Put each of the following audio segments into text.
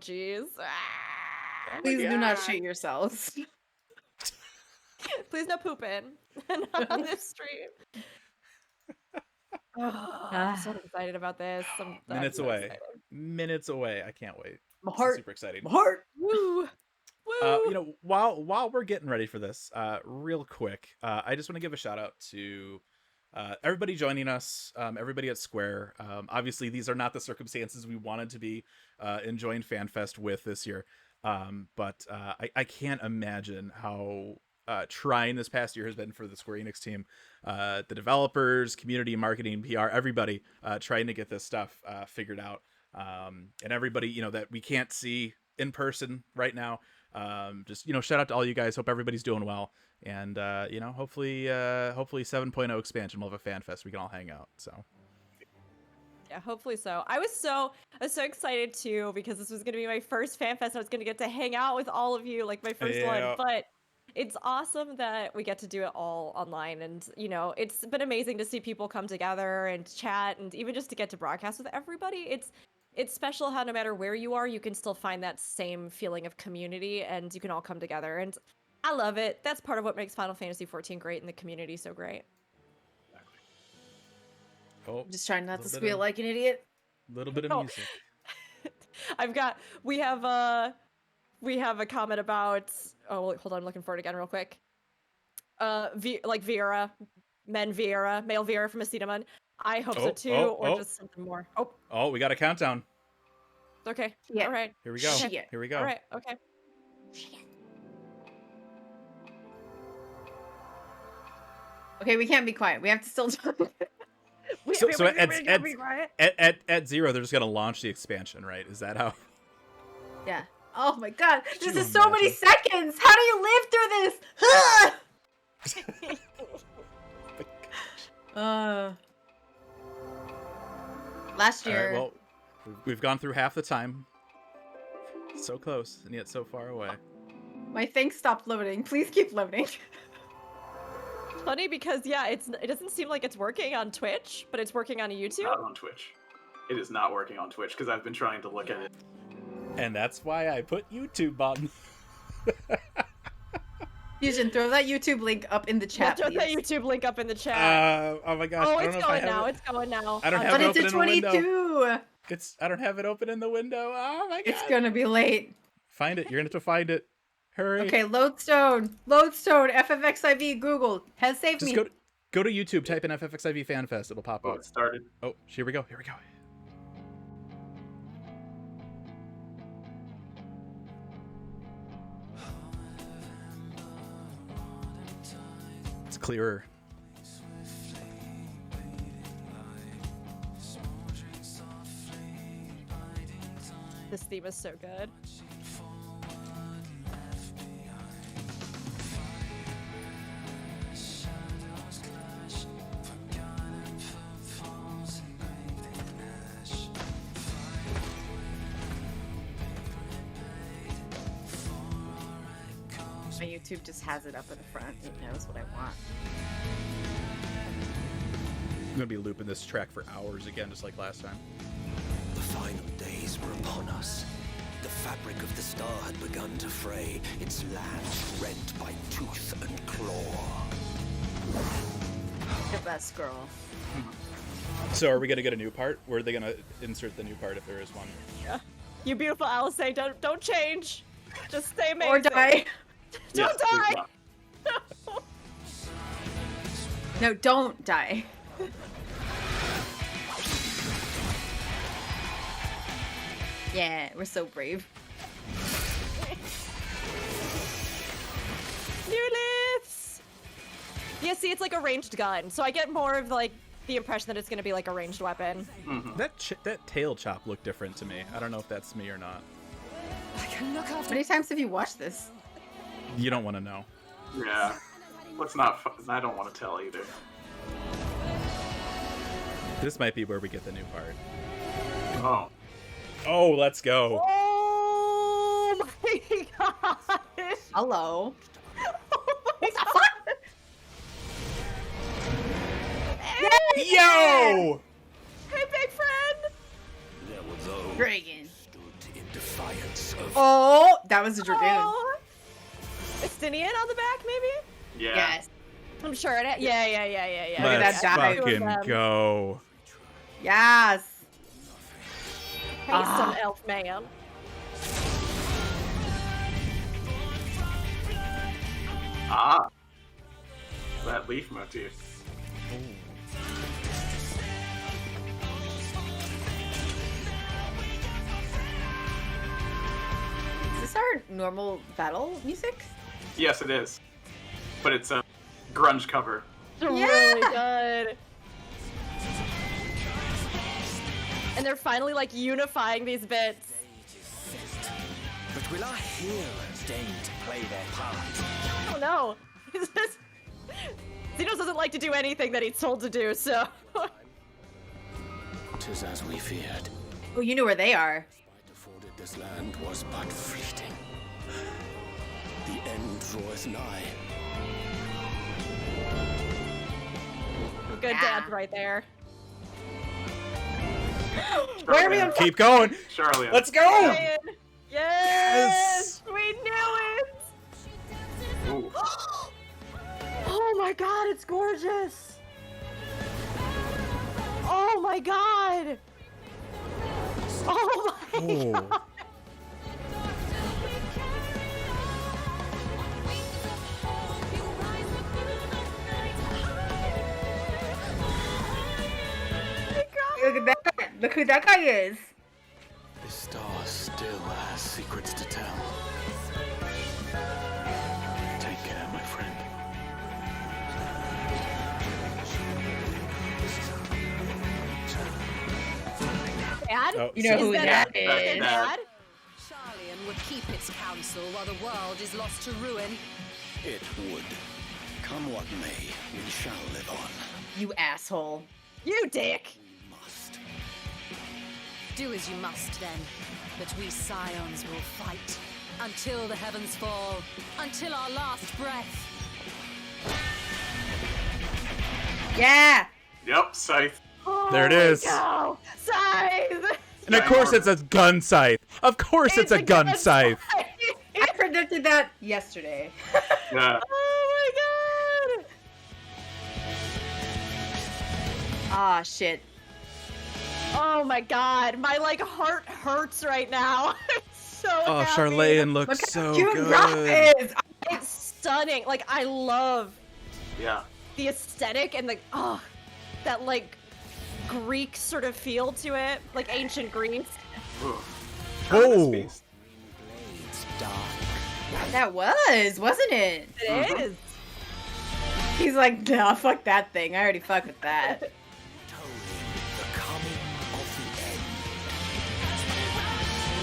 jeez. Please do not shit yourselves. Please no pooping. Not on this stream. I'm so excited about this. Minutes I'm so away. excited. Minutes away. I can't wait. My This is heart. super exciting. My heart. Woo! Woo! You know, while we're getting ready for this, real quick, I just want to give a shout out to everybody joining us, everybody at Square. Obviously, these are not the circumstances we wanted to be enjoying FanFest with this year, but I can't imagine how trying this past year has been for the Square Enix team, the developers, community, marketing, PR, everybody trying to get this stuff figured out, and everybody, you know, that we can't see in person right now. Just, you know, shout out to all you guys. Hope everybody's doing well, and you know, hopefully 7.0 expansion will have a fan fest we can all hang out. So yeah, hopefully so. I was so excited too, because this was gonna be my first fan fest. I was gonna get to hang out with all of you, like my first one. But it's awesome that we get to do it all online, and you know, it's been amazing to see people come together and chat, and even just to get to broadcast with everybody. It's special how no matter where you are, you can still find that same feeling of community, and you can all come together. And I love it. That's part of what makes Final Fantasy XIV great, and the community so great. oh, I'm just trying not to squeal like an idiot. a little bit of music. We have a comment about, oh, hold on, I'm looking for it again real quick. Like Vera, male Vera from Acetamon. I hope so too, or just something more. Oh, we got a countdown. Okay. Yeah. All right. Here we go. Shit. Here we go. All right. Okay. Okay, we can't be quiet. We have to still talk. So at 0, they're just gonna launch the expansion, right? Is that how? Yeah. Oh my god, Could this you is so many imagine? seconds. How do you live through this? Last All year. right, well, we've gone through half the time. So close and yet so far away. My thing stopped loading. Please keep loading. Funny because yeah, it doesn't seem like it's working on Twitch, but it's working on YouTube. Not on Twitch. It is not working on Twitch because I've been trying to look at it. And that's why I put YouTube on. Fusion, throw that YouTube link up in the chat. Throw that YouTube link up in the chat. Oh my gosh! Oh, I don't it's know if I going have now. it. It's going now. I don't have But it it's open a in the window. 22. I don't have it open in the window. Oh my god! It's gonna be late. Find it. You're gonna have to find it. Hurry. Okay, Lodestone, FFXIV, Google has saved Just me. go to YouTube. Type in FFXIV FanFest. It'll pop Oh, up. it started. Oh, here we go. Here we go. It's clearer. This theme is so good. My YouTube just has it up in the front. It knows what I want. I'm gonna be looping this track for hours again, just like last time. The final days were upon us. The fabric of the star had begun to fray, its land rent by tooth and claw. The best girl. So are we gonna get a new part? Where are they gonna insert the new part if there is one? Yeah. You beautiful Alice, don't change. Just stay amazing. Or die. Don't Yes, please die. not. No, don't die. Yeah, we're so brave. New lifts. Yeah, see, it's like a ranged gun, so I get more of like the impression that it's gonna be like a ranged weapon. That tail chop looked different to me. I don't know if that's me or not. How many times have you watched this? You don't want to know. Yeah. Let's not. I don't want to tell either. This might be where we get the new part. Oh. Oh, let's go. Oh my god! Hello. Yo! Hey, big friend! There were those Dragon. stood in defiance gates of... Oh, that was a dragoon. Oh, Estinian on the back, maybe? Yeah. Yes. I'm sure it. Yeah. Look at Let's that dive. fucking go. Yes. Hey, some elf man. Ah. That leaf motif. Is this our normal battle music? Yes, it is. But it's a grunge cover. It's really good. And they're finally like unifying these bits. But will our heroes deign to play their part? I don't know. Xenos doesn't like to do anything that he's told to do, so. 'Tis as we feared. Oh, you know where they are. Spite afforded this land was but fleeting. The end draweth nigh. Good dad's right there. Where are we on? Keep going. Charlie. Let's go. Yes! Yes! We knew it! Ooh. Oh my god, it's gorgeous! Oh my god! Oh my Oh. god! Look at that. Look who that guy is. This star still has secrets to tell. Take care, my friend. Dad? Oh, You know so- who Is that a is. fucking dad? Charlian would keep its counsel while the world is lost to ruin. It would. Come what may, we shall live on. You asshole. You dick! We must. Do as you must then, but we scions will fight until the heavens fall, until our last breath. Yeah. Yep, Scythe. There it is. Go! Scythe! And of course it's a gun scythe. Of course it's a gun scythe. I predicted that yesterday. Yeah. Oh my god! Ah, shit. Oh my god, my like heart hurts right now. It's so Oh, happy. Charlayan looks Look so how cute good. Graf is. It's stunning. Like I love Yeah. the aesthetic and the that like Greek sort of feel to it, like ancient Greece. Ooh. Oh. Beast. Blades dark. That wasn't it? It is. He's like, nah, fuck that thing. I already fucked with that. Tolling the coming of the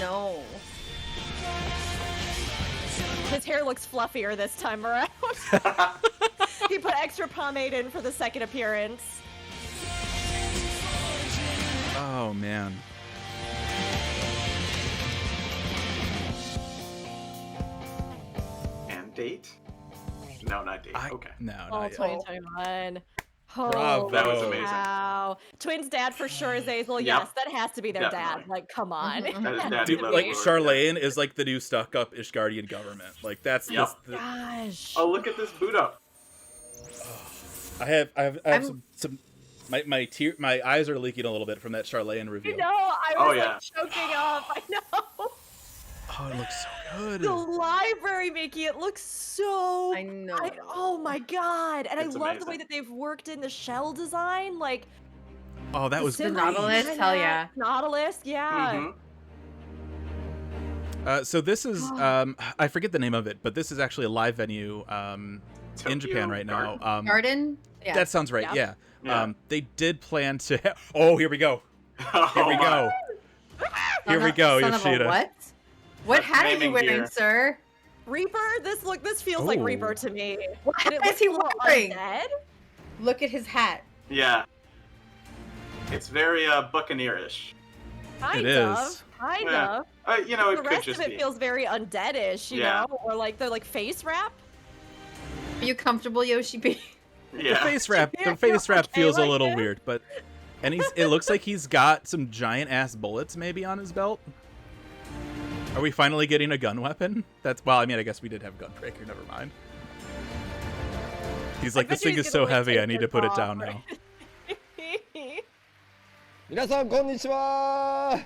end. No. His hair looks fluffier this time around. He put extra pomade in for the second appearance. Oh man. And date? No, not date. Okay. No, Oh, not yet. 2021. Oh, Bravo. That was amazing. wow. Twins' dad for sure is Azazel. Yep. Yes, that has to be their Definitely. dad. Like, come on. Mhm. That is daddy Dude, level like work. Charlayan is like the new stuck-up Ishgardian government. Like that's Yep. the Gosh. Oh, look at this boot up. I have I'm- some my eyes are leaking a little bit from that Charlayan I reveal. know. I Oh, was yeah. like choking up. I know. Oh, it looks so good. The library making it look so. I know. Oh my god! And It's I love the way amazing. that they've worked in the shell design, like Oh, that was the great. Nautilus? Kinda- Hell yeah. Nautilus, yeah. Mhm. So this is I forget the name of it, but this is actually a live venue in Tokyo Japan right now. Garden? Garden? Yeah. That sounds right. Yeah. Yeah. Yeah. They did plan to. Oh, here we go. Here we go. Here we go, Son of a Yoshida. what? What hat are you Flaming wearing, gear. sir? Reaper, this feels like Ooh. Reaper to me. What And hat it is he looks a little wearing? undead. Look at his hat. Yeah. It's very Buccaneerish. Kind It of. is. Kind Yeah. of. You know, it The could rest just of it be. feels very undeadish, you Yeah. know, or like the like face wrap. Are you comfortable, Yoshi B? The Yeah. face wrap. Yeah, The face wrap okay, feels a like little it. weird, but it looks like he's got some giant ass bullets maybe on his belt. Are we finally getting a gun weapon? That's well, I mean, I guess we did have Gunbreaker. Never mind. He's like, this thing is so heavy, I need to put it down now. 皆さんこんにちは。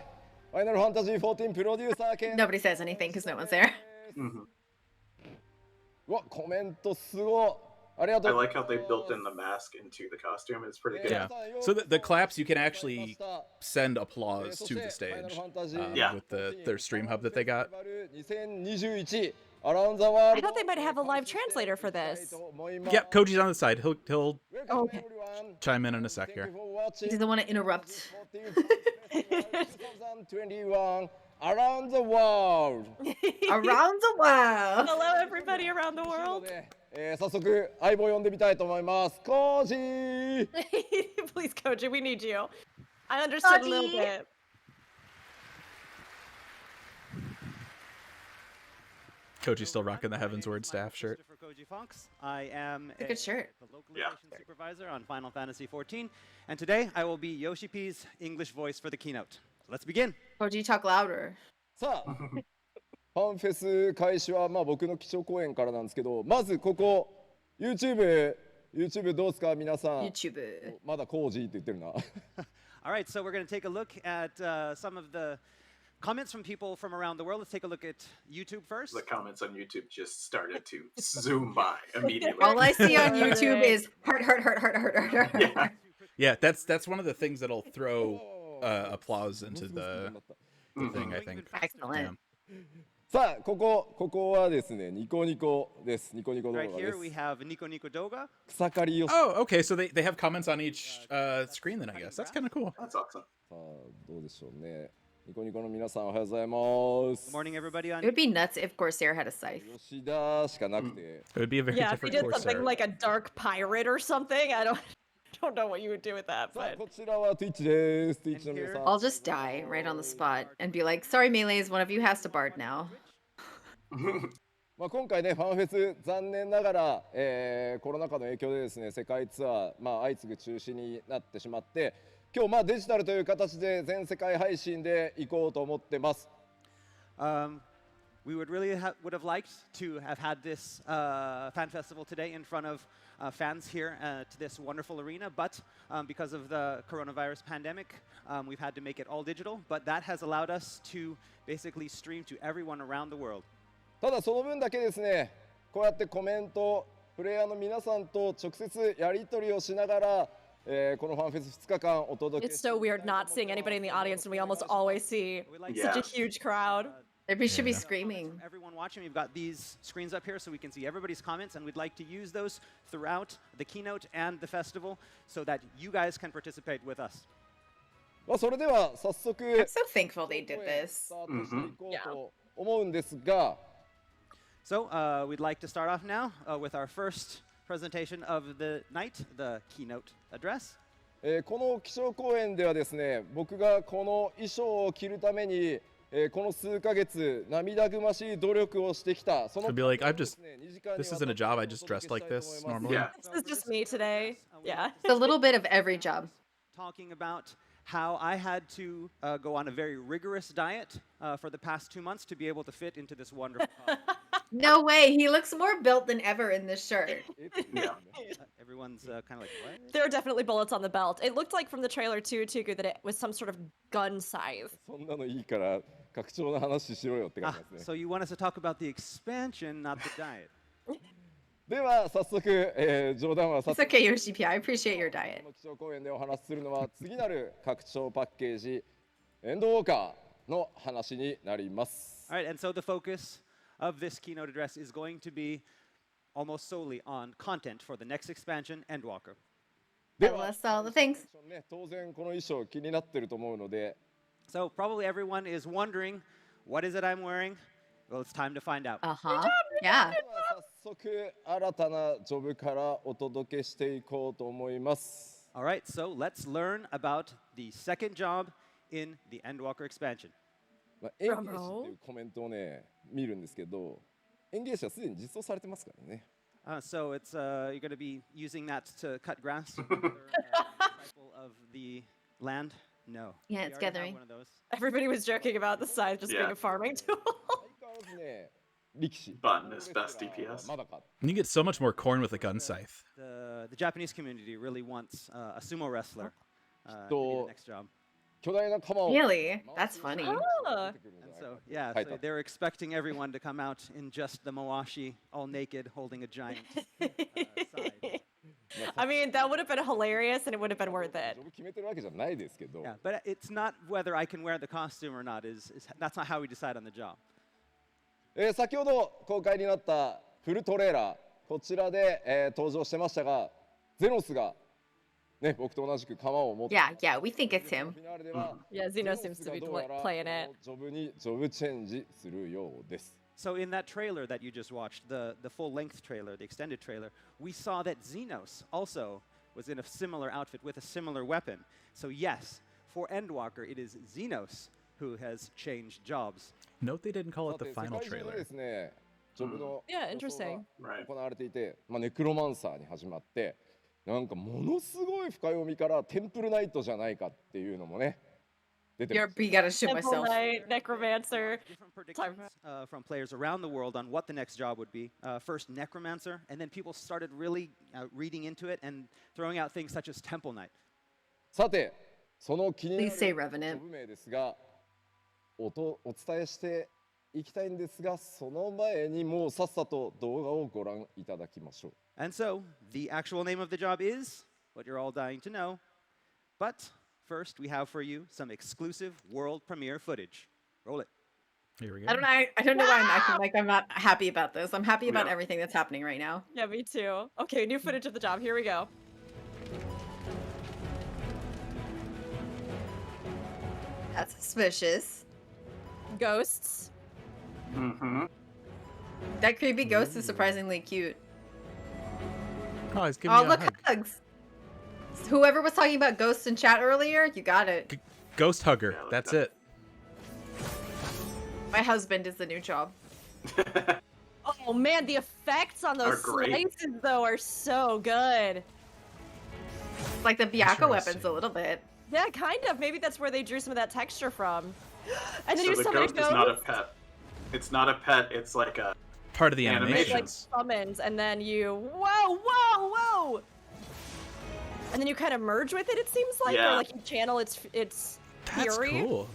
ファイナルファンタジー14プロデューサー兼 Nobody says anything because no one's there. Mhm. うわコメントすごい。ありがと I う。 like how they built in the mask into the costume. It's pretty good. Yeah. So the claps, you can actually send applause to the stage Yeah. with their stream hub that they got. 2021 Around the World. I thought they might have a live translator for this. Yeah, Koji's on the side. He'll Welcome Okay. everyone. chime in a sec here. Thank you for watching. He doesn't want to interrupt. 2021 Around the World. Around the world. Hello, everybody around the ということ world. で早速相棒呼んでみたいと思います。コージー。 Please, Koji, we need you. I understood a little Koji. bit. Koji's still rocking the Heaven's Word staff shirt. For Koji Fox. I am It's a good shirt. the Yeah. localization supervisor on Final Fantasy XIV, and today I will be Yoshi P's English voice for the keynote. So let's begin. Koji, talk louder. さあ、ファンフェス開始は僕の基調講演からなんですけど、まずここ YouTube どうですか皆さん。 YouTube. まだコージーって言ってるな。 All right, so we're going to take a look at some of the comments from people from around the world. Let's take a look at YouTube first. The comments on YouTube just started to zoom by immediately. All I see on Alright. YouTube is heart. Yeah. Yeah, that's one of the things that'll throw applause into the thing, I think. Excellent. Yeah. さあ、ここはですね、ニコニコです。ニコニコ動 Right 画で here we す。 have Nico Nico Doga. 草刈りよし。 Oh, okay. So they have comments on each screen then, I guess. That's kind of cool. That's awesome. さあ、どうでしょうね。ニコニコの皆さんおはようございます。 Good morning, everybody. On It would be nuts if Corsair had a scythe. 吉田しかなくて。 It would be a very Yeah, if you different did something Corsair. like a dark pirate or something, I don't know what you would do with that, さあ、 but こちらは Twitch です。Twitch の皆さん。 I'll just die right on the spot and be like, sorry, melees, one of you has to bard now. 今回ね、ファンフェス残念ながら、コロナ禍の影響でですね、世界ツアー、相次ぐ中止になってしまって、今日デジタルという形で全世界配信で行こうと思ってます。 We would really would have liked to have had this fan festival today in front of fans here to this wonderful arena, but because of the coronavirus pandemic, we've had to make it all digital. But that has allowed us to basically stream to everyone around the world. ただその分だけですね、こうやってコメント、プレイヤーの皆さんと直接やり取りをしながら、このファンフェス2日間お届け it's so weird not seeing anybody in the audience, and we almost always see We like Yeah. such a huge crowd. They should be Yeah. screaming. everyone watching. We've got these screens up here so we can see everybody's comments, and we'd like to use those throughout the keynote and the festival so that you guys can participate with us. それでは早速 I'm so thankful they did ス this. タートしていこうと思うんですが、 So we'd like to start off now with our first presentation of the night, the Keynote Address. この基調講演ではですね、僕がこの衣装を着るために、この数ヶ月涙ぐましい努力をしてきた。その It'd be like, I've just, 2時間に this isn't a job. I just dressed like this normally. Yeah. This is just me today. Yeah. It's a little bit of every job. Talking about how I had to go on a very rigorous diet for the past 2 months to be able to fit into this wonderful costume. No way. He looks more built than ever in this shirt. Yeah. Everyone's kind of like, what? There are definitely bullets on the belt. It looked like from the trailer too, Tuku, that it was some sort of gun scythe. そんなのいいから拡張の話しろよって感 Ah, じですね。 so you want us to talk about the expansion, not the diet. では早速、冗談はさ It's て okay, Yoshi I appreciate your diet. この基調講演でお話しするのは次なる拡張パッケージエンドウォーカーの話になります。 All right, and so the focus of this keynote address is going to be almost solely on content for the next expansion, Endwalker. で Tell は us all the things. ね、当然この衣装気になってると思うので So probably everyone is wondering, what is it I'm wearing? Well, it's time to find out. Uh-huh. Yeah. では早速新たなジョブからお届けしていこうと思います。 All right, so let's learn about the second job in the Endwalker expansion. エンゲージっていうコメントをね見るんですけど、エンゲージはすでに実装されてますからね。 So it's you're going to be using that to cut grass for the disciple of the land. No. Yeah, We it's already have gathering. one of those. Everybody was joking about the scythe just being Yeah. a farming tool. 相変わらずね、力士 Button is best DPS. まだか。 And you get so much more corn with a gun scythe. The Japanese community really wants a sumo wrestler to be So- the next job. 巨大な鎌を Really? That's funny. Oh. 出てくるんじゃ And ない so, か yeah, はい so they're expecting everyone to come out in just the Moashi, all naked, holding a giant side. I mean, that would have been hilarious and it would have been worth it. ジョブ決めてるわけじゃないですけど、 Yeah, but it's not whether I can wear the costume or not. That's not how we decide on the job. 先ほど公開になったフルトレーラーこちらで、登場してましたがゼノスが、ね、僕と同じく鎌を持って Yeah, we think it's フ him. ィナーレでは Yeah, ゼ Xeno ノス seems to が be どうやら playing こ it. のジョブにジョブチェンジするようです So in that trailer that you just watched, the full-length trailer, the extended trailer, we saw that Xenos also was in a similar outfit with a similar weapon. So yes, for Endwalker, it is Xenos who has changed jobs. Note they didn't call it さ the て世 final 界中で trailer. ですねジョブの Yeah, 予想が interesting. Right. 行われていて、まあ、ネクロマンサーに始まってなんかものすごい深読みからテンプルナイトじゃないかっていうのもね出てます You gotta shoot Temple myself. Knight, Necromancer. Different predictions from players around the world on what the next job would be. First, Necromancer, and then people started really reading into it and throwing out things such as Temple Knight. さてその気になる Please say ジョ Revenant. ブ名ですがお伝えしていきたいんですがその前にもうさっさと動画をご覧いただきましょう And so, the actual name of the job is what you're all dying to know. But first, we have for you some exclusive world premiere footage. Roll it. Here we go. I don't know why I'm acting like I'm not happy about this. I'm happy about Yeah. everything that's happening right now. Yeah, me too. Okay, new footage of the job. Here we go. That's suspicious. Ghosts. Mm-hmm. That creepy ghost is surprisingly cute. Oh, he's giving Oh, you a look, hug. hugs. Whoever was talking about ghosts in chat earlier, you got it. Ghost hugger. Yeah, look That's at it. My husband is the new job. Oh man, the effects on those Are great. slices though are so good. It's like the Biako weapons Interesting. a little bit. Yeah, kind of. Maybe that's where they drew some of that texture from. And then So you the summon a ghost is not a ghost. pet. It's not a pet. It's like a Part of the Animation. It's like animations. summons, and then you whoa, and then you kind of merge with it. It seems like, Yeah. or like you channel its That's fury. cool.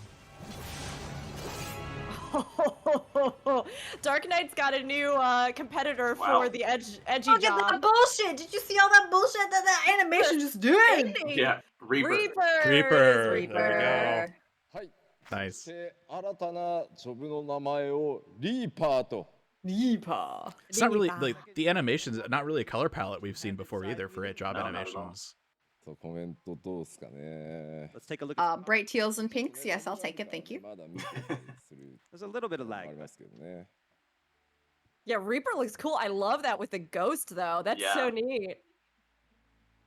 Dark Knight's got a new competitor Wow. for the edgy Look at job. that bullshit! Did you see all that bullshit that animation just did? yeah Reaper. Reaper. Reaper. It is There we go. ー はい、 Nice. そして新たなジョブの名前をリーパーと Reaper. It's not really like the animations. Not really a color palette we've seen before either for it job No, not at all. animations. そうコメントどうですかね Let's take a look at Bright teals and pinks. Yes, I'll take it. Thank you. まだ見てたりする There's a little bit of のもあ lag. りますけどね Yeah, Reaper looks cool. I love that with the ghost though. That's Yeah. so neat.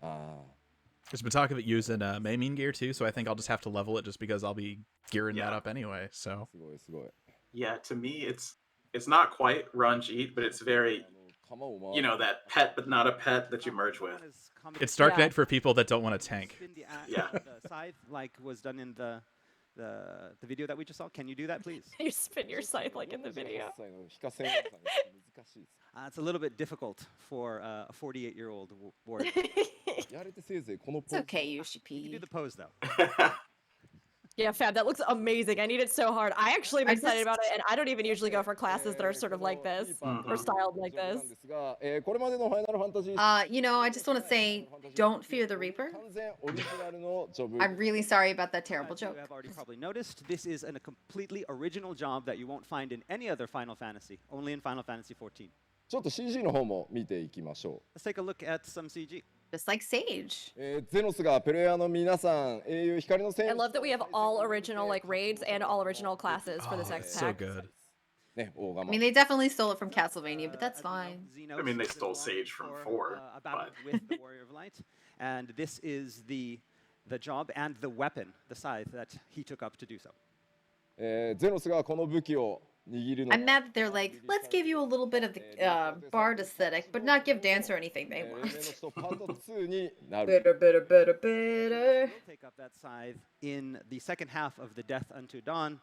あ There's been talk of it using Maiming gear too, so I think I'll just have to level it just because I'll be gearing that Yeah. up anyway. あ So すごいすごい Yeah, to me, it's not quite Runge Eat, but it's very 鎌を回 you know that pet but not a pet that you merge with. it's Dark Yeah. Knight for people that don't want to tank. Spin the, Yeah. the scythe like was done in the video that we just saw. Can you do that, please? You spin your scythe like in the video. 48歳の非化戦難しいですね It's a little bit difficult for a 48-year-old warrior. やれてせいぜいこの It's ポーズ okay, You can do Yoshi the pose though. Yeah, Fab, that looks amazing. I need it so hard. I actually am I excited just- about it, and I don't even usually go for classes that are sort of like this, or styled like な this. んですが、これまでのファイナルファンタジー You know, I just want to say, don't fear the Reaper. 完全オリジナルのジョブ I'm really sorry about that terrible As you joke. have already probably noticed, this is a completely original job that you won't find in any other Final Fantasy, only in Final Fantasy XIV. ちょっと CG の方も見ていきましょ Let's take a look at some CG. Just like Sage. う、ゼノスがプレイヤーの皆さん英雄光の戦 I love that we have all original like raids and all original classes for this Oh, next it's so pack. good. ね大 I 釜 mean, they definitely stole it from Castlevania, but that's As you know, fine. Xenos I mean, they is stole along Sage from for, 4, a battle but- with the Warrior of Light, and this is the job and the weapon, the scythe that he took up to do so. ゼノスがこの武器を握るの I'm mad that they're like, let's give you a little bit of the bard aesthetic, but not give dance or anything they 例年の want. ストパート2になる Bitter, bitter, bitter, bitter. We'll take up that scythe in the second half of the Death Unto Dawn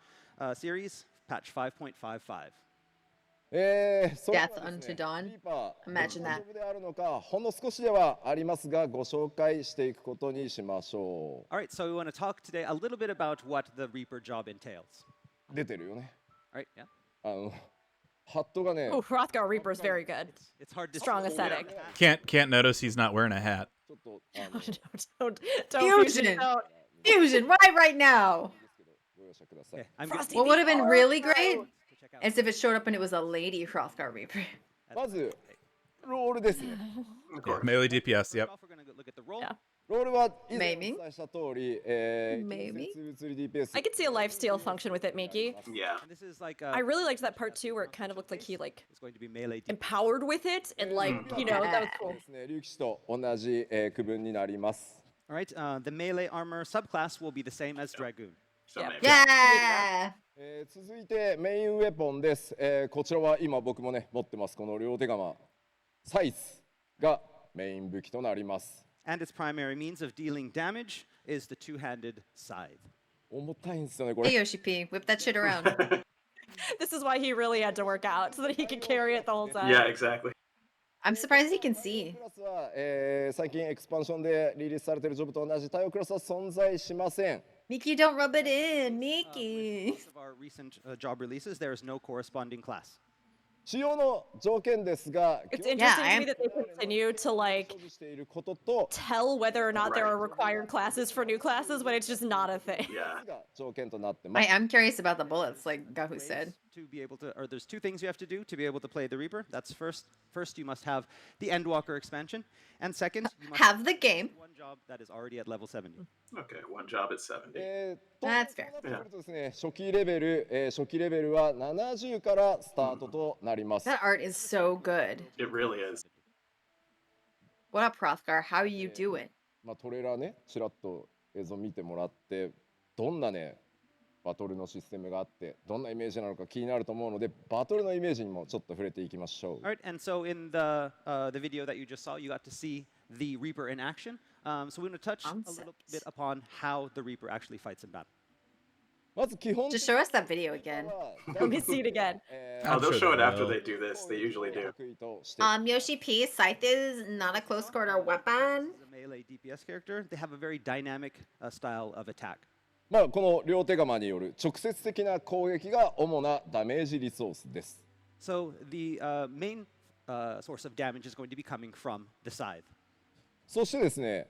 series, patch 5.55. それ Death はです unto ね dawn. リーパー Imagine 大 that. 丈夫であるのかほんの少しではありますがご紹介していくことにしましょ All right, so we want to talk today a little bit about what the Reaper job entails. う出てるよね All right, yeah. ハットがね Oh, Hrothgar Reaper is very good. It's hard to Strong see. aesthetic. Can't notice he's not wearing a hat. ちょっと Don't Fusion. don't. Fusion, right now. ご容赦ください Okay, I'm Frosty What would have been really great to check out. is if it showed up and it was a lady Hrothgar Reaper. まずロールですね Of Yeah, course. melee DPS. Yep. First off, we're going to look at the roll. Yeah. ロールは以前お Maybe. 伝えした通り、 Maybe. 物理 DPS I could see a lifesteal function with it, Miki. Yeah. And this is like I really liked that part too, where it kind of looked like he like it's going to be melee. empowered with it, and like you know that was cool. ですね竜騎士と同じ、区分になります All right, the melee armor subclass will be the same as Dragoon. So Yeah. maybe. Yeah. 続いてメインウェポンです、こちらは今僕もね持ってますこの両手釜サイズがメイン武器となります And its primary means of dealing damage is the two-handed scythe. 重たいんですよねこ Hey れ Yoshi P, whip that shit around. This is why he really had to work out so that he could carry it the whole time. Yeah, exactly. I'm surprised he can see. クラスは、最近エクスパンションでリリースされているジョブと同じ対応クラスは存在しません Miki, don't rub it in. With Miki. most of our recent job releases, there is no corresponding class. 使用の条件ですが It's 基本 interesting to I me that they continue to like 所持していることと tell whether or not there Right. are required classes for new classes when it's just not a thing. Yeah. が条件となってま I す am curious about the bullets, like Gahu said. To be able to, or there's two things you have to do to be able to play the Reaper. That's first you must have the Endwalker expansion, and second, you must Have the game. one job that is already at level 70. Okay, one job at 70. That's fair. となってくるとですね初期レベル、初期レベルは70からスタートとなります That art is so good. It really is. What up, Hrothgar? How you doing? まあ、トレーラーねちらっと映像見てもらってどんなねバトルのシステムがあってどんなイメージなのか気になると思うのでバトルのイメージにもちょっと触れていきましょう All right, and so in the video that you just saw, you got to see the Reaper in action. So we're going to touch a little bit upon how the Reaper actually fights in battle. まず基本 Just show us that video again. Let me see it again. Oh, they'll sure show it they after will. they do this. They usually do. Yoshi P, Scythe is not a close quarter weapon. As a melee DPS character, they have a very dynamic style of attack. まあこの両手釜による直接的な攻撃が主なダメージリソースです So the main source of damage is going to be coming from the scythe. そしてですね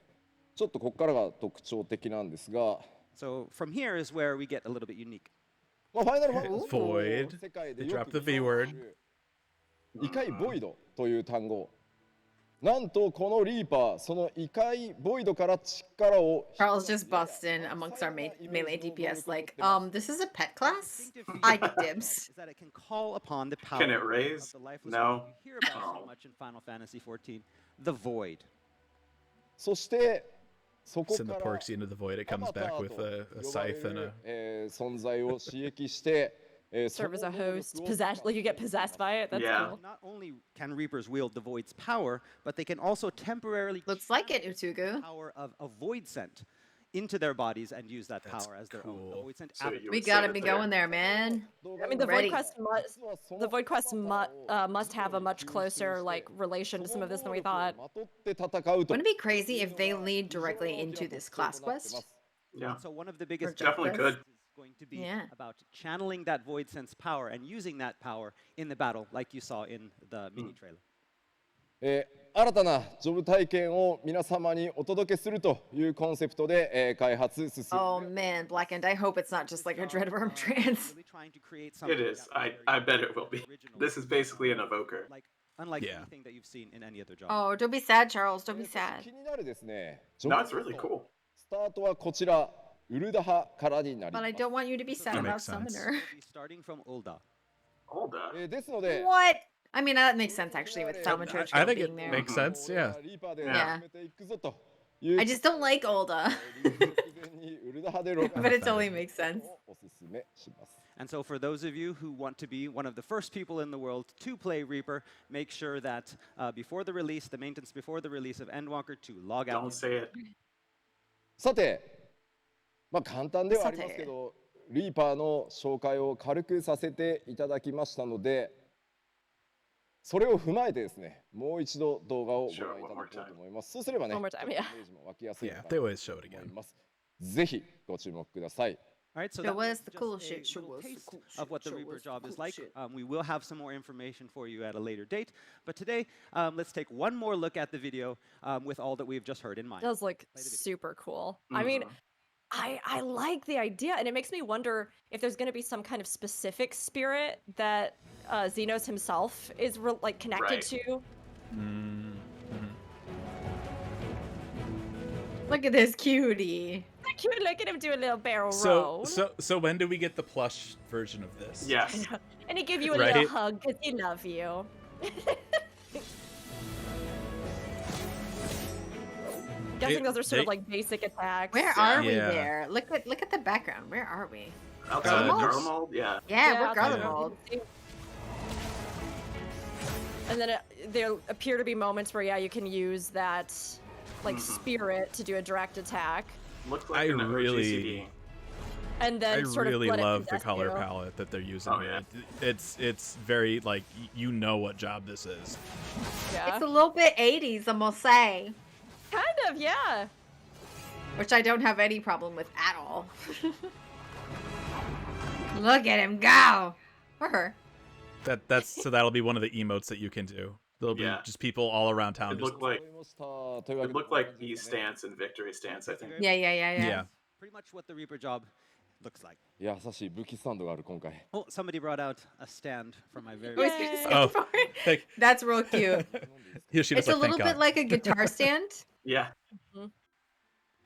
ちょっとここからが特徴的なんですが So from here is where we get a little bit unique. まあ、ファイナルファンタジー Void. の世界 They でよ dropped く the V word. 異界ボイドという単語なんとこのリーパーその異界ボイドから力を Charles just busts in amongst our melee DPS like, this is a pet class? I dibs. Is that it can call upon the power Can it raise? of the lifeless No. one you hear about so Oh. much in Final Fantasy XIV, the Void. そしてそこ Send か the ら porks into the void. It ア comes バタ back ー with と a 呼ば scythe れ and る a. 存在を刺激して、Serve as a host, possess like you get possessed by it. That's Yeah. cool. Not only can Reapers wield the Void's power, but they can also temporarily Looks channel like it, Utugu. the power of a Void scent into their bodies and use that That's power as their own. The cool. Void scent So you We would gotta save be it there. going there, man. I mean, the Ready. Void Quest must have a much closer like relation to some of this than we thought. まとって戦うと Wouldn't it be crazy if they lead directly into this class quest? Yeah. So one of the biggest Definitely challenges could. is going to be Yeah. about channeling that Void sense power and using that power in the battle, like you saw in the mini trailer. 新たなジョブ体験を皆様にお届けするというコンセプトで、開発進んで Oh man, Blackened, I hope it's not just like a Dreadworm trance. Really trying to create It something is. that I very bet it will be. original, This is basically an evoker. like unlike Yeah. anything that you've seen in any other job. Oh, don't be sad, Charles. Don't be sad. 気になるですね No, it's really cool. スタートはこちらウルダハからになり But ま I す don't want you to be sad That about makes sense. Summoner. We'll be starting from Ulda. Hold up. ですので What? I mean, that makes sense actually with Thaumaturge I think being it there. makes sense. Yeah. リーパーで Yeah. 進めていくぞという I just don't like Ulda, 直前にウルダハでロ but it totally makes sense. をおすすめします And so for those of you who want to be one of the first people in the world to play Reaper, make sure that before the release, the maintenance before the release of Endwalker, to log out. Don't say it. さて、簡単ではありますけど、リーパーの紹介を軽くさせていただきましたので、それを踏まえてですね、もう一度動画をご覧いただこうと思います。そうすればね、イメージも湧きやすいかなと思います。ぜひご注目ください。All right, so that was the cool shit. Of what the Reaper job is like. We will have some more information for you at a later date. But today, let's take one more look at the video with all that we've just heard in mind. It does look super cool. I mean, I like the idea, and it makes me wonder if there's going to be some kind of specific spirit that Xenos himself is connected to. Look at this cutie. Cute, look at him do a little barrel roll. So when do we get the plush version of this? Yes. And he give you a little hug because he loves you. Guessing those are sort of like basic attacks. Where are we there? Look at the background. Where are we? Outside of Garlemald? Yeah. Yeah, we're Garlemald. And then there appear to be moments where, you can use that spirit to do a direct attack. Looks like an OGCD. And then I really love the color palette that they're using. Oh, yeah. It's very you know what job this is. Yeah. It's a little bit 80s, I must say. Kind of, yeah. Which I don't have any problem with at all. Look at him go. Or her. That'll be one of the emotes that you can do. There'll be just people all around town. It looked like Ease Stance and Victory Stance, I think. Yeah. Pretty much what the Reaper job looks like. 優しい武器スタンドがある今回。 Oh, somebody brought out a stand for my very That's real cute. It's a little bit like a guitar stand. Yeah.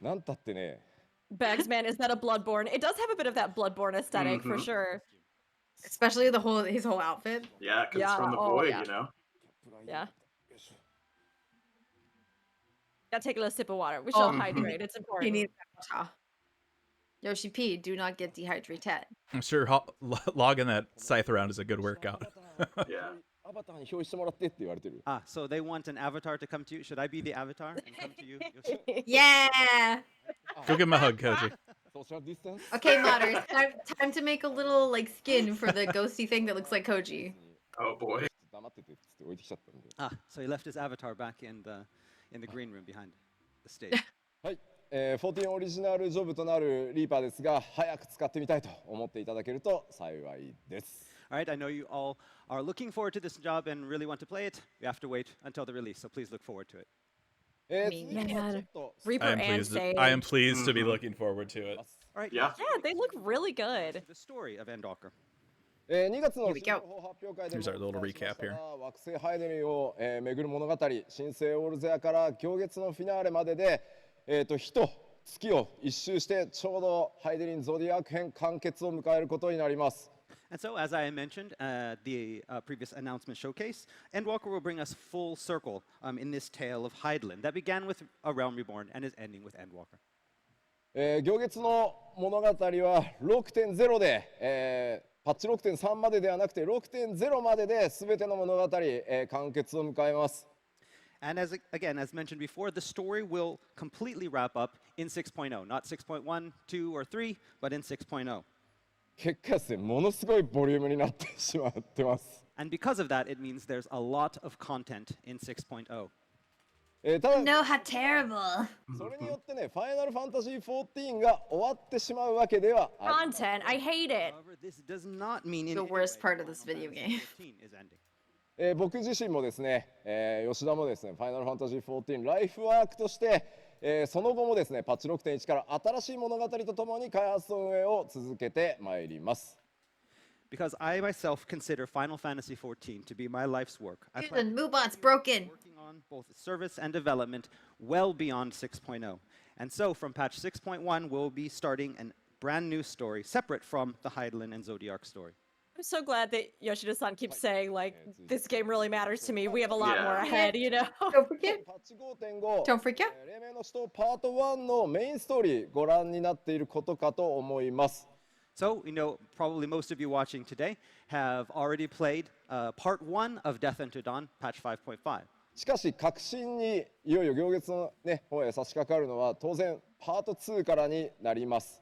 なんたってね。 Bagsman, is that a Bloodborne? It does have a bit of that Bloodborne aesthetic for sure. Especially his whole outfit. Yeah, because it's from the void, you know? Yeah. Gotta take a little sip of water. We shall hydrate. It's important. He needs water. Yoshi P, do not get dehydrated. I'm sure logging that scythe around is a good workout. Yeah. So they want an avatar to come to you. Should I be the avatar and come to you, Yoshi? Yeah. Go give him a hug, Koji. Okay, modders, time to make a little skin for the ghosty thing that looks like Koji. Oh boy. So he left his avatar back in the green room behind the stage. はい、14オリジナルジョブとなるリーパーですが、早く使ってみたいと思っていただけると幸いです。All right, I know you all are looking forward to this job and really want to play it. We have to wait until the release, so please look forward to it. Reaper and Sage. I am pleased to be looking forward to it. All right. Yeah. Yeah, they look really good. The story of Endwalker. 2月の発表会でも Here's our little recap here. 惑星ハイデミンを巡る物語、新生オールゼアから行月のフィナーレまでで、日と月を一周してちょうどハイデリンゾディアーク編完結を迎えることになります。And so, as I mentioned the previous announcement showcase, Endwalker will bring us full circle in this tale of Hydaelyn that began with A Realm Reborn and is ending with Endwalker. 行月の物語は 6.0 で、パッチ 6.3 までではなくて 6.0 までで全ての物語、完結を迎えます。And as mentioned before, the story will completely wrap up in 6.0, not 6.1, 2, or 3, but in 6.0. 結果ですね、ものすごいボリュームになってしまってます。And because of that, it means there's a lot of content in 6.0. ただ No, how terrible. それによってね、ファイナルファンタジー14が終わってしまうわけではありません。 Content, I hate it. However, this does not mean The worst part of this video game. 14 is ending. 僕自身もですね、吉田もですね、ファイナルファンタジー14ライフワークとして、その後もですね、パッチ 6.1 から新しい物語とともに開発と運営を続けてまいります。Because I myself consider Final Fantasy XIV to be my life's work. I Dude, Moobot's broken. working on both service and development well beyond 6.0. And so from patch 6.1, we'll be starting a brand new story separate from the Hydaelyn and Zodiark story. I'm so glad that Yoshida-san keeps saying, this game really matters to me. We have a lot more ahead, you know? Don't forget. パッチ 5.5 Don't forget. 黎明の使徒パート1のメインストーリーご覧になっていることかと思います。So, probably most of you watching today have already played part 1 of Death Unto Dawn, patch 5.5. しかし革新にいよいよ行月の、方へ差し掛かるのは当然パート2からになります。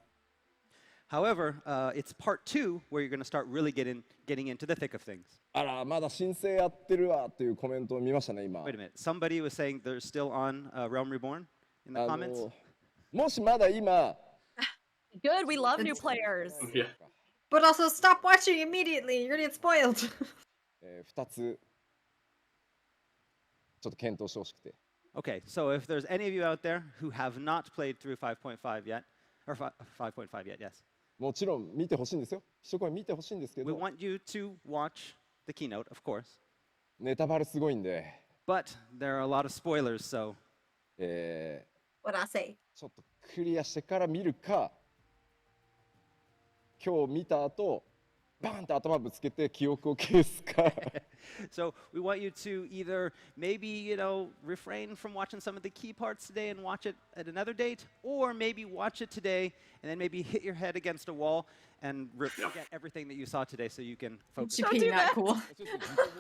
However, it's part 2 where you're going to start really getting into the thick of things. あら、まだ申請やってるわっていうコメントを見ましたね、今。 Wait a minute. Somebody was saying they're still on Realm Reborn in the comments. もしまだ今、 Good, we love new players. Yeah. But also, stop watching immediately. You're gonna get spoiled. 2つちょっと検討してほしくて。 Okay, so if there's any of you out there who have not played through 5.5 yet, or 5.5 yet, yes. もちろん見てほしいんですよ。一生懸命見てほしいんですけ We ど、 want you to watch the keynote, of course. ネタバレすごいんで、 But there are a lot of spoilers, so ち What I say? ょっとクリアしてから見るか、今日見た後、バーンと頭ぶつけて記憶を消すか。So we want you to either maybe, refrain from watching some of the key parts today and watch it at another date, or maybe watch it today and then maybe hit your head against a wall and forget everything that you saw today so you can focus. You're being not cool. ちょっと自己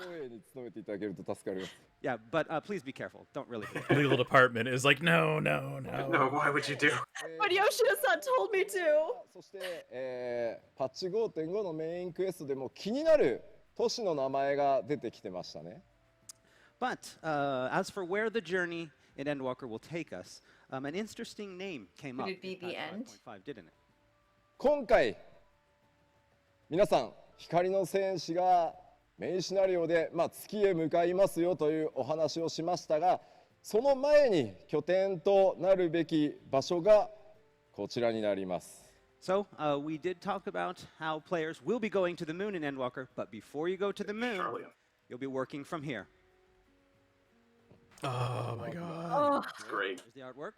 防衛に努めていただけると助かります。 Yeah, but please be careful. Don't really. Legal department is like, no. No, why would you do? But Yoshida-san told me to. そして、パッチ 5.5 のメインクエストでも気になる都市の名前が出てきてましたね。 But as for where the journey in Endwalker will take us, an interesting name came up. Could it be in the patch end? 5.5, didn't it? 今回皆さん光の戦士がメインシナリオで、月へ向かいますよというお話をしましたが、その前に拠点となるべき場所がこちらになります。 So we did talk about how players will be going to the moon in Endwalker, but before you go to the moon, Charlie. you'll be working from here. Oh my god. Oh, It's great. There's the artwork.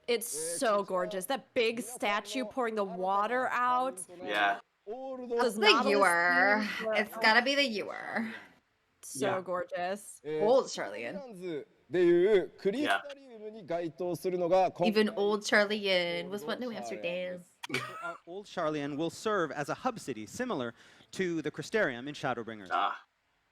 it's so gorgeous. That big statue pouring the water out. Yeah. Those The Nautilus ewer. things were- It's gotta be the ewer. So Yeah. gorgeous. Old Charlian. でいうクリスタリウムに該当するのが今回 Even old Charlian was what New Amsterdam. So our old Charlian will serve as a hub city, similar to the Crystarium in Shadowbringers. Ah.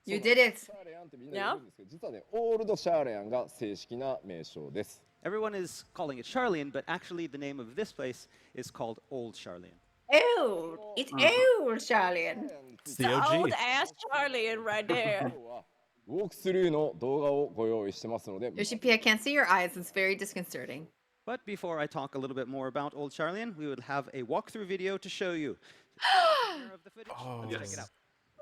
You did it. シャーレアンってみんな言うんですけど、実はね、オールドシャーレアンが正式な名称です。 Everyone is calling it Charlian, but actually the name of this place is called Old Charlian. Old. It's old Charlian. It's the Old OG. ass Charlie right there. 今日はウォークスルーの動画をご用意してますので、 Yoshi-P, I can't see your eyes. It's very disconcerting. But before I talk a little bit more about Old Charlian, we would have a walkthrough video to show you. Of the footage. Oh, Let's check it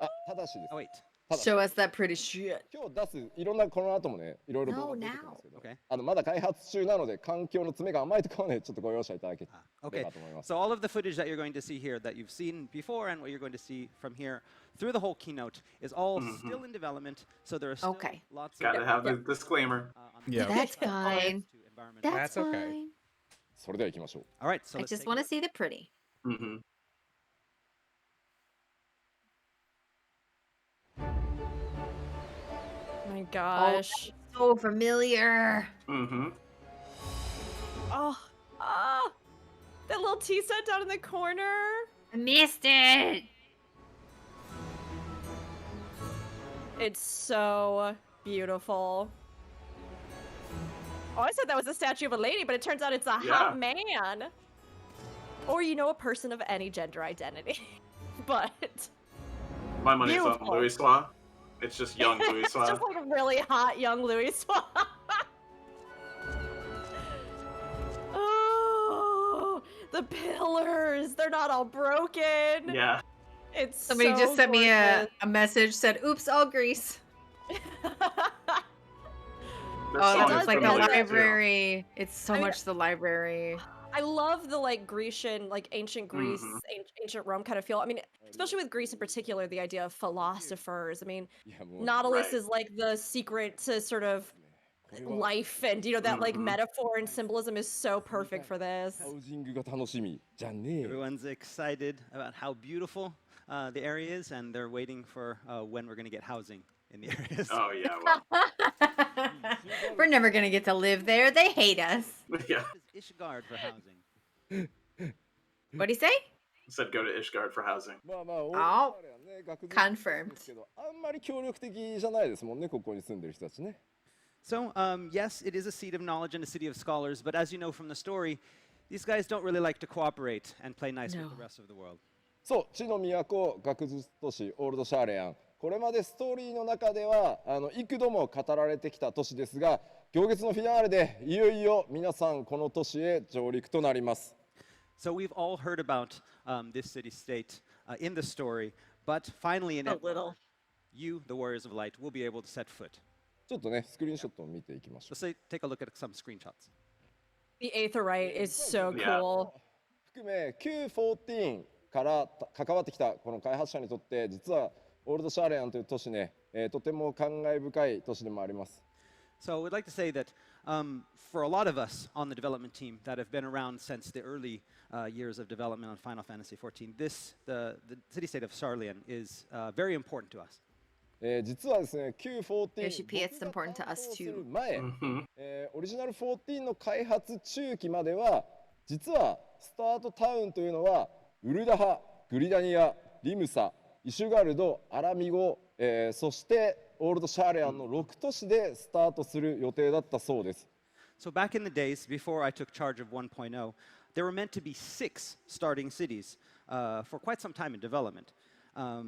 out. ただしです Oh,。wait. Show us that pretty shit. 今日出すいろんなこの後もね、いろいろ動画出てくるんですけど、 Okay. まだ開発中なので環境の詰めが甘いところはね、ちょっとご容赦いただけれ Okay. ばと思います。 So all of the footage that you're going to see here that you've seen before and what you're going to see from here through the whole keynote is all still in development. So there are still Okay. lots Gotta of have the disclaimer. on Yeah. That's fine. to environment. That's That's okay. fine. それでは行きましょう。 All right. So I let's just take a want to look. see the pretty. Mm-hmm. My gosh. So familiar. Mm-hmm. Oh, that little tea set down in the corner. I missed it. It's so beautiful. Oh, I said that was a statue of a lady, but it turns out it's a Yeah. hot man. Or, a person of any gender identity. But My money's on Beautiful. Louis Sois. It's just young Louis it's Sois. just like a really hot young Louis Swan. Oh, the pillars. They're not all broken. Yeah. It's Somebody so just sent me a gorgeous. message, said, oops, all grease. This Oh, song that does looks is like the familiar, too. library. It's so I mean- much the library. I love the Grecian, ancient Greece, Mhm. ancient Rome kind of feel. I mean, especially with Greece in particular, the idea of philosophers. I mean, いやもう Nautilus Right. is like the secret to sort of これは life, and that Mhm. metaphor and symbolism is so perfect for this. ハウジングが楽しみじゃねえよ。 Everyone's excited about how beautiful the area is, and they're waiting for when we're going to get housing in the areas. Oh yeah. Well. We're never going to get to live there. They hate us. Yeah. What is Ishgard for housing? What'd he say? Said go to Ishgard for housing. まあまあオールドシャーレアンね、学術 Confirmed. ですけど、あんまり協力的じゃないですもんね、ここに住んでる人たちね。So, yes, it is a seat of knowledge and a city of scholars, but as you know from the story, these guys don't really like to cooperate and play nice with the rest of the world. そう、地の都、学術都市オールドシャーレアン。これまでストーリーの中では幾度も語られてきた都市ですが、行月のフィナーレでいよいよ皆さんこの都市へ上陸となります。So we've all heard about this city-state in the story, but finally in it, you, the Warriors of Light, will be able to set foot. ちょっとね、スクリーンショットを見ていきましょ Let's take a look at some screenshots. The Aetheryte is so Yeah. cool. う。含め Q14 から関わってきたこの開発者にとって実はオールドシャーレアンという都市ね、とても感慨深い都市でもあります。So we'd like to say that for a lot of us on the development team that have been around since the early years of development on Final Fantasy XIV, the city-state of Sarlian is very important to us. 実はですね、Q14 HP, it's important to us 僕が担当する too. 前、オリジナル14の開発中期までは実はスタートタウンというのはウルダハ、グリダニア、リムサ、イシュガルド、アラミゴ、そしてオールドシャーレアンの6都市でスタートする予定だったそうです。So back in the days before I took charge of 1.0, there were meant to be 6 starting cities for quite some time in development.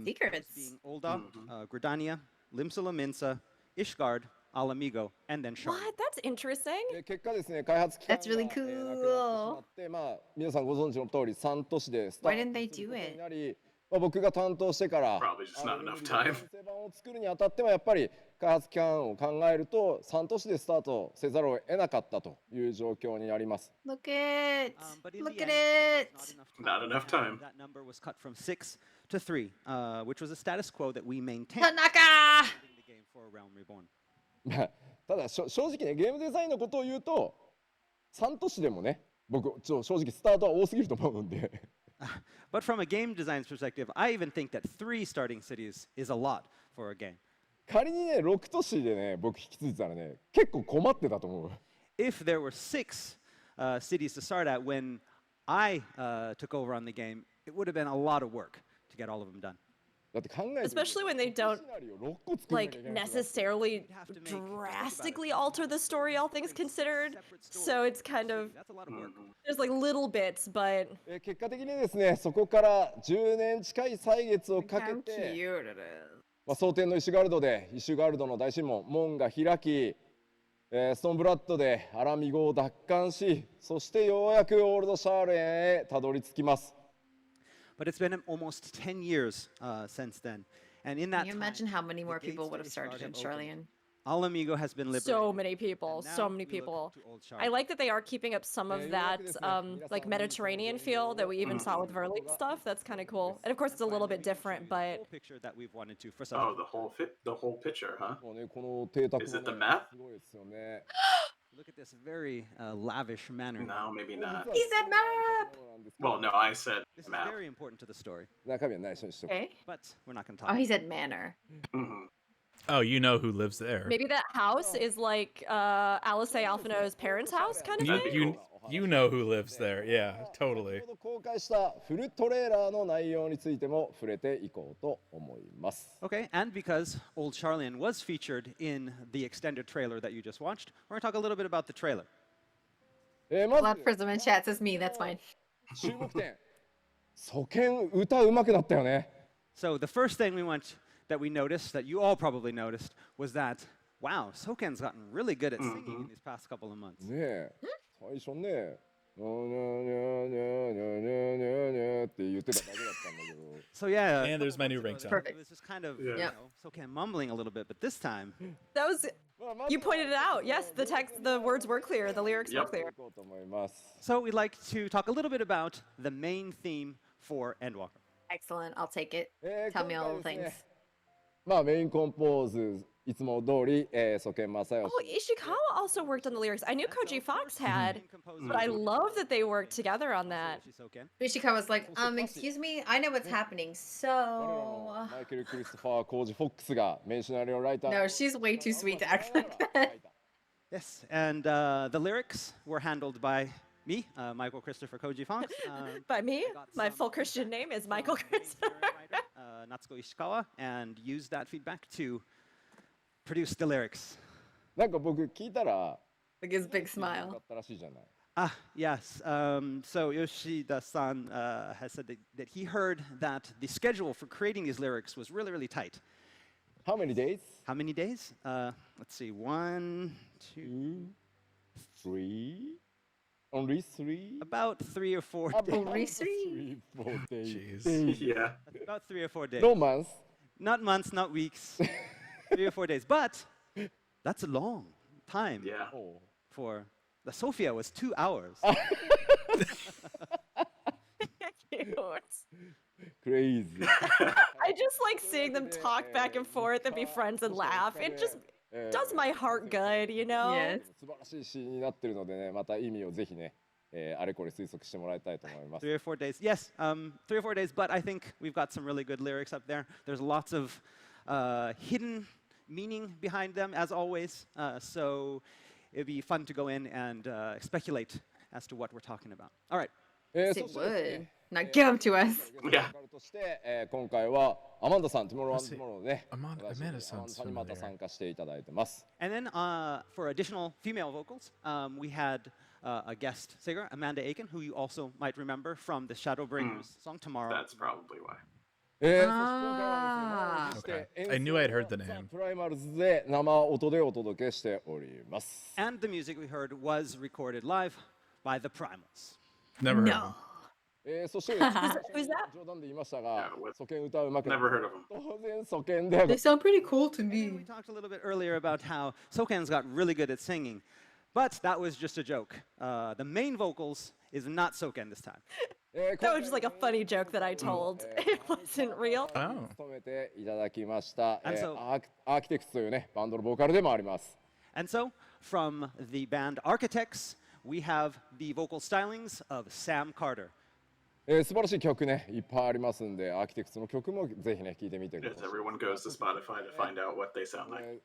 Secrets. Being Ul'dah, Gridania, Limsa Lominsa, Ishgard, Alamigo, and then Sharn. What? That's interesting. 結果ですね、開発期間が That's really なくなってし cool. まって、まあ皆さんご存知の通り3都市でスタ Why ー didn't ト they する do ことに it? なり、僕が担当してから Probably just not enough ル time. ール版を作るにあたってはやっぱり開発期間を考えると3都市でスタートせざるを得なかったという状況になります。Look it. But in Look the at end, it. Not enough time. That number was cut from 6 to 3, which was a status quo that we maintained Tanaka! in the game for Realm Reborn. まあただ正直ね、ゲームデザインのことを言うと3都市でもね、僕正直スタートは多すぎると思うんでBut from a game design's perspective, I even think that 3 starting cities is a lot for a game. 仮にね6都市でね僕引き継いでたらね結構困ってたと思う。 If there were 6 cities to start at when I took over on the game, it would have been a lot of work to get all of them done. だって考えてみて Especially when they don't シナリオ6個作らなきゃ like いけないから necessarily drastically alter the story, all things considered. So it's kind of That's a lot of work. there's like little bits, but 結果的にですねそこから10年近い歳月をか Look け how て cute it is. 蒼天のイシュガルドでイシュガルドの大神門が開き、ストーンブラッドでアラミゴを奪還しそしてようやくオールドシャーレンへたどり着きます。 But it's been almost 10 years since then. And in that Can you time, imagine how many the more gates people would have really started in started opening. Charlian? Alamigo has been liberated. so many people, and so now many we look people. to Old I Charlotte. like that they are keeping up some of that like Mediterranean feel that we even saw with Verleek stuff. That's kind of cool. And of course it's a little bit different, The but whole picture that we've wanted to for some Oh, the whole picture, huh? もうねこの邸宅 Is も it the ね map? すごいですよね。 Look at this very lavish manner. No, maybe not. He said map! Well, no, I said This is map. very important to the story, 中身は内緒にしとく。 Okay. but we're not going to Oh, talk. he said manor. Mhm. Oh, you know who lives there. maybe that house is like Alice Alphino's parents' house kind of You, thing. you know who lives there. Yeah, totally. 先ほど公開したフルトレーラーの内容についても触れていこうと思います。 Okay, and because Old Charlian was featured in the extended trailer that you just watched, we're going to talk a little bit about the trailer. ま Blood ず Prism in chat says me, that's fine. 注目点。ソケン歌うまくなったよね。 So the first thing that we noticed, that you all probably noticed, was that, wow, Soken's gotten really good at singing in these past couple of months. ねえ、最初ね、にゃにゃにゃにゃにゃにゃにゃにゃって言ってただけだったんだけど。 So yeah, And there's my new ringtone. it was just kind of, Yeah. you know, Soken mumbling a little bit, but this time, That was まあまず you pointed it out. Yes, the text, the words were clear, the lyrics were Yep. clear. いこうと思います。 so we'd like to talk a little bit about the main theme for Endwalker. Excellent, I'll take it. 今 Tell me all the 回です things. ね、まあメインコンポーズいつも通り、ソケン正義。 Oh, Ishikawa also worked on the lyrics. I knew Koji Fox had, Composer but I love that they worked together on that. Soken. Ishikawa's like, excuse me, I know what's happening, 我らの so... マイケル・クリストファー・コージ・フォックスがメンシナリオライター No, she's way too sweet to act like that. Yes, and the lyrics were handled by me, Michael Christopher Koji Fox. By me, got my some full Christian name is Michael from main Christopher. story writer, Natsuko Ishikawa, and used that feedback to produce the lyrics. なんか僕聞いたら Like his big だ smile. ったらしいじゃない。 Ah, yes. So Yoshida-san has said that he heard that the schedule for creating these lyrics was really, really tight. How many days? How many days? Let's see. 1, 2, 3? Only 3? about 3 or 4 days. Only 3? 4 days. Jeez. Yeah. About 3 or 4 days. No months. Not months, not weeks. 3 or 4 days. But that's a long time Yeah. Oh. for the Sophia was 2 hours. Cute. Crazy. I just like seeing them talk back and forth and be friends and laugh. It just does my heart good, you know? Yes. 素晴らしいシーンになってるのでね、また意味をぜひね、あれこれ推測してもらいたいと思います。 3 or 4 days. Yes, 3 or 4 days, but I think we've got some really good lyrics up there. There's lots of hidden meaning behind them, as always. So it'd be fun to go in and speculate as to what we're talking about. All right. そ It してです would. ね Now give them to us. ボーカルとして、今回はアマンダさん、ティモロー&トゥモローのね、 Amanda 私アマンダ sounds さんにまた familiar. 参加していただいてます。 And then for additional female vocals, we had a guest singer, Amanda Aiken, who you also might remember from the Shadowbringers song Tomorrow. That's probably why. そして今回はですね、 Okay. I knew I'd heard the name. プライマルズで生音でお届けしております。 And the music we heard was recorded live by the Primals. Never heard of No. him. そしてですね Who's that? 冗談で言いましたが Yeah, what-、ソケン歌うまくな Never heard of him. 当然ソケンで They sound pretty cool to And we me. talked a little bit earlier about how Soken's got really good at singing, but that was just a joke. The main vocals is not Soken this time. That was just like a funny joke that I told. It wasn't real. Oh. 務めていただきました、 And so- アーキテクツというねバンドのボーカルでもあります。 And so, from the band Architects, we have the vocal stylings of Sam Carter. 素晴らしい曲ねいっぱいありますんでアーキテクツの曲もぜひね聴いてみてくだ Yes, さい。 everyone goes to Spotify to find out what they sound like.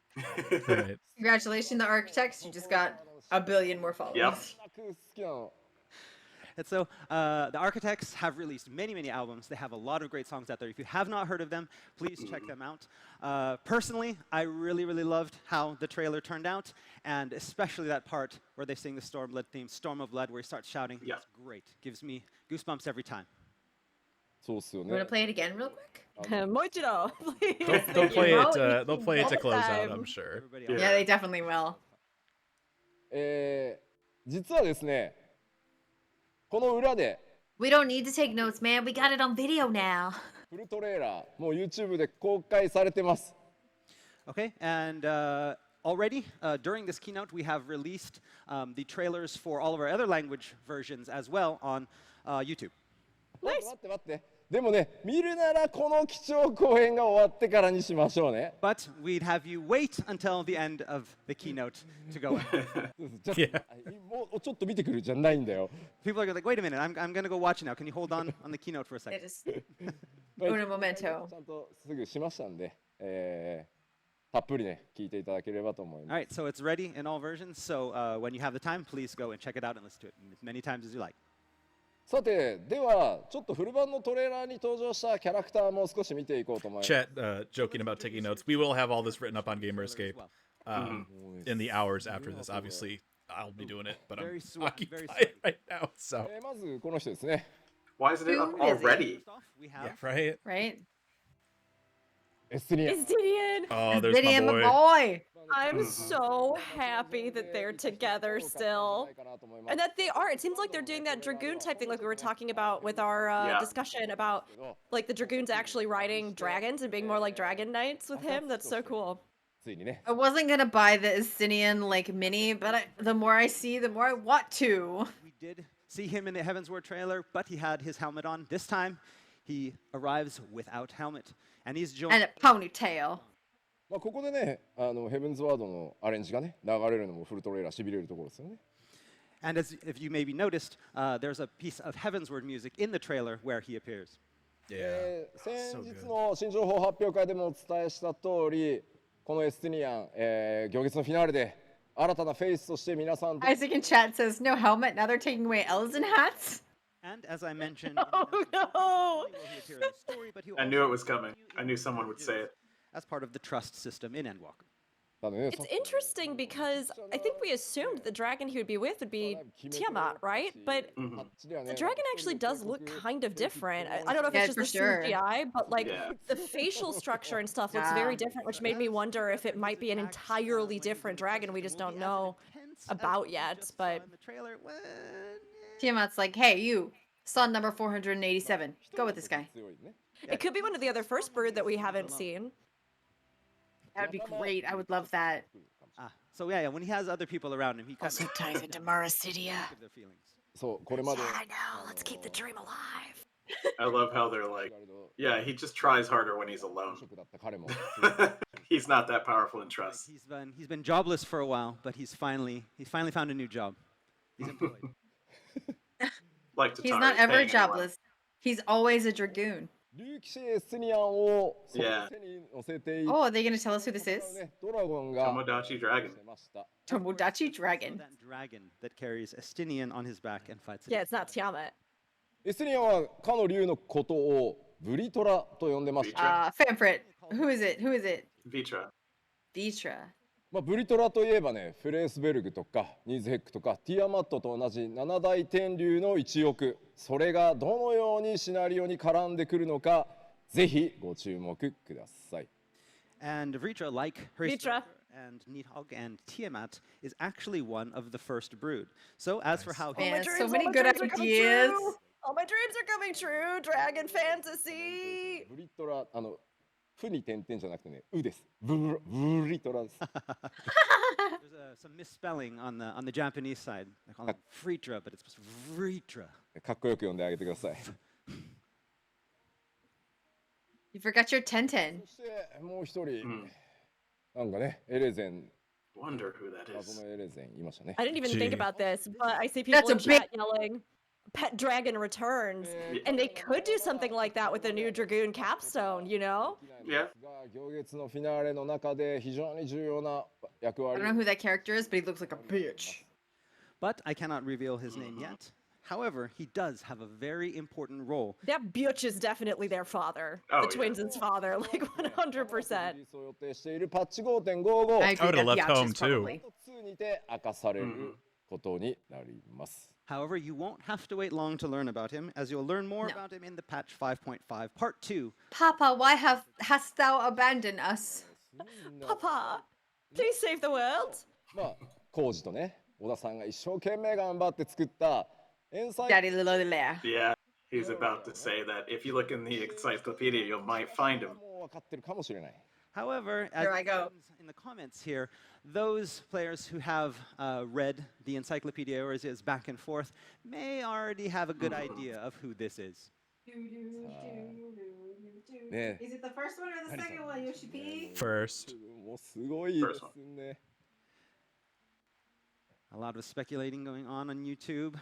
Right. Congratulations, the architects. You just got a billion more followers. Yep. 好きなの And so, the Architects have released many, many albums. They have a lot of great songs out there. If you have not heard of them, please check them out. Personally, I really, really loved how the trailer turned out, and especially that part where they sing the Stormblood theme, Storm of Blood, where he starts shouting. Yeah. It's great. Gives me goosebumps every time. そうっすよ You want to ね。 play it again real quick? Moichiro, please. They'll play it. Remote, They'll play it to all close out. time. I'm sure. Everybody Yeah. else. Yeah, they definitely will. 実はですねこの裏で We don't need to take notes, man. We got it on video now. フルトレーラーもう YouTube で公開されてます。 Okay, and already during this keynote, we have released the trailers for all of our other language versions as well on YouTube. 待って待ってでもね見るならこの基調講演が終わってからにしましょうね。 But we'd have you wait until the end of the keynote to go in. ちょっと Yeah. もうちょっと見てくるじゃないんだよ。 People are like, wait a minute, I'm going to go watch it now. Can you hold on the keynote for a They second? just uno momento. ちゃんとすぐしましたんで、たっぷりね聞いていただければと思い All ます。 right, so it's ready in all versions. So when you have the time, please go and check it out and listen to it as many times as you like. さてではちょっとフル版のトレーラーに登場したキャラクターも少し見ていこうと思います。 Chat joking about taking notes. We will have all this written up on Gamer Escape in the hours after this. Obviously, I'll be doing it, but I'm Very sweet, very occupied sweet. right now. So まずこの人ですね。 Why isn't it up Who is it? already? First off, we yeah, have right. Right? エステリアン。 It's Didion. Oh, there's Video, my my boy. boy. I'm so happy that they're together still. And that they are. It seems like they're doing that Dragoon type thing like we were talking about with our Yeah. discussion about like the Dragoons actually riding dragons and being more like dragon knights with him. That's so cool. ついにね。 I wasn't gonna buy the Estinian like mini, but the more I see, the more I want to. we did see him in the Heaven's Word trailer, but he had his helmet on. This time, he arrives without helmet, and he's joined. And a ponytail. まあここでねヘブンズワードのアレンジがね流れるのもフルトレーラーしびれるところですよね。 And as if you maybe noticed, there's a piece of Heaven's Word music in the trailer where he appears. Yeah. 先日の新情報発表会でもお伝えした通りこのエスティニアン、行月のフィナーレで新たなフェイスとして皆さんと Isaac in chat says, no helmet, now they're taking away Elezen hats? And as I mentioned, Oh, no. I knew it was coming. I knew someone would say it. As part of the trust system in Endwalker. It's interesting because I think we assumed the dragon he would be with would be Tiamat, right? But the dragon actually does look kind of different. I don't know if Yeah, it's just for the sure. CGI, but like Yeah. the facial structure and stuff looks very different, which made me wonder if it might be an entirely different dragon we just don't know about yet. But Tiamat's like, hey, you, son number 487. Go with this guy. 強いね it could be one of the other first bird that we haven't seen. That'd be great. I would love that. So yeah, when he has other people around him, he kind Also ties into Marasidia. of their feelings. そうこれまで I know. Let's keep the dream alive. I love how they're like, yeah, he just tries harder when he's alone. 職だった彼も He's not that powerful in trust. He's been jobless for a while, but he's finally found a new job. He's employed. Like to He's not ever jobless. He's always a dragoon. 竜騎士エスニアンをその Yeah. 背に乗せてい Oh, are they going to tell us who this is? ドラゴンが Tomodachi Dragon. 出ました Tomodachi Dragon. That dragon that carries Estinian on his back and fights. Yeah, it's not Tiamat. エスニアンはかの竜のことをブリトラと呼んでました、 Fanfrit. Who is it? Who is it? Vitra. Vitra. まあ、ブリトラといえばねフレースベルグとかニーズヘックとかティアマットと同じ7大天竜の一翼それがどのようにシナリオに絡んでくるのかぜひご注目ください And Vritra, like her Vritra. and Nidhogg and Tiamat, is actually one of the first brood. So as for how he Man, so all many my good dreams are coming ideas. true. All my dreams are coming true. Dragon fantasy. ブリトラフに点々じゃなくてねうですブリトラです there's some misspelling on the Japanese side. They call it Vritra, but it's supposed to be Vritra. かっこよく読んであげてください You forgot your Tenten. そしてもう一人、なんかねエレゼン Wonder who that 謎 is. のエレゼンいましたね I didn't even think Gee. about this, but I see people That's a in chat yelling, "Pet Dragon returns," and they could do something like that with the new Dragoon capstone. You know? Yeah. 行月のフィナーレの中で非常に重要な役 I 割 don't know who that character is, but he looks like a bitch. But I cannot reveal his name yet. However, he does have a very important role. That bitch is definitely their father. Oh, The yeah. twins' father, like 100%. リリースを予定しているパッチ5.55 I agree would've that left Biatch home is too. probably. 2にて明かされることになります。 However, you won't have to wait long to learn about him, as you'll learn more No. about him in the patch 5.5 Part 2. Papa, why hast thou abandoned us? Papa, please save the world. まあ、コウジとね、小田さんが一生懸命頑張って作ったエンサイ Daddy Lilolilea. Yeah. He's about to say that if you look in the encyclopedia, you might find him. もう分かってるかもしれない。 However, as Here I it go. says in the comments here, those players who have read the encyclopedia or is back and forth may already have a good idea of who this is. ね Is it the first one or the second one, Yoshi P? First. もうすごいですね。 A lot of speculating going on YouTube.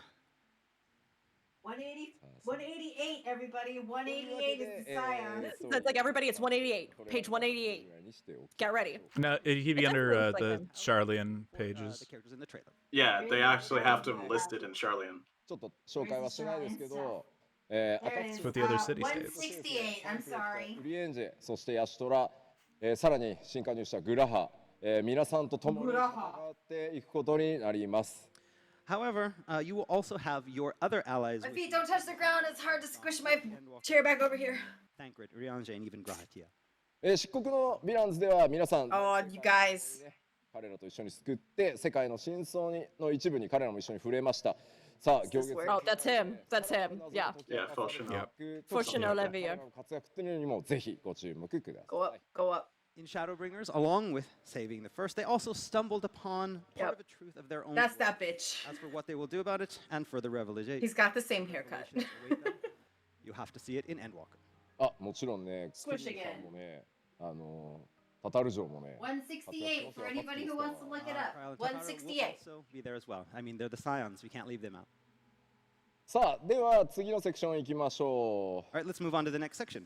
188, everybody. 188 is the Scion. That's like everybody. It's 188. Page 188. Get ready. No, he'd be It under definitely looks like the him. Charlian The pages. characters in the trailer. Yeah, they actually have them listed in Charlian. ちょっと紹介はしないですけど、It's with the other city states. 168, I'm sorry. ウリエンジェ、そしてヤシトラ、さらに新加入したグラハ、皆さんと共に戦っていくことになります。 However, you will also have your other allies. My with feet you. don't touch the ground. It's hard to squish my chair back over here. Thancred, Urianger, and even Grahatia. 漆黒のヴィランズでは皆さん、 Oh, you guys. 彼らと一緒に救って世界の真相の一部に彼らも一緒に触れました。さあ、行月 Oh, that's him. That's him. Yeah. Yeah, Fulshino. Fulshino Levia. 活躍っていうのにもぜひご注目ください。 Go up, go up. In Shadowbringers, along with saving the first, they also stumbled upon part of a truth of their own. That's that bitch. As for what they will do about it, and further revelation, He's got the same haircut. you have to see it in Endwalker. あ、もちろんね、スキ Squish リ again. さんもね、タタル城もね、 168 for anybody who wants to look it up. Tatara will 168. also be there as well. I mean, they're the Scions. We can't leave them out. さあ、では次のセクション行きましょ All right, let's move on to the next section.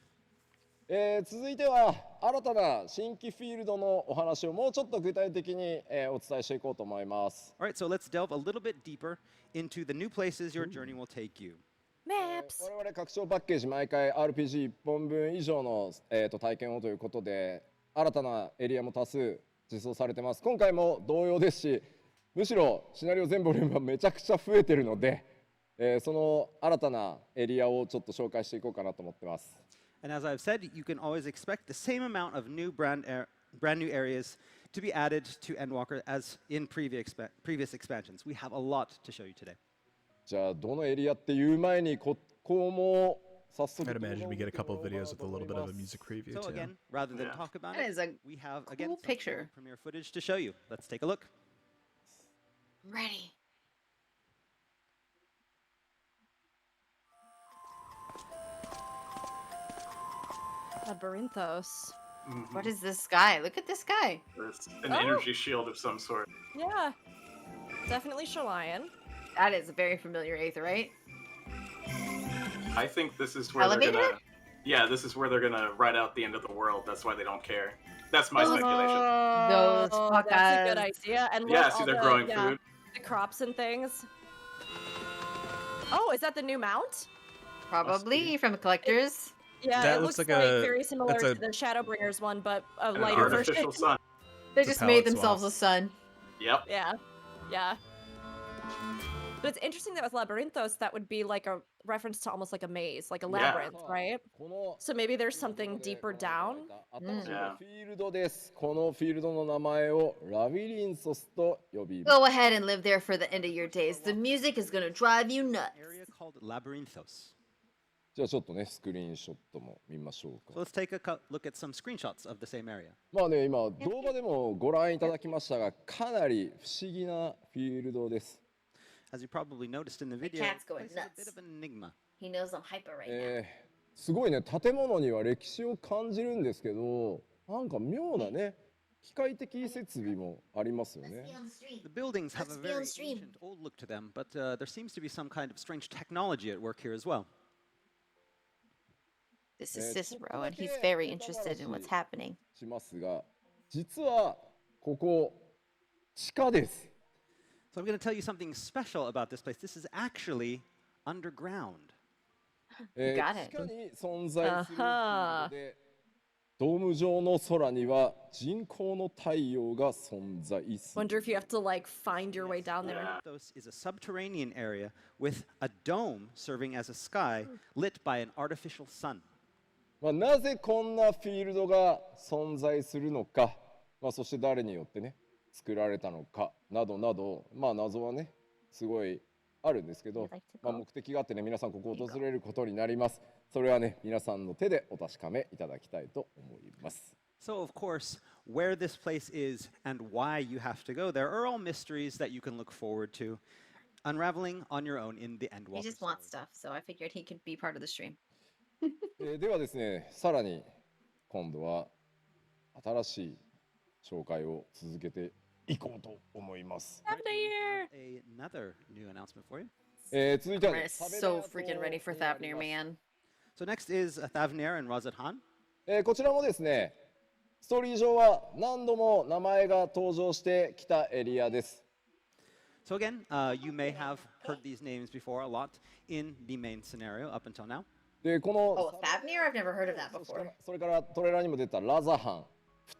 続いては新たな新規フィールドのお話をもうちょっと具体的に、お伝えしていこうと思います。All right, so let's delve a little bit deeper into the new places your journey will take you. Maps. 我々拡張パッケージ毎回 RPG1 本分以上の、体験をということで新たなエリアも多数実装されてます。今回も同様ですし、むしろシナリオ全ボリュームがめちゃくちゃ増えてるので、その新たなエリアをちょっと紹介していこうかなと思ってます。And as I've said, you can always expect the same amount of new brand new areas to be added to Endwalker as in previous expansions. We have a lot to show you today. じゃあどのエリアっていう前にここも早速 I'd imagine we get a couple of videos with a little bit of a music preview So too. again, rather than talk about That it, is a we have again cool some picture. premiere footage to show you. Let's take a look. Ready. Labyrinthos. What is this sky? Look at this sky. It's an energy shield of some sort. Yeah. Definitely Shalion. That is a very familiar Aetheryte. I think this is where they're Elevator? gonna. Yeah, this is where they're gonna write out the end of the world. That's why they don't care. That's my speculation. Those Oh, that's a good fuckers. idea. And look, Yeah, see, all they're the, growing food. the crops and things. Oh, is that the new mount? Probably from the collectors. Yeah, That it looks looks like a- very similar that's to a- the Shadowbringers one, but a An lighter version. artificial sun. They It's a just made palette themselves swap. a sun. Yep. Yeah, yeah. But it's interesting that with Labyrinthos, that would be like a reference to almost like a maze, like a Yeah. labyrinth, right? この So maybe there's something deeper down. 新しいフィールドです。このフィールドの名前をラビリンソスと呼びます。 Go ahead and live there for the end of your days. The music is gonna drive you nuts. Area called Labyrinthos. じゃあちょっとねスクリーンショットも見ましょう So か。 let's take a look at some screenshots of the same area. まあね今動画でもご覧いただきましたがかなり不思議なフィールドです。 As you probably noticed in the video, cat's going this is a nuts. bit of an enigma. He knows I'm hyper right now. すごいね建物には歴史を感じるんですけどなんか妙なね機械的設備もありますよ Let's ね be。on the street. The buildings have a Let's be on very stream. ancient old look to them, but there seems to be some kind of strange technology at work here as well. This is Cicero, and he's very interested in what's happening. しますが実はここ地下です。 So I'm going to tell you something special about this place. This is actually underground. Got it. 地下に存在するフィールドでドーム上の空には人工の太陽が存在する。 Wonder if you have to like find your way down there. This is a subterranean area with a dome serving as a sky lit by an artificial sun. まあ、なぜこんなフィールドが存在するのか、まあ、そして誰によってね作られたのかなどなど、まあ、謎はねすごいあるんですけど、まあ、目的があってね皆さんここを訪れることになります。それはね皆さんの手でお確かめいただきたいと思います。 So, of course, where this place is and why you have to go there are all mysteries that you can look forward to unraveling on your own in the Endwalker. He just wants stuff, so I figured he could be part of the stream. ではですねさらに今度は新しい紹介を続けていこうと思います。 Happy New Year! Another new announcement for you. 続いては、ね We're so freaking ready for Thavnir, man. So next is Thavnir and Razat Han. こちらもですねストーリー上は何度も名前が登場してきたエリアです。 So again, you may have heard these names before a lot in the main scenario up until now. でこの Oh, Thavnir? I've never heard of that before. それからトレーラーにも出たラザハン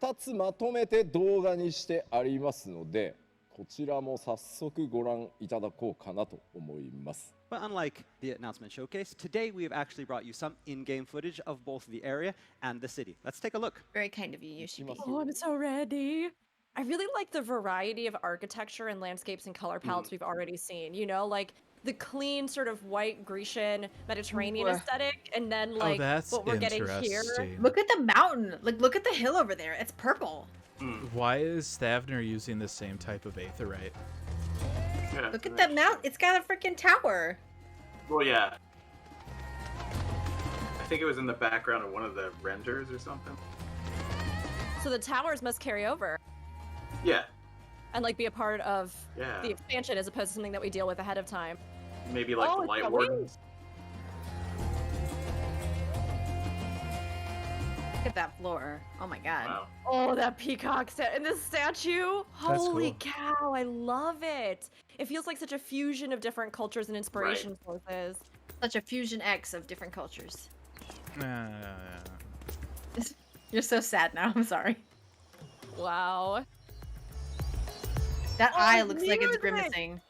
2つまとめて動画にしてありますのでこちらも早速ご覧いただこうかなと思います。 But unlike the announcement showcase, today we have actually brought you some in-game footage of both the area and the city. Let's take a look. Very kind of you, Yoshibi. Oh, I'm so ready. I really like the variety of architecture and landscapes and color palettes we've already seen. You know, like the clean sort of white Grecian Mediterranean Ooh. aesthetic, and then like that's what we're getting here. interesting. Look at the mountain. Like, look at the hill over there. It's purple. Why is Thavnir using the same type of Aetheryte? Yeah. Look at that mountain. It's got a freaking tower. Well, yeah. I think it was in the background of one of the renders or something. So the towers must carry over Yeah. and like be a part of Yeah. the expansion as opposed to something that we deal with ahead of time. Maybe like Oh, the it's Light got Warden. wings. Look at that floor. Oh my god. Wow. Oh, that peacock set and this statue. That's Holy cool. cow, I love it. It feels like such a fusion of different cultures and inspiration sources. Such a fusion X of different cultures. Yeah. You're so sad now. I'm sorry. Wow. That Oh, eye looks like it's music! grimacing.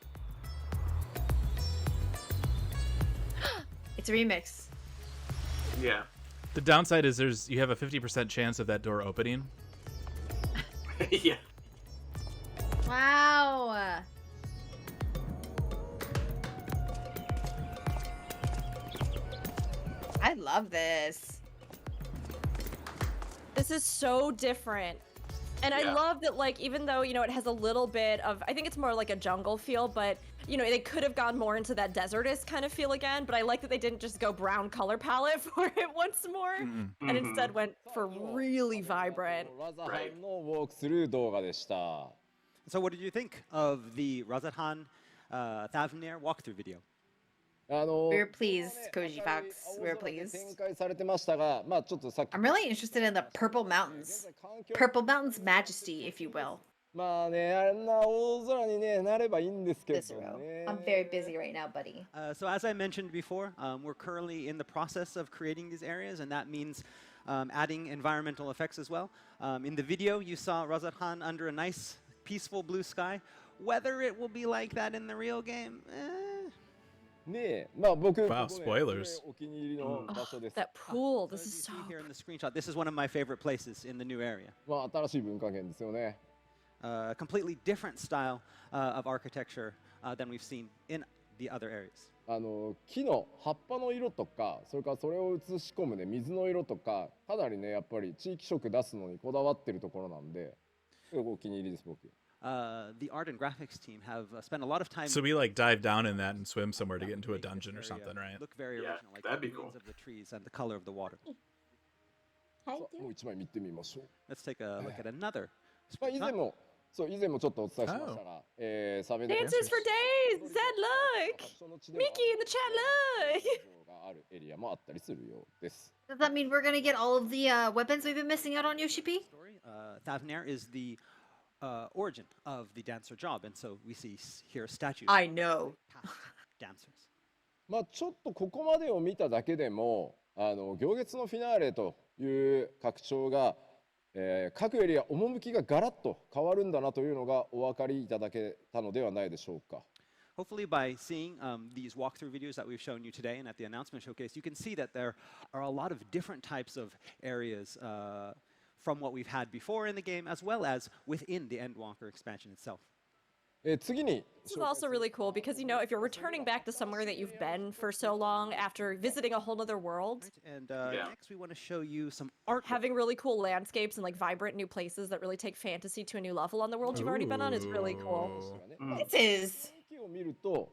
It's a remix. Yeah. The downside is you have a 50% chance of that door opening. Yeah. Wow. I love this. This is so different. And I Yeah. love that, like, even though, you know, it has a little bit of, I think it's more like a jungle feel, but, you know, they could have gone more into that desertous kind of feel again, but I like that they didn't just go brown color palette for it once more, and instead went for really vibrant. ラザハンのウォークスルー動画でした。 So what did you think of the Razathan Thavnir walkthrough video? We're pleased, Koji Fox. We're pleased. 展開されてましたが、まあちょっとさっき I'm really interested in the Purple Mountains. Purple Mountains majesty, if you will. まあね、あんな大空にねなればいいんですけど This row. ね。 I'm very busy right now, buddy. So as I mentioned before, we're currently in the process of creating these areas, and that means adding environmental effects as well. In the video, you saw Razathan under a nice, peaceful blue sky. Whether it will be like that in the real game, ねえ、まあ僕 Wow, ここね spoilers. お気に入りの場所です。 That pool, So this as you is so see here in the screenshot, this is one of my favorite places in the new area. まあ新しい文化圏ですよね。 A completely different style of architecture than we've seen in the other areas. 木の葉っぱの色とか、それからそれを映し込むね水の色とか、かなりねやっぱり地域色出すのにこだわってるところなんで、すごくお気に入りです僕。The art and graphics team have spent a lot of time. So we like dive down in that and swim somewhere to get into a dungeon or something, right? Look very Yeah, original, like that'd the be cool. greens of the trees and the color of the water. さあもう一枚見てみましょう。 Let's take a look at another. まあ以前 screenshot. もそう以前もちょっとお伝えしましたが、サベ Dances for days! Zed, look! Mickey in the chat, look! があるエリアもあったりするようです。 Does that mean we're gonna get all of the weapons we've been missing out on, Yoshi-P? Story. Thavnir is the origin of the dancer job, and so we see here statues. I know. Past dancers. まあちょっとここまでを見ただけでも行月のフィナーレという拡張が、各エリア趣がガラッと変わるんだなというのがお分かりいただけたのではないでしょうか。 Hopefully, by seeing these walkthrough videos that we've shown you today and at the announcement showcase, you can see that there are a lot of different types of areas from what we've had before in the game, as well as within the Endwalker expansion itself. 次に This is also really cool because, you know, if you're returning back to somewhere that you've been for so long after visiting a whole nother world, And Yeah. next, we want to show you some art. having really cool landscapes and like vibrant new places that really take fantasy to a new level on the world you've already been on is really cool. This is. を見ると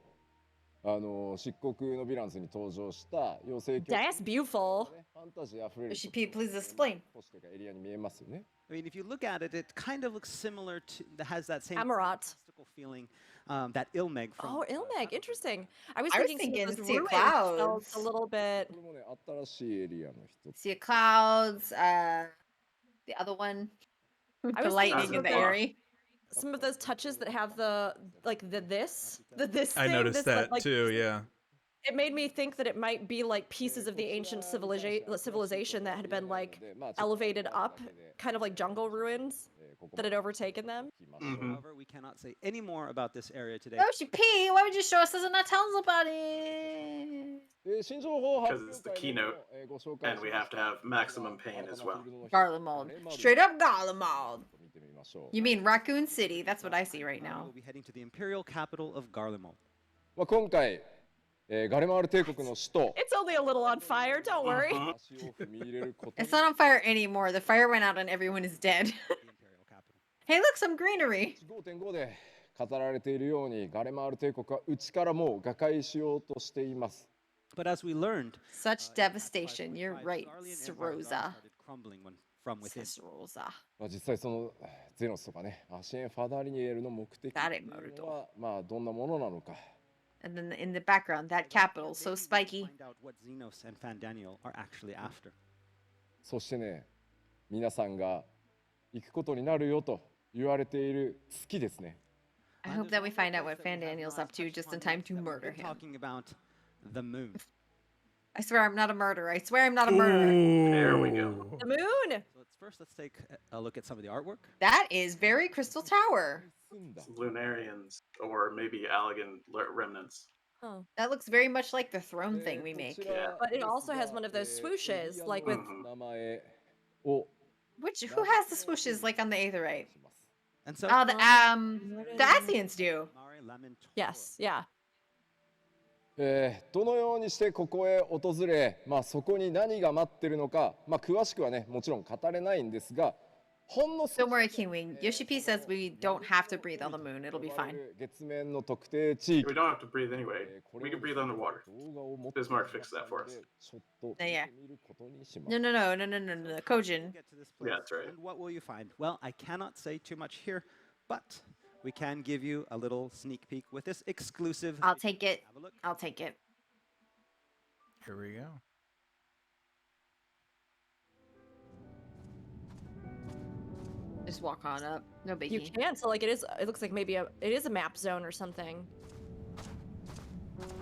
漆黒のヴィランズに登場した妖精教 That's beautiful. ファンタジーあふれる Yoshi-P, please explain. 星というかエリアに見えますよね。 I mean, if you look at it, it kind of looks similar to, that has that same Amarat. mystical feeling that Ilmeg from. Oh, Ilmeg, interesting. I was I was thinking, some of thinking those Sea of ruins Clouds. felt a little bit. これもね新しいエリアの一つ。 See clouds, the other one, I the was thinking lightning in of the the- area. Some of those touches that have the this I thing, noticed this, that like, too, yeah. It made me think that it might be like pieces of the ancient civilization that had been like elevated up, kind of like jungle ruins that had overtaken them. However, we cannot say any more about this area today. Yoshi-P, why would you show us this and not tell us about it? 新情報発 Because it's the 表会で keynote, もご紹介 and we have to have maximum pain as well. Garlemald. Straight up Garlemald. 見てみましょう。 You mean Raccoon City? That's what I see right Now now. we'll be heading to the imperial capital of Garlemald. まあ今回、ガレマール帝国の首都 It's only a little on fire, don't worry. 足を踏み入れること It's not on fire anymore. The fire went out and everyone is dead. The imperial capital. Hey, look, some greenery. 5.5 で語られているようにガレマール帝国は内からもう瓦解しようとしています。 But as we learned, Such devastation. You're right, Garlean Empire Sarosa. started crumbling from within. Sarosa. まあ実際そのゼノスとかねアシエン・ファダリニエルの目的というのはまあどんなものなのか。 And then in the background, that capital, so spiky. Find out what Xenos and Fandaniel are actually after. そしてね皆さんが行くことになるよと言われている月ですね。 I hope that we find out what Fan Daniel's up to just in time to murder him. Talking about the moon. I swear I'm not a murderer. I swear I'm not a murderer. There we go. The moon. So let's take a look at some of the artwork. That is very Crystal Tower. Lunarians, or maybe Allegan remnants. Oh. That looks very much like the throne thing we make. Yeah. But it also has one of those swooshes, like with. Mhm. 名前を Who has the swooshes like on the Aetheryte? And so Oh, the Athians do. Mare Lamentorum. Yes, yeah. どのようにしてここへ訪れ、そこに何が待ってるのか、詳しくはねもちろん語れないんですが、ほんの Don't worry, Kingwing. Yoshi-P says we don't have to breathe on the moon. It'll be fine. 月面の特定地域 We don't have to breathe anyway. We can breathe underwater. Bismarck fixed that for us. ちょっと Yeah. 見ることにします。 No, Kojin. Get to this Yeah, place, that's right. And what will you find? Well, I cannot say too much here, but we can give you a little sneak peek with this exclusive. I'll take it. Have a look. I'll take it. Here we go. Just walk on up. No You biggie. can. So like it is. It looks like maybe it is a map zone or something.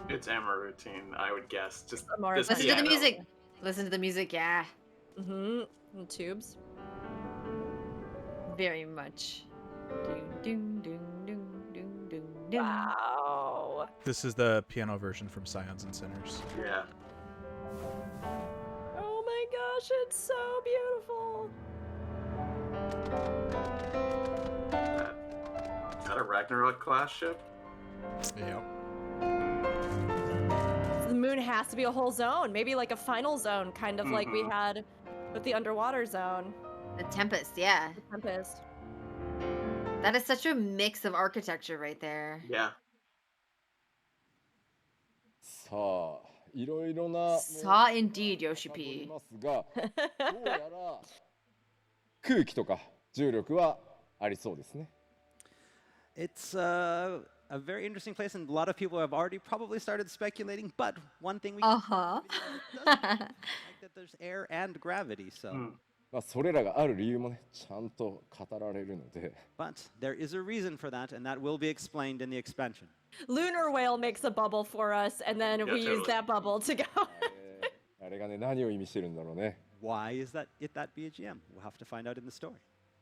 It's Amber routine, I would guess. Just Amara this Listen to the piano. music. Listen to the music. Yeah, Mm-hmm. And tubes. very much. Ding, ding, ding, ding, ding, ding. Wow. This is the piano version from Scions and Sinners. Yeah. Oh my gosh, it's so beautiful. Is that a Ragnarok class ship? Yep. The moon has to be a whole zone, maybe like a final zone, kind of like we Mhm. had with the underwater zone, The Tempest. Yeah, the Tempest. that is such a mix of architecture right there. Yeah. さあ、いろいろな Saw indeed, たどり Yoshi-P. ますが、どうやら空気とか重力はありそうですね。 It's a very interesting place, and a lot of people have already probably started speculating. But one thing we Uh-huh. like that there's air and gravity. So, Mm. それらがある理由もね、ちゃんと語られるので、 but there is a reason for that, and that will be explained in the expansion. Lunar whale makes a bubble for us, and then Yeah, we use totally. that bubble to go. あれがね、何を意味してるんだろうね。 Why is that be a GM? We'll have to find out in the story.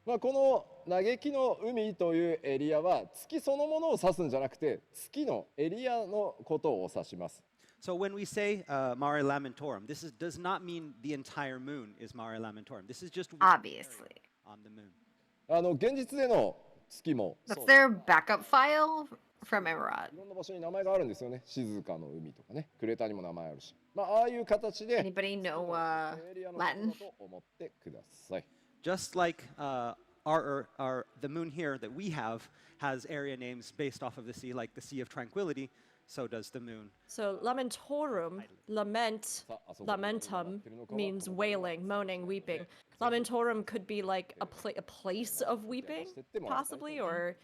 この嘆きの海というエリアは月そのものを指すんじゃなくて月のエリアのことを指します。 So when we say Mare Lamentorum, does not mean the entire moon is Mare Lamentorum. This is just one Obviously. area on the moon. 現実での月も That's their backup file from Emerald. いろんな場所に名前があるんですよね。静かの海とかね、クレタにも名前あるし、ああいう形で Anybody know エリアのことだ Latin? と思ってください。 Just like the moon here that we have has area names based off of the sea, like the Sea of Tranquility, so does the moon. So lamentorum, lamentum means wailing, moaning, weeping. Lamentorum could be like a place of weeping, possibly, or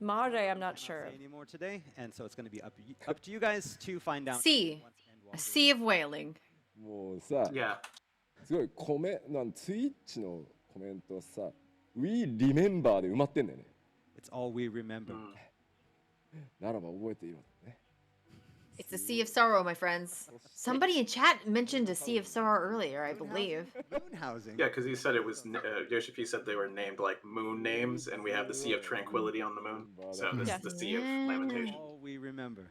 mare. I'm not sure. Say any more today, and so it's going to be up to you guys to find out. Sea. A sea of wailing. もうさ、 Yeah. すごいツイッチのコメントさ、We remember で埋まってんだよね。 It's all we remember. ならば覚えていろね。 It's a sea of sorrow, my friends. Somebody in chat mentioned a sea of sorrow earlier, I believe. Moon housing. Yeah, because he said it was Yoshi-P said they were named like moon names, and we have the Sea of Tranquility on the moon. So this is the Sea of Lamentation. All we remember.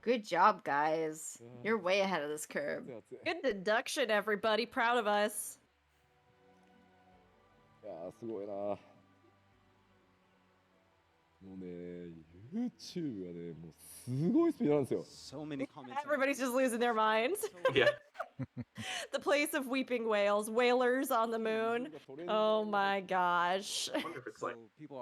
Good job, guys. You're way ahead of this curve. Good deduction, everybody. Proud of us. いやーすごいな。もうね、YouTube はね、もうすごいスピードなんですよ。 So many comments. Everybody's just losing their minds. Yeah. The place of weeping whales, whalers on the moon. Oh my gosh. I wonder if it's So like people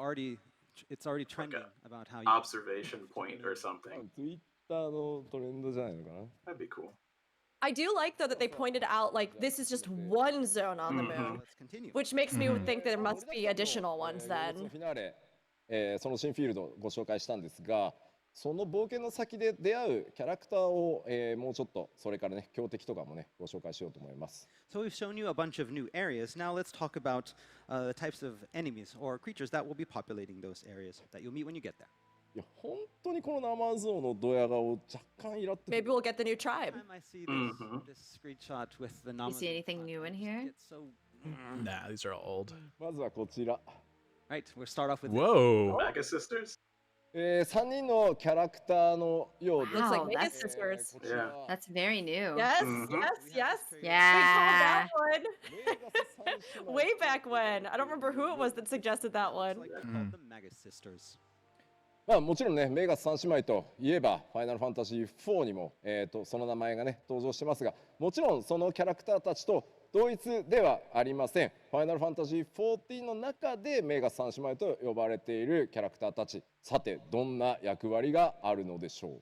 it's already trending about how you. observation point or something. Twitter のトレンドじゃないのかな。 That'd be cool. I do like though that they pointed out like this is just one zone on the moon, Let's continue. which makes me think there must be additional ones その then. フィナーレ、その新フィールドをご紹介したんですが、その冒険の先で出会うキャラクターを、もうちょっとそれからね強敵とかもねご紹介しようと思います。 So we've shown you a bunch of new areas. Now let's talk about the types of enemies or creatures that will be populating those areas that you'll meet when you get there. いや本当にこのナマズ王のドヤ顔若干イラってく Maybe る。 we'll get the new tribe. Time I see Mhm. this screenshot with the You Namazu see anything new in I just here? get so- Nah, these are all old. まずはこちら。 Right, we'll start off with Whoa. Mega Sisters? 3人のキャラクターのようです。 Looks like Wow, Mega that's- Sisters. こちら That's very new. Yes, Mhm. yes, yes. We Yeah. called that one メガス三姉妹 way back when. I don't remember who it was that suggested that It's one. like we called them Mega Sisters. まあもちろんねメガス三姉妹といえばファイナルファンタジー4にも、その名前がね登場してますが、もちろんそのキャラクターたちと同一ではありません。ファイナルファンタジー14の中でメガス三姉妹と呼ばれているキャラクターたち、さてどんな役割があるのでしょう。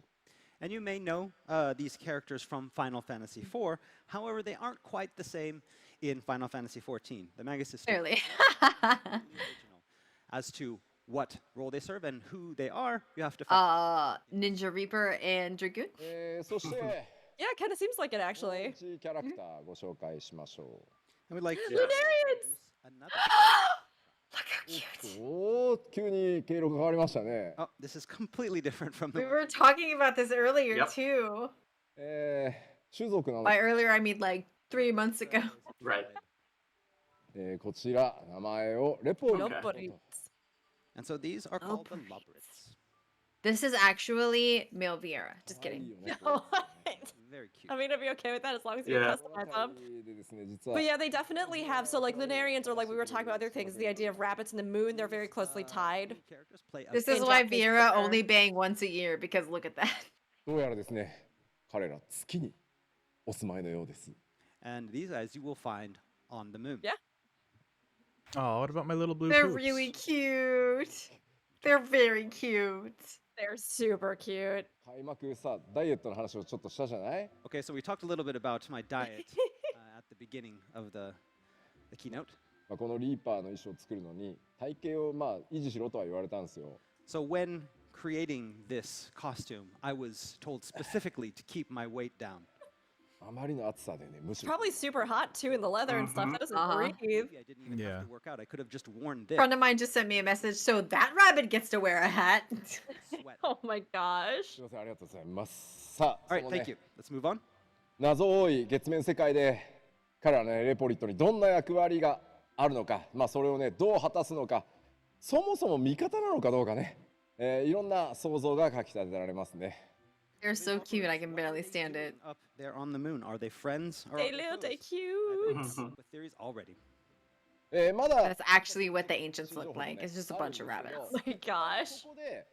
And you may know these characters from Final Fantasy IV. However, they aren't quite the same in Final Fantasy XIV. The Mega Sisters Clearly. are the original. As to what role they serve and who they are, you have to find. Ninja Reaper and Dragoon. そして Yeah, it kind of seems like it actually. キャラクターご紹介しましょ I would like to Lunarians! introduce another. Look how cute. う。おお急に経路が変わりましたね。 Oh, this is completely different from We the. were talking about this earlier Yep. too. 種族なの By earlier, I mean like 3 months ago. Right. こちら名前をレポート Nobody. And so these are called the Operates. Lobrits. This is actually Mil Vieira. Just 可愛い kidding. よね What? Very cute. I mean, I'd be okay with that as long as you Yeah. customize them. でですね実は But yeah, they definitely have. So, like, Lunarians, or like we were talking about other things, the idea of rabbits and the moon, they're very closely tied. Characters play a This In is why Japanese Vieira culture. only bang once a year because look at that. どうやらですね彼ら月にお住まいのようです。 And these guys you will find on the moon. Yeah. Oh, what about my little blue They're poops? really cute. They're very cute. They're super cute. 開幕さダイエットの話をちょっとしたじゃない？ Okay, so we talked a little bit about my diet at the beginning of the keynote. まあこのリーパーの衣装を作るのに体型をまあ維持しろとは言われたんですよ。 So when creating this costume, I was told specifically to keep my weight down. あまりの暑さでねむし It's ろ probably super hot too in the leather and stuff. That doesn't breathe. Maybe I didn't even Yeah. have to work out. I could have just worn A this. friend of mine just sent me a message. So that rabbit gets to wear a hat. Sweat. Oh my gosh. すいませんありがとうございます。さあ、 All そ right, の thank ね you. Let's move on. 謎多い月面世界で彼らのねレポリットにどんな役割があるのか、まあそれをねどう果たすのか、そもそも味方なのかどうかね、いろんな想像がかき立てられますね。 They're so cute. I can barely stand it. Up there on the moon. Are they friends or are They they little, they foes? cute. I've come up with theories already. まだ That's actually what the ancients look like. It's just a bunch of rabbits. Oh my gosh. ここで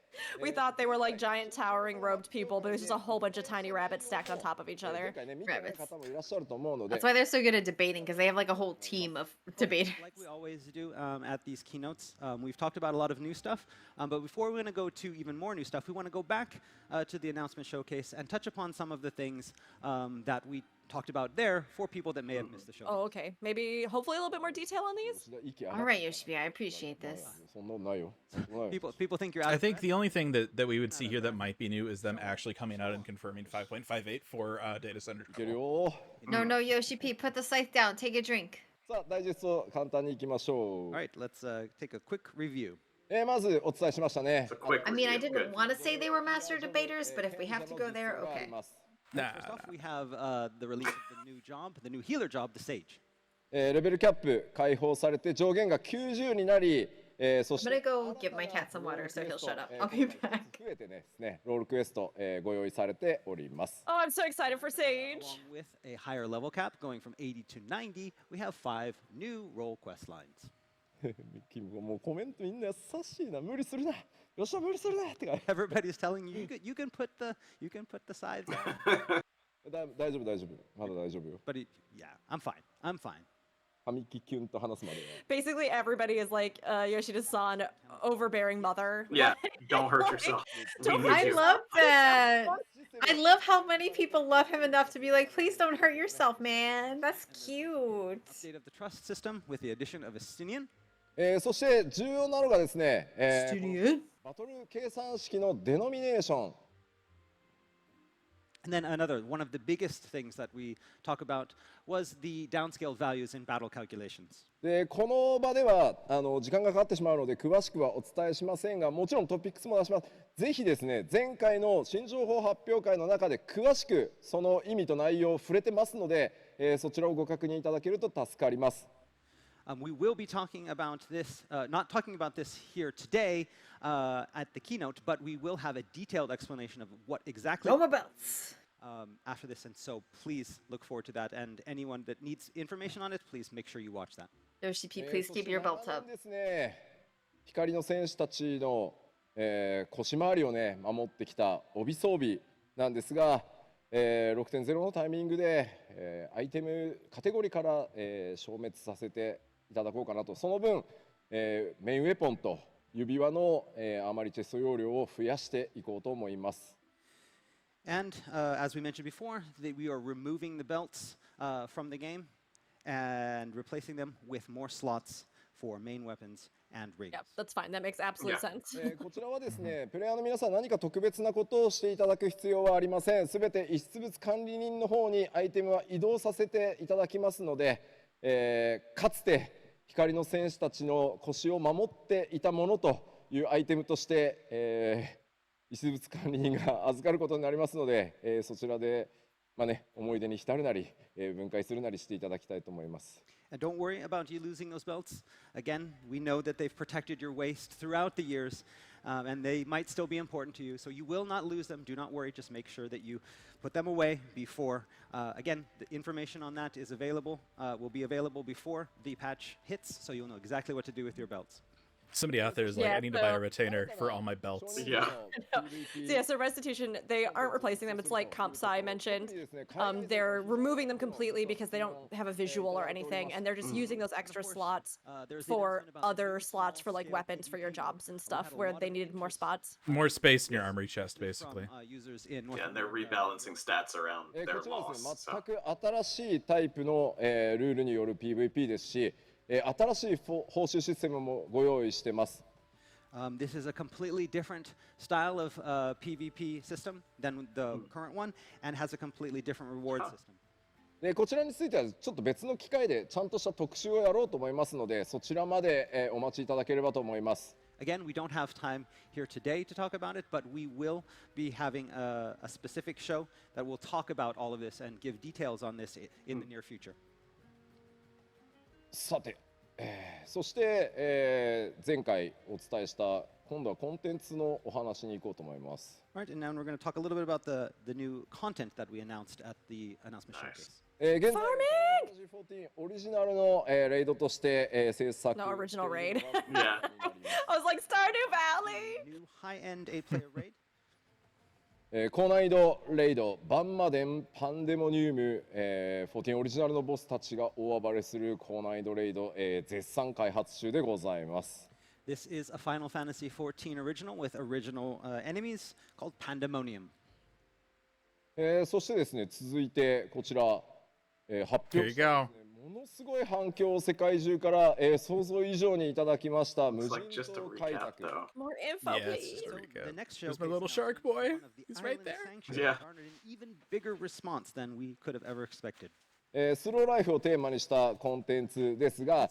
We thought they were like giant towering robed people, but it was just a whole bunch of tiny rabbits stacked on top of each 前 other. 回ね見たね Rabbits. 方もいらっしゃると思うので That's why they're so good at debating because they have like a whole team of debaters. Like we always do at these keynotes, we've talked about a lot of new stuff. But before we're going to go to even more new stuff, we want to go back to the announcement showcase and touch upon some of the things that we talked about there for people that may have missed the show. Oh, okay. Maybe, hopefully, a little bit more detail on these. 吉田息上がっ All right, Yoshibi, I appreciate this. そんなのないよ。そんなのないよ People think you're out I of think breath. the only thing that we would see here that might be new is them actually coming out and confirming 5.58 for data center いける control. よ。 No, no, Yoshi-P, put the scythe down. Take a drink. さあダイジェスト簡単にいきましょ All right, let's take a quick review. う。まずお伝えしましたね It's a。quick I mean, I review. didn't Good. want to say they were master debaters, but if we have to go there, あり okay. ます。 Nah, First off, we have the release of the new job, the new healer job, the Sage. レベルキャップ解放されて上限が90になり、そし I'm て gonna go give my cat some water so he'll shut up. I'll be back. 増えてですね、ロールクエスト、ご用意されております。 Oh, I'm so excited for Sage. Along with a higher level cap going from 80 to 90, we have 5 new role quest lines. 君もうコメントみんな優しいな、無理するな、よっしゃ無理するなってか。 Everybody's telling you you can put the sides down. 大丈夫大丈夫、まだ大丈夫よ。 But yeah, I'm fine. I'm fine. 神木キュンと話すまでは。 Basically, everybody is like Yoshida's son, overbearing mother. Yeah, don't hurt yourself. We Don't need I you. love that. I love how many people love him enough to be like, please don't hurt yourself, man. That's cute. Update of the trust system with the addition of Estinian. そして重要なのがですね、フバトル計算式のデノミネーション。And then another, one of the biggest things that we talk about was the downscaled values in battle calculations. でこの場では時間がかかってしまうので詳しくはお伝えしませんが、もちろんトピックスも出します。ぜひですね、前回の新情報発表会の中で詳しくその意味と内容を触れてますので、そちらをご確認いただけると助かります。We will be talking about this, not talking about this here today at the keynote, but we will have a detailed explanation of what exactly. No more belts. After this, and so please look forward to that. And anyone that needs information on it, please make sure you watch that. Yoshi P, please keep your belt up. ですね、光の戦士たちの、腰回りをね守ってきた帯装備なんですが、6.0 のタイミングで、アイテムカテゴリーから、消滅させていただこうかなと。その分、メインウェポンと指輪の、あまりチェスト容量を増やしていこうと思います。And as we mentioned before, we are removing the belts from the game and replacing them with more slots for main weapons and rings. Yeah, that's fine. That makes absolute sense. こちらはですね、プレイヤーの皆さん何か特別なことをしていただく必要はありません。すべて遺失物管理人の方にアイテムは移動させていただきますので、かつて光の戦士たちの腰を守っていたものというアイテムとして、遺失物管理人が預かることになりますので、そちらで、思い出に浸るなり、分解するなりしていただきたいと思います。And don't worry about you losing those belts. Again, we know that they've protected your waist throughout the years, and they might still be important to you. So you will not lose them. Do not worry. Just make sure that you put them away before. Again, the information on that is available, will be available before the patch hits, so you'll know exactly what to do with your belts. Somebody out there is like, I need to buy a retainer for all my belts. Yeah. So restitution, they aren't replacing them. It's like Comp Sci mentioned. They're removing them completely because they don't have a visual or anything, and they're just using those extra slots for other slots for like weapons for your jobs and stuff where they needed more spots. More space in your armory chest, basically. Yeah, and they're rebalancing stats around their loss. 全く新しいタイプの、ルールによる PVP ですし、新しい報酬システムもご用意してます。This is a completely different style of PvP system than the current one, and has a completely different reward system. でこちらについてはちょっと別の機会でちゃんとした特集をやろうと思いますので、そちらまで、お待ちいただければと思います。Again, we don't have time here today to talk about it, but we will be having a specific show that will talk about all of this and give details on this in the near future. さて、そして、前回お伝えした今度はコンテンツのお話に行こうと思います。Right, and now we're going to talk a little bit about the new content that we announced at the announcement showcase. 現在 FFXIV オリジナルの、レイドとして、制作 No original raid. Yeah. I was like, Stardew Valley! New high-end 8-player raid. 高難易度レイドバンマデンパンデモニウム、14オリジナルのボスたちが大暴れする高難易度レイド、絶賛開発中でございます。This is a Final Fantasy XIV original with original enemies called Pandemonium. そしてですね、続いてこちら、発表したですね、ものすごい反響を世界中から、想像以上にいただきました無人島開拓。More info, Yeah, it's please. just a recap. The next There's showcase my little now shark is boy. one of the He's right island there. sanctuaries Yeah. garnered an even bigger response than we could have ever expected. スローライフをテーマにしたコンテンツですが、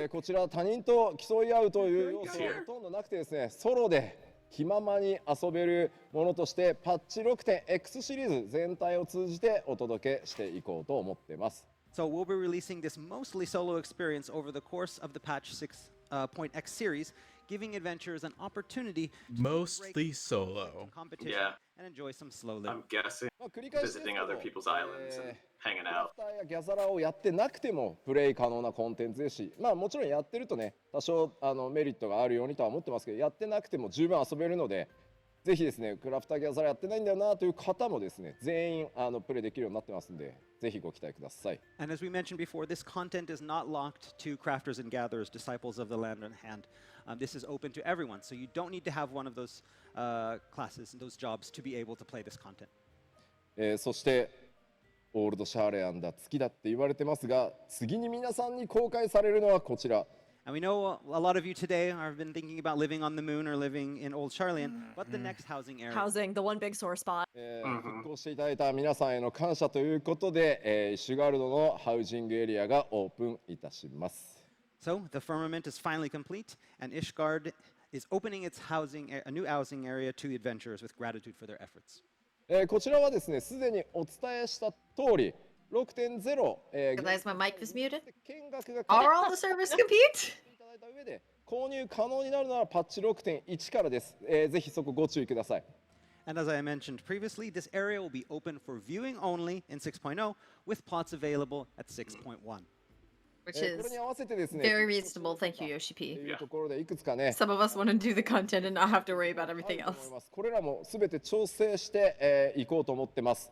こちら他人と競い合うという要素はほとんどなくてですね、ソロで気ままに遊べるものとしてパッチ 6.X シリーズ全体を通じてお届けしていこうと思っています。So we'll be releasing this mostly solo experience over the course of the patch 6.x series, giving adventurers an opportunity to Mostly solo. competition Yeah. and enjoy some slow living. I'm guessing 繰り返しですけ visiting ど other people's islands and hanging キャラ out. クターやギャザラをやってなくてもプレイ可能なコンテンツですし、もちろんやってるとね、多少メリットがあるようにとは思ってますけど、やってなくても十分遊べるので、ぜひですね、クラフターギャザラやってないんだよなという方もですね、全員プレイできるようになってますんで、ぜひご期待ください。And as we mentioned before, this content is not locked to crafters and gatherers, disciples of the land and hand. This is open to everyone, so you don't need to have one of those classes, those jobs to be able to play this content. そしてオールドシャーレアンだ月だって言われてますが、次に皆さんに公開されるのはこちら。And we know a lot of you today have been thinking about living on the moon or living in Old Charlian, but the next housing area. Housing, the one big sore spot. 復興していただいた皆さんへの感謝ということで、イシュガルドのハウジングエリアがオープンいたします。So the firmament is finally complete, and Ishgard is opening its a new housing area to the adventurers with gratitude for their efforts. こちらはですね、すでにお伝えした通り、6.0、Realize my mic was muted. 見学が Are all the servers complete? いただいた上で購入可能になるのはパッチ 6.1 からです。ぜひそこご注意ください。And as I mentioned previously, this area will be open for viewing only in 6.0, with plots available at 6.1. Which これ is に合わせてですね、 very reasonable. Thank you, Yoshi と P. いうところでいくつかね、 Some of us want to do the content and not have to worry about ある everything と思い else. ます。これらもすべて調整していこうと思ってます。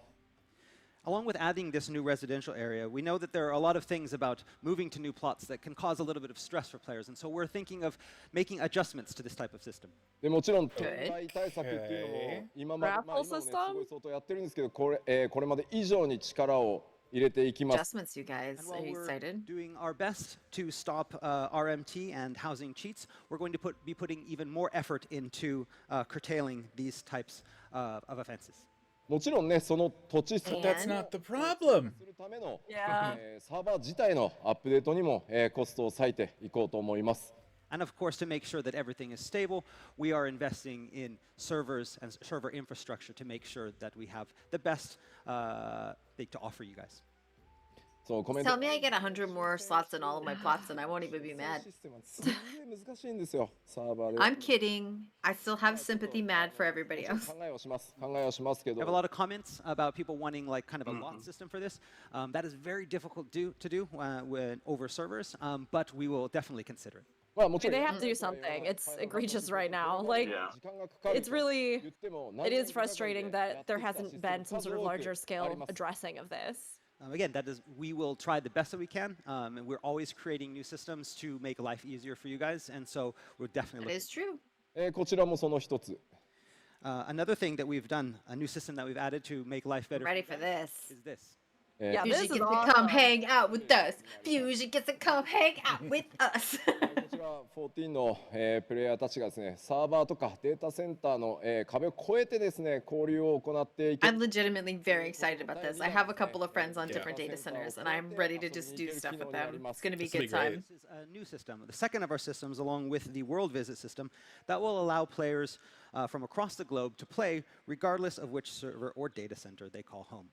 Along with adding this new residential area, we know that there are a lot of things about moving to new plots that can cause a little bit of stress for players, and so we're thinking of making adjustments to this type of system. でもちろん天害対策っていうのも今まで、まあ、今もねすごい相当やってるんですけど、これまで以上に力を入れていきます。 Adjustments, you guys. And Are while you we're excited? doing our best to stop RMT and housing cheats, we're going to be putting even more effort into curtailing these types of offenses. もちろんね、その土地 But that's not the problem. するための、 Yeah. サーバー自体のアップデートにも、コストを割いていこうと思います。 And of course, to make sure that everything is stable, we are investing in servers and server infrastructure to make sure that we have the best thing to offer you guys. そうコメント Tell me I get 100 more slots in all of my plots and I won't even be mad. システムはすげえ難しいんですよ、サーバーで。 I'm kidding. I still have sympathy mad for everybody 考 else. えをしますけ We have a ど、 lot of comments about people wanting like kind of a lot system for this. That is very difficult to do when over servers, but we will definitely consider it. まあもちろん They have to do something. It's egregious right now. Like, 時間がかかる it's と really, 言っても it is frustrating that there hasn't been some sort of larger あ scale ります。 addressing of this. Again, that is, we will try the best that we can, and we're always creating new systems to make life easier for you guys, and so we're definitely That looking. is true. こちらもその一つ。 Another thing that we've done, a new system that we've added to make life better Ready for for you guys this. is this. Yeah, Fusion this gets is to awesome. come hang out with us. Fusion gets to come hang out with us. こちら14の、プレイヤーたちがですね、サーバーとかデータセンターの、壁を越えてですね、交流を行っていけ I'm legitimately very excited about this. I have a couple of friends on different data centers and I'm ready to just do stuff with them. It's going to be a This will be good time. This is a new system, the second of our systems, along with the world visit system, that will allow players from across the globe to play regardless of which server or data center they call home.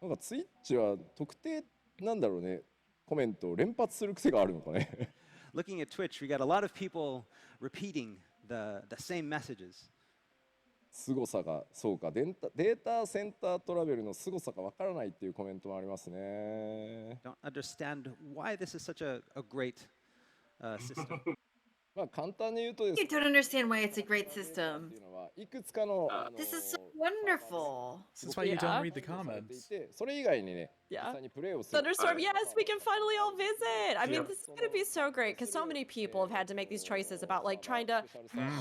なんかツイッチは特定なんだろうね、コメントを連発する癖があるのかね。Looking at Twitch, we got a lot of people repeating the same messages. 凄さがそうか、データセンタートラベルの凄さがわからないっていうコメントもありますね。 Don't understand why this is such a great system. まあ簡単に言うとです You don't understand why it's a great system. っていうのはいくつかの This is so wonderful. That's why you don't Yeah. read the されてい comments. て、それ以外にね、実 Yeah. 際にプレイをする。 Thunderstorm, yes, we can finally all visit. I mean, Yep. this is going to be so great because so many people have had to make these choices about like trying to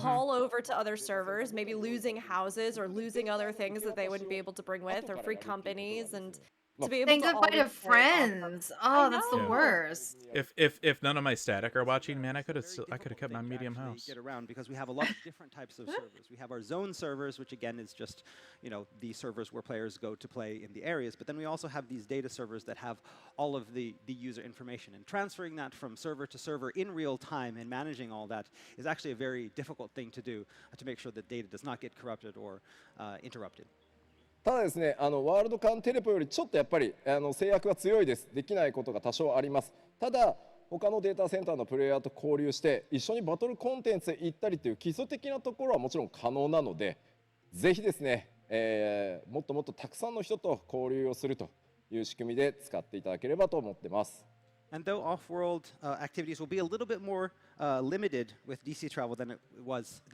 haul over to other servers, maybe losing houses or losing other things that they wouldn't be able to bring with or free companies and to be able Saying to all goodbye to just play awesome. friends. Oh, that's the know. worst. If none of my static are watching, man, I could have Very kept difficult my thing to medium actually house. Get around because we have a lot of different types of servers. We have our zone servers, which again is just, you know, the servers where players go to play in the areas. But then we also have these data servers that have all of the user information. And transferring that from server to server in real time and managing all that is actually a very difficult thing to do to make sure that data does not get corrupted or interrupted. ただですね、ワールド間テレポよりちょっとやっぱり制約が強いです。できないことが多少あります。ただ他のデータセンターのプレイヤーと交流して一緒にバトルコンテンツへ行ったりという基礎的なところはもちろん可能なので、ぜひですね、もっともっとたくさんの人と交流をするという仕組みで使っていただければと思ってます。 And though off-world activities will be a little bit more limited with DC travel than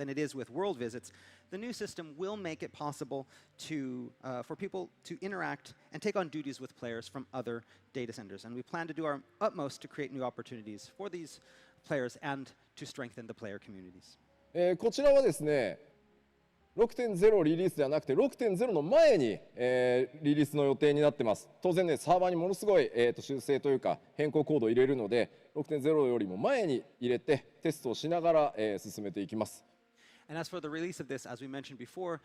it is with world visits, the new system will make it possible to for people to interact and take on duties with players from other data centers. And we plan to do our utmost to create new opportunities for these players and to strengthen the player communities. こちらはですね、6.0 リリースではなくて6.0の前に、リリースの予定になってます。当然ね、サーバーにものすごい、修正というか変更コードを入れるので、6.0 よりも前に入れてテストをしながら、進めていきます。And as for the release of this, as we mentioned before,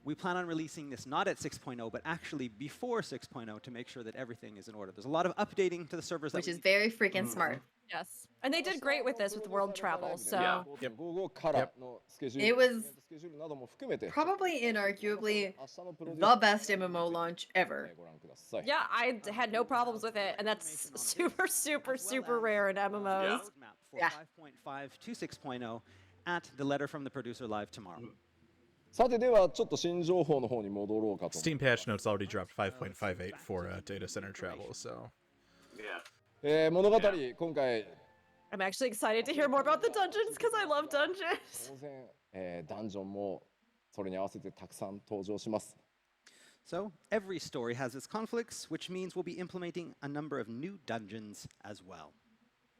we plan on releasing this not at 6.0, but actually before 6.0 to make sure that everything is in order. There's a lot of updating to the servers. Which is very freaking smart. Yes. And they did great with this with world travel, so. Yeah. It was probably inarguably the best MMO launch ever. Yeah, I had no problems with it, and that's super, super, super rare in MMOs. For Yeah. 5.5 to 6.0 at the letter from the producer live tomorrow. さてではちょっと新情報の方に戻ろうかと。 Steam patch notes already dropped 5.58 for data center travel, so. Yeah. 物語今回 I'm actually excited to hear more about the dungeons because I love dungeons. 当然、ダンジョンもそれに合わせてたくさん登場します。 So every story has its conflicts, which means we'll be implementing a number of new dungeons as well.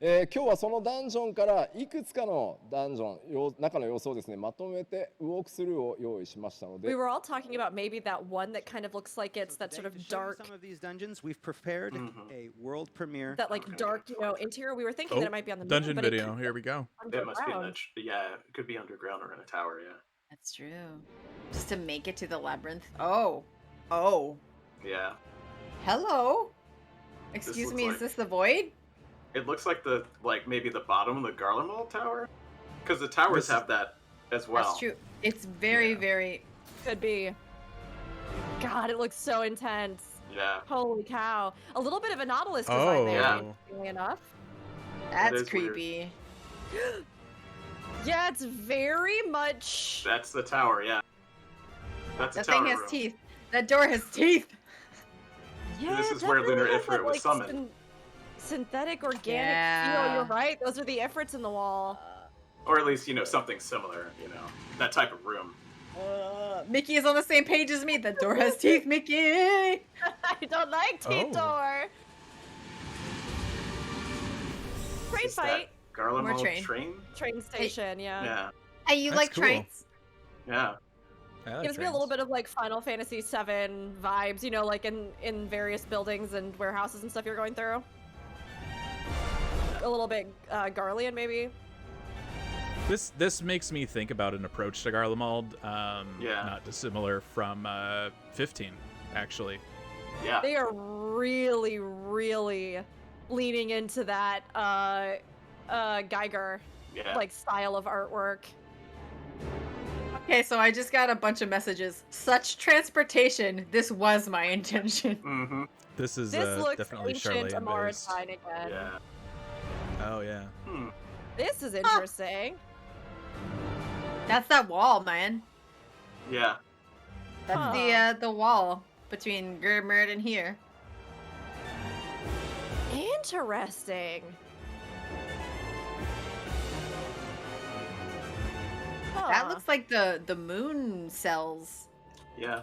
今日はそのダンジョンからいくつかのダンジョン中の様子をですねまとめてウォークスルーを用意しましたので We were all talking about maybe that one that kind of looks like it's that sort of To show you dark, some of these dungeons, we've prepared a world premiere. that like dark, interior. We were thinking Oh, that it might be on the moon, dungeon but it video. could be Here we go. It must be in underground. yeah, it could be underground or in a tower, yeah. That's true. Just to make it to the labyrinth. Oh. Oh. Yeah. Hello. Excuse looks me, like- is this the void? It looks like maybe the bottom of the Garlemald Tower? Because the towers This- have that as well. That's true. It's very, Yeah. very. Could be. God, it looks so intense. Yeah. Holy cow. A little bit of a Nautilus design there, Yeah. interestingly enough. That's is weird. creepy. Yeah, it's very much. That's the tower, yeah. That's a That tower thing has room. teeth. That door has teeth. Yeah, This is it where definitely Lunar has Ifrit that, was like, summoned. Synthetic organic feel. Yeah. You're right. Those are the Ifrits in the wall. Or at least, something similar, that type of room. Mickey is on the same page as me. That door has teeth, Mickey. I don't like teeth Oh. door. Train Is that fight. Garlemald train. Train station, yeah. Yeah. Hey, you That's like cool. trains? Yeah. I like Gives me a little trains. bit of like Final Fantasy VII vibes, like in various buildings and warehouses and stuff you're going through. A little bit Garlean maybe. This makes me think about an approach to Garlemald, Yeah. not dissimilar from 15, actually. Yeah. They are really, really leaning into that Geiger Yeah. like style of artwork. Okay, so I just got a bunch of messages. Such transportation. This was my intention. Mm-hmm. This is This looks definitely ancient Charlene based. Amaratine again. Yeah. Oh yeah. Hmm. This is interesting. That's that wall, man. Yeah. That's Huh. the wall between Grimard and here. Interesting. That Huh. looks like the moon cells. Yeah.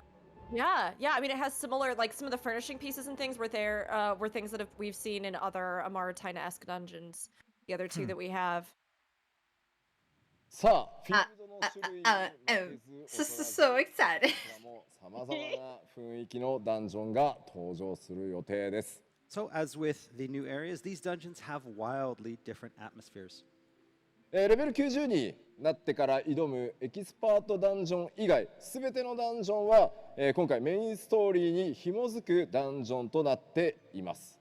Yeah. I mean, it has similar, like some of the furnishing pieces and things were things that we've seen in other Amaratine-esque dungeons. The other two that we have. さあフィールドの種類に負けず So excited. さまざまな雰囲気のダンジョンが登場する予定です。 So, as with the new areas, these dungeons have wildly different atmospheres. レベル90になってから挑むエキスパートダンジョン以外すべてのダンジョンは、今回メインストーリーに紐づくダンジョンとなっています。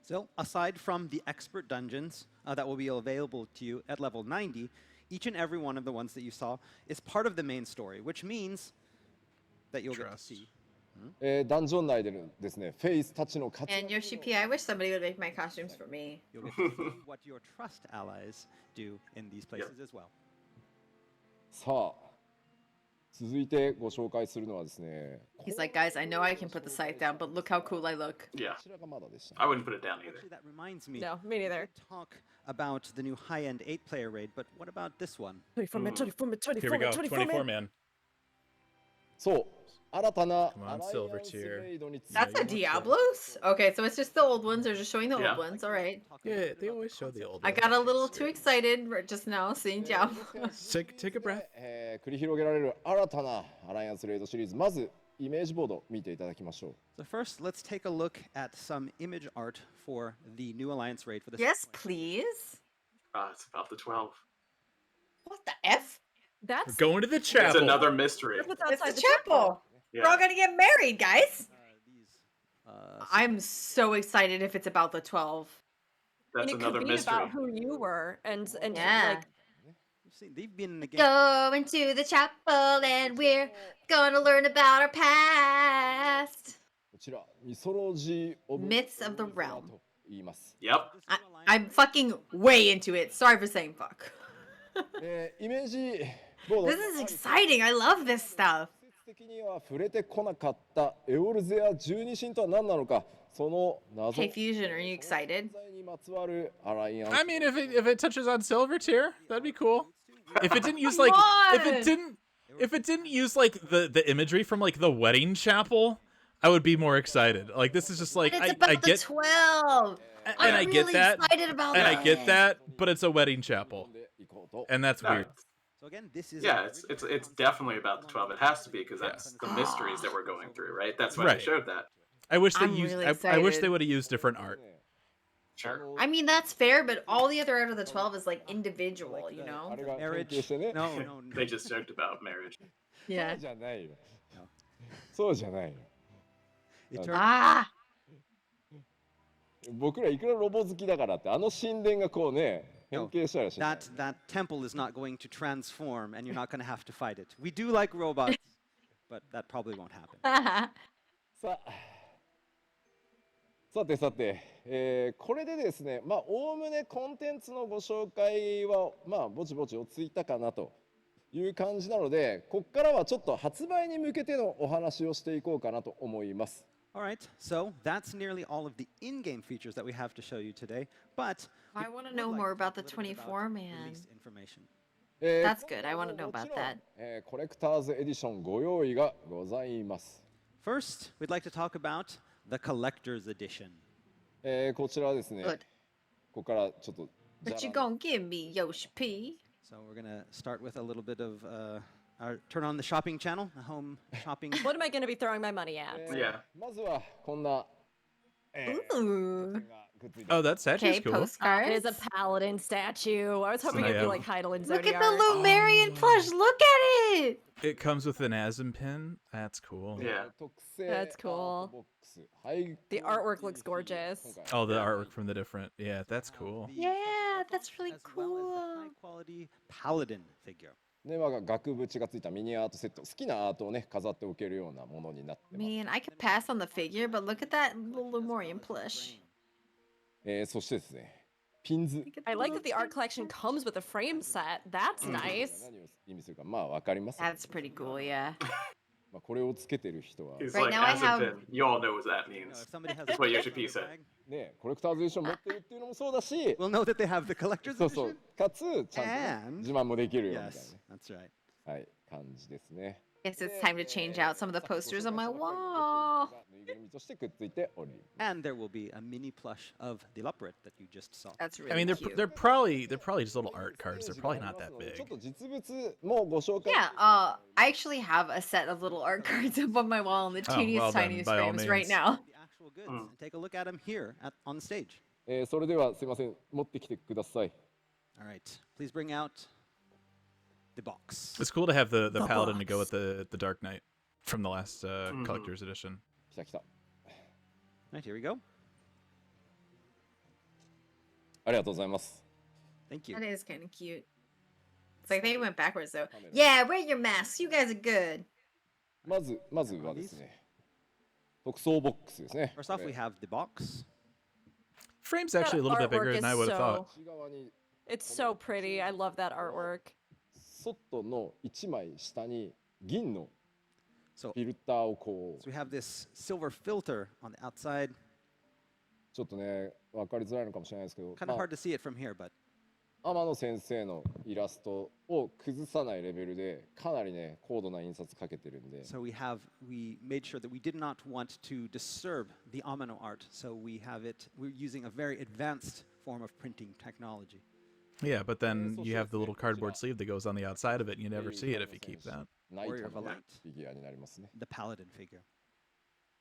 So, aside from the expert dungeons that will be available to you at level 90, each and every one of the ones that you saw is part of the main story, which means that you'll get to see. ダンジョン内でのですねフェイスたちの活 And Yoshi P, I wish somebody would make my costumes for me. You'll get to see what your trust allies do in these places as well. さあ続いてご紹介するのはですね He's like, guys, I know I can put the scythe down, but look how cool I look. Yeah. こちらがまだでした、 I wouldn't put it down either. Actually, that reminds me. No, me neither. We talk about the new high-end 8-player raid, but what about this one? 24 man, 24 man, 24 Here we man, go. 24 24 man. man. そう新たな Come ア on, ライア Silver ンス Tier. レイドについ That's て a Diablos? Okay, so it's just the old ones. They're just showing the Yeah. old ones. All right. Yeah, they always show the old I ones. got a little too excited just now seeing です Diablos. から Take a breath. 繰り広げられる新たなアライアンスレイドシリーズ、まずイメージボード見ていただきましょ So first, let's take a look at some image art for the new Alliance raid for this. Yes, please. It's about the 12. What the F? We're That's going to the It's chapel. another mystery. that's what's It's outside the the chapel. We're all Yeah. gonna get married, guys. These, I'm so excited if it's about the 12. And That's it could another be mystery. about who you were and Yeah. like you've seen, they've been in the game. Going to the chapel and we're gonna learn about our past. う。こちらミソロジー・オブ・ Myths of the realm. と言います。 Yep. I'm fucking way into it. Sorry for saying fuck. イメージボード This is exciting. I love this stuff. 直接的には触れてこなかったエオルゼア十二神とは何なのか、その謎 Hey Fusion, are you excited? 存在にまつわるアライアンス I mean, if it touches on Silver Tier, that'd be cool. If it didn't use like if it didn't use like the imagery from like the wedding chapel, I would be more excited. Like this is just like But it's about I the get 12. and I'm I get really that excited about and that. I get that, but it's a wedding chapel, でいこうと。 and that's Yeah, weird. So again, this is yeah, it's definitely about the 12. It has to be because that's the mysteries that we're going through, right? That's why Right. they showed that. I wish they I'm used. really I wish they excited. would have used different art. Sure. I mean, that's fair, but all the other out of the 12 is like individual, you あ know? れが研 marriage. 究してね。 No, no, no. They just joked about marriage. そう Yeah. じゃないよ。そうじゃないよ。 Eternal. Ah! 僕らいくらロボ好きだからってあの神殿がこうね変形したらしない。 That temple is not going to transform, and you're not going to have to fight it. We do like robots, but that probably won't happen. さて、これでですね、まあおおむねコンテンツのご紹介はまあぼちぼち落ち着いたかなという感じなので、ここからはちょっと発売に向けてのお話をしていこうかなと思います。 All right, so that's nearly all of the in-game features that we have to show you today. But I we want to would know like more to about talk the a little bit 24 about man. release information. That's good. I wanna know about that. コレクターズエディションご用意がございます。 First, we'd like to talk about the collector's edition. こちらはですね、 Good. ここからちょっと What you gonna give me, Yoshi P? So we're going to start with a little bit of our turn on the shopping channel, the home shopping. what am I gonna be throwing my money at? Yeah. まずはこんな、グ Ooh. ッズ Oh, that statue's Okay, cool. postcards. It is a paladin statue. I was hoping it'd Yeah. be like Heidelin Look Zodiac. at the Lumerian plush. Look at it. It comes with an ASM pin. That's cool. Yeah. 特製 That's cool. アートボックス、ハイ The artwork looks gorgeous. Oh, the artwork from the different. Yeah, that's cool. Yeah, that's really as well as the cool. high-quality Paladin figure. ね、額縁がついたミニアートセット、好きなアートをね飾っておけるようなものになってます。 Man, I could pass on the figure, but look at that little Lumerian plush. そしてですね、ピンズ。 Look at I the like little that the art collection comes with a frame set. That's nice. 何を意味するかまあわかります。 That's pretty cool, yeah. まあこれをつけてる人は He's Right like, now I as a have- pin. You all know what that You know, means. if somebody has That's what Yoshi P said.ね、コレクターズエディション持ってるっていうのもそうだし、 We'll know that they have the collector's そうそう edition. かつちゃんとね、 And- 自慢もできるよみたい Yes, that's right. な、はい感じですね。 Guess it's time to change out some of the posters on my wall. ぬいぐるみとしてくっついております。 And there will be a mini plush of the Leopard that you just saw. That's really I mean, cute. they're probably just little art cards. They're probably not that ちょっ big. と実物もご紹介 Yeah, I actually have a set of little art cards up on my wall in the Oh, teeniest, well then, tiniest by all frames right means. now. The actual goods. And take a look at them here on the stage. それではすいません持ってきてください。 All right, please bring out the box. It's cool to have the paladin to go with the Dark Knight from the last collector's edition. 来た来た。 All right, here we go. ありがとうございます。 Thank you. That is kind of cute. It's like they went backwards though. Yeah, wear your masks. You guys are good. まずはですね、特装ボックスですね。 First off, we have the box. Frame's actually a little bit bigger than I would have thought. 内側に It's so pretty. I love that artwork. 外の1枚下に銀の So, フィルターをこ so we have this silver filter on the outside. ちょっとね分かりづらいのかもしれないですけど、 Kind of hard to see it from here, but 天野先生のイラストを崩さないレベルでかなりね高度な印刷かけてるんで。 So we made sure that we did not want to disturb the Amano art. So we're using a very advanced form of printing technology. Yeah, but then you have the little cardboard sleeve that goes on the outside of it, and you never see it if you keep that. Warrior of a Light. フィギュアになりますね。 The Paladin Figure.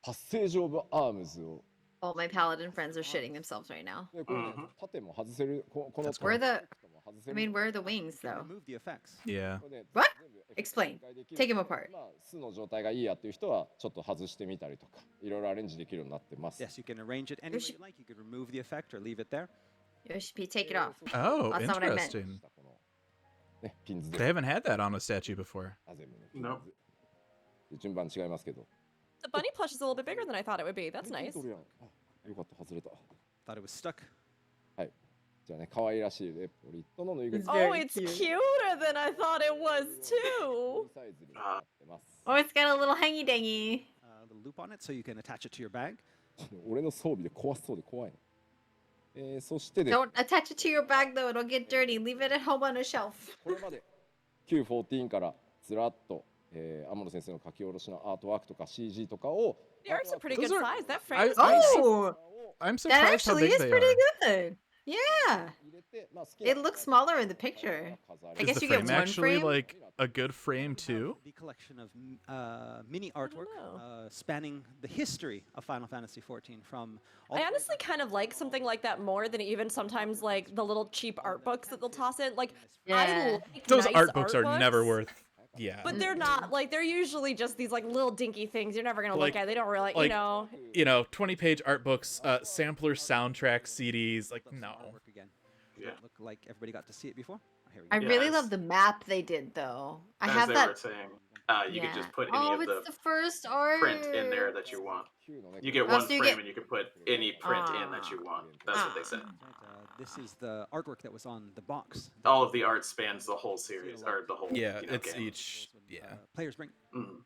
パッセージオブアームズを。 All my paladin friends are shitting themselves right now. でこれね縦も外せるこの Where the, 外せ I る mean, where are the wings though? Remove the effects. Yeah. これね What? 全部 Explain. 展開できる Take him apart. まあ巣の状態がいいやっていう人はちょっと外してみたりとかいろいろアレンジできるようになってます。 Yes, you can arrange it any way you like. You can remove the effect or leave it there. Yoshi, take it off. Oh, That's not what I meant. interesting. このねピンズ They で haven't had that on a statue before. あ全部ねピン No. ズで順番違いますけど。 The bunny plush is a little bit bigger than I thought it would be. That's nice. 取るやんあよかった外れた。 Thought it was stuck. じゃあね可愛らしいレポリットのぬいぐるみ It's Oh, very it's cute. cuter than I thought it was too. サイズになってます。 Oh, it's got a little hangy dangy. The loop on it so you can attach it to your bag. 俺の装備で怖そうで怖いの。そしてですね Don't attach it to your bag though, it'll get dirty. Leave it at home on a shelf. これまで Q14 からずらっと、天野先生の書き下ろしのアートワークとか CG とかを The art's a pretty Those good are- size. That I- frame is nice. Oh, I'm that surprised how actually big is they pretty are. good. Yeah. 入れて、まあ、好きな It looks smaller in the picture. I Is guess the you get frame one actually frame? like a good frame too? The collection of mini artwork know. spanning the history of Final Fantasy XIV from. all I the way honestly kind of like something like that more than even sometimes like the little cheap art books that they'll toss in. Like Yeah. I like Those nice art books are never books, worth. Yeah. But they're not like they're usually just these like little dinky things you're never gonna Like- look at. They don't really, like- you know. 20-page art books, sampler soundtrack CDs. Like, some no. artwork again. Yeah. Look like everybody got to see it before. Here we I go. really Yes. love the map they did though. I As have they that. were saying, you could just put any Oh, of it's the the first art. print in there that you want. You get Oh, one so you frame get- and you can put any print in that you want. That's what they said. Right, this is the artwork that was on the box. All of the art spans the whole series, or the whole Yeah, you know, it's game. each. Yeah. Players bring. Mhm.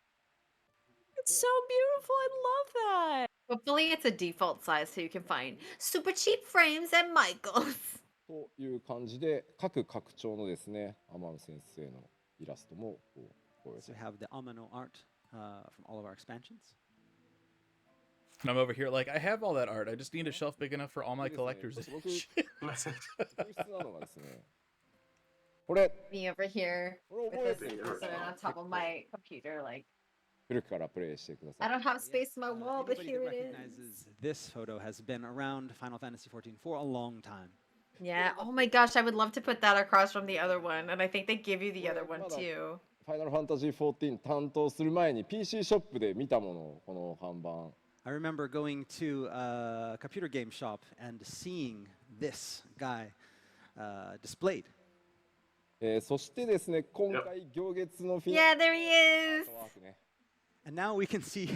It's so beautiful. I love that. Hopefully it's a default size so you can find super cheap frames at Michael's. という感じで各拡張のですね天野先生のイラストもこうご用意 So し we have the Amano art from all of our expansions. And I'm over here like, I have all that art. I just need a shelf big enough for all my collector's Look- edition. 特筆なのがですねこれ Me over here これ with 覚え this てる person on top of my computer. Like 古くからプレイしてくださ I い don't have space in my wall, but Anybody here that it is. recognizes this photo has been around Final Fantasy XIV for a long time. Yeah. Oh my gosh, I would love to put that across from the other one, and I think they give you the other one too. ファイナルファンタジー14担当する前に PC ショップで見たものこの看板 I remember going to a computer game shop and seeing this guy displayed. そしてですね今回行月のフィ Yeah, there he is. ワークね And now we can see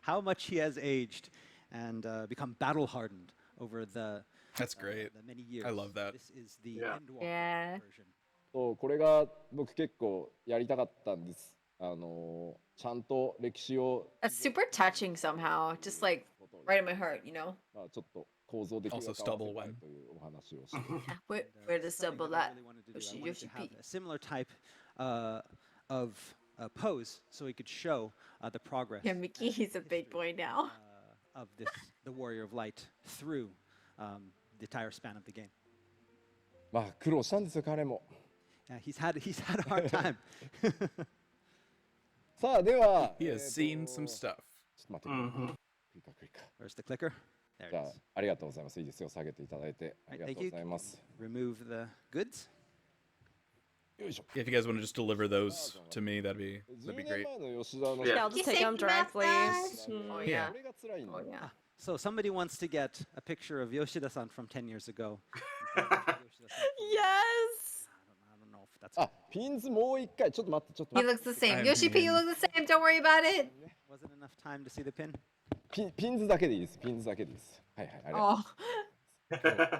how much he has aged and become battle hardened over the That's great. the many years. I love that. This is the Yeah. Endwalker Yeah. version. そうこれが僕結構やりたかったんですちゃんと歴史を That's super touching somehow. Just like right in my heart, you know. まあちょっと構造的に Also 合わせたい stubble one. というお話をして Where, And, where does this is something double that I that? really wanted to do. I Yoshi- wanted to Yoshi have P. a similar type of pose so we could show the progress Yeah, Mickey, he's a big boy now. of this, the Warrior of Light through the entire span of the game. まあ苦労したんですよ彼も Yeah, he's had a hard time. さあでは He has seen some stuff. ちょっと待って、 Mhm. クリカクリカ Where's the clicker? There じ it ゃあ is. ありがとうございますいいですよ下げていただいてありがとう Thank you. ございます Remove the goods. よいしょ If you guys want to just deliver those to me, that'd be 10 年 great. 前の吉田の Yeah. Yeah, I'll just take them directly. Oh yeah. これが辛いんだ Oh よ yeah. So somebody wants to get a picture of Yoshida-san from 10 years ago. Yes. I don't know if that's あピンズもう一回ちょっと待ってちょっと He 待って looks the same. I'm Yoshi P, you look the same. Don't worry about it. wasn't enough time to see the pin. ピンズだけでいいですピンズだけでいいですはいはいありがとう Oh.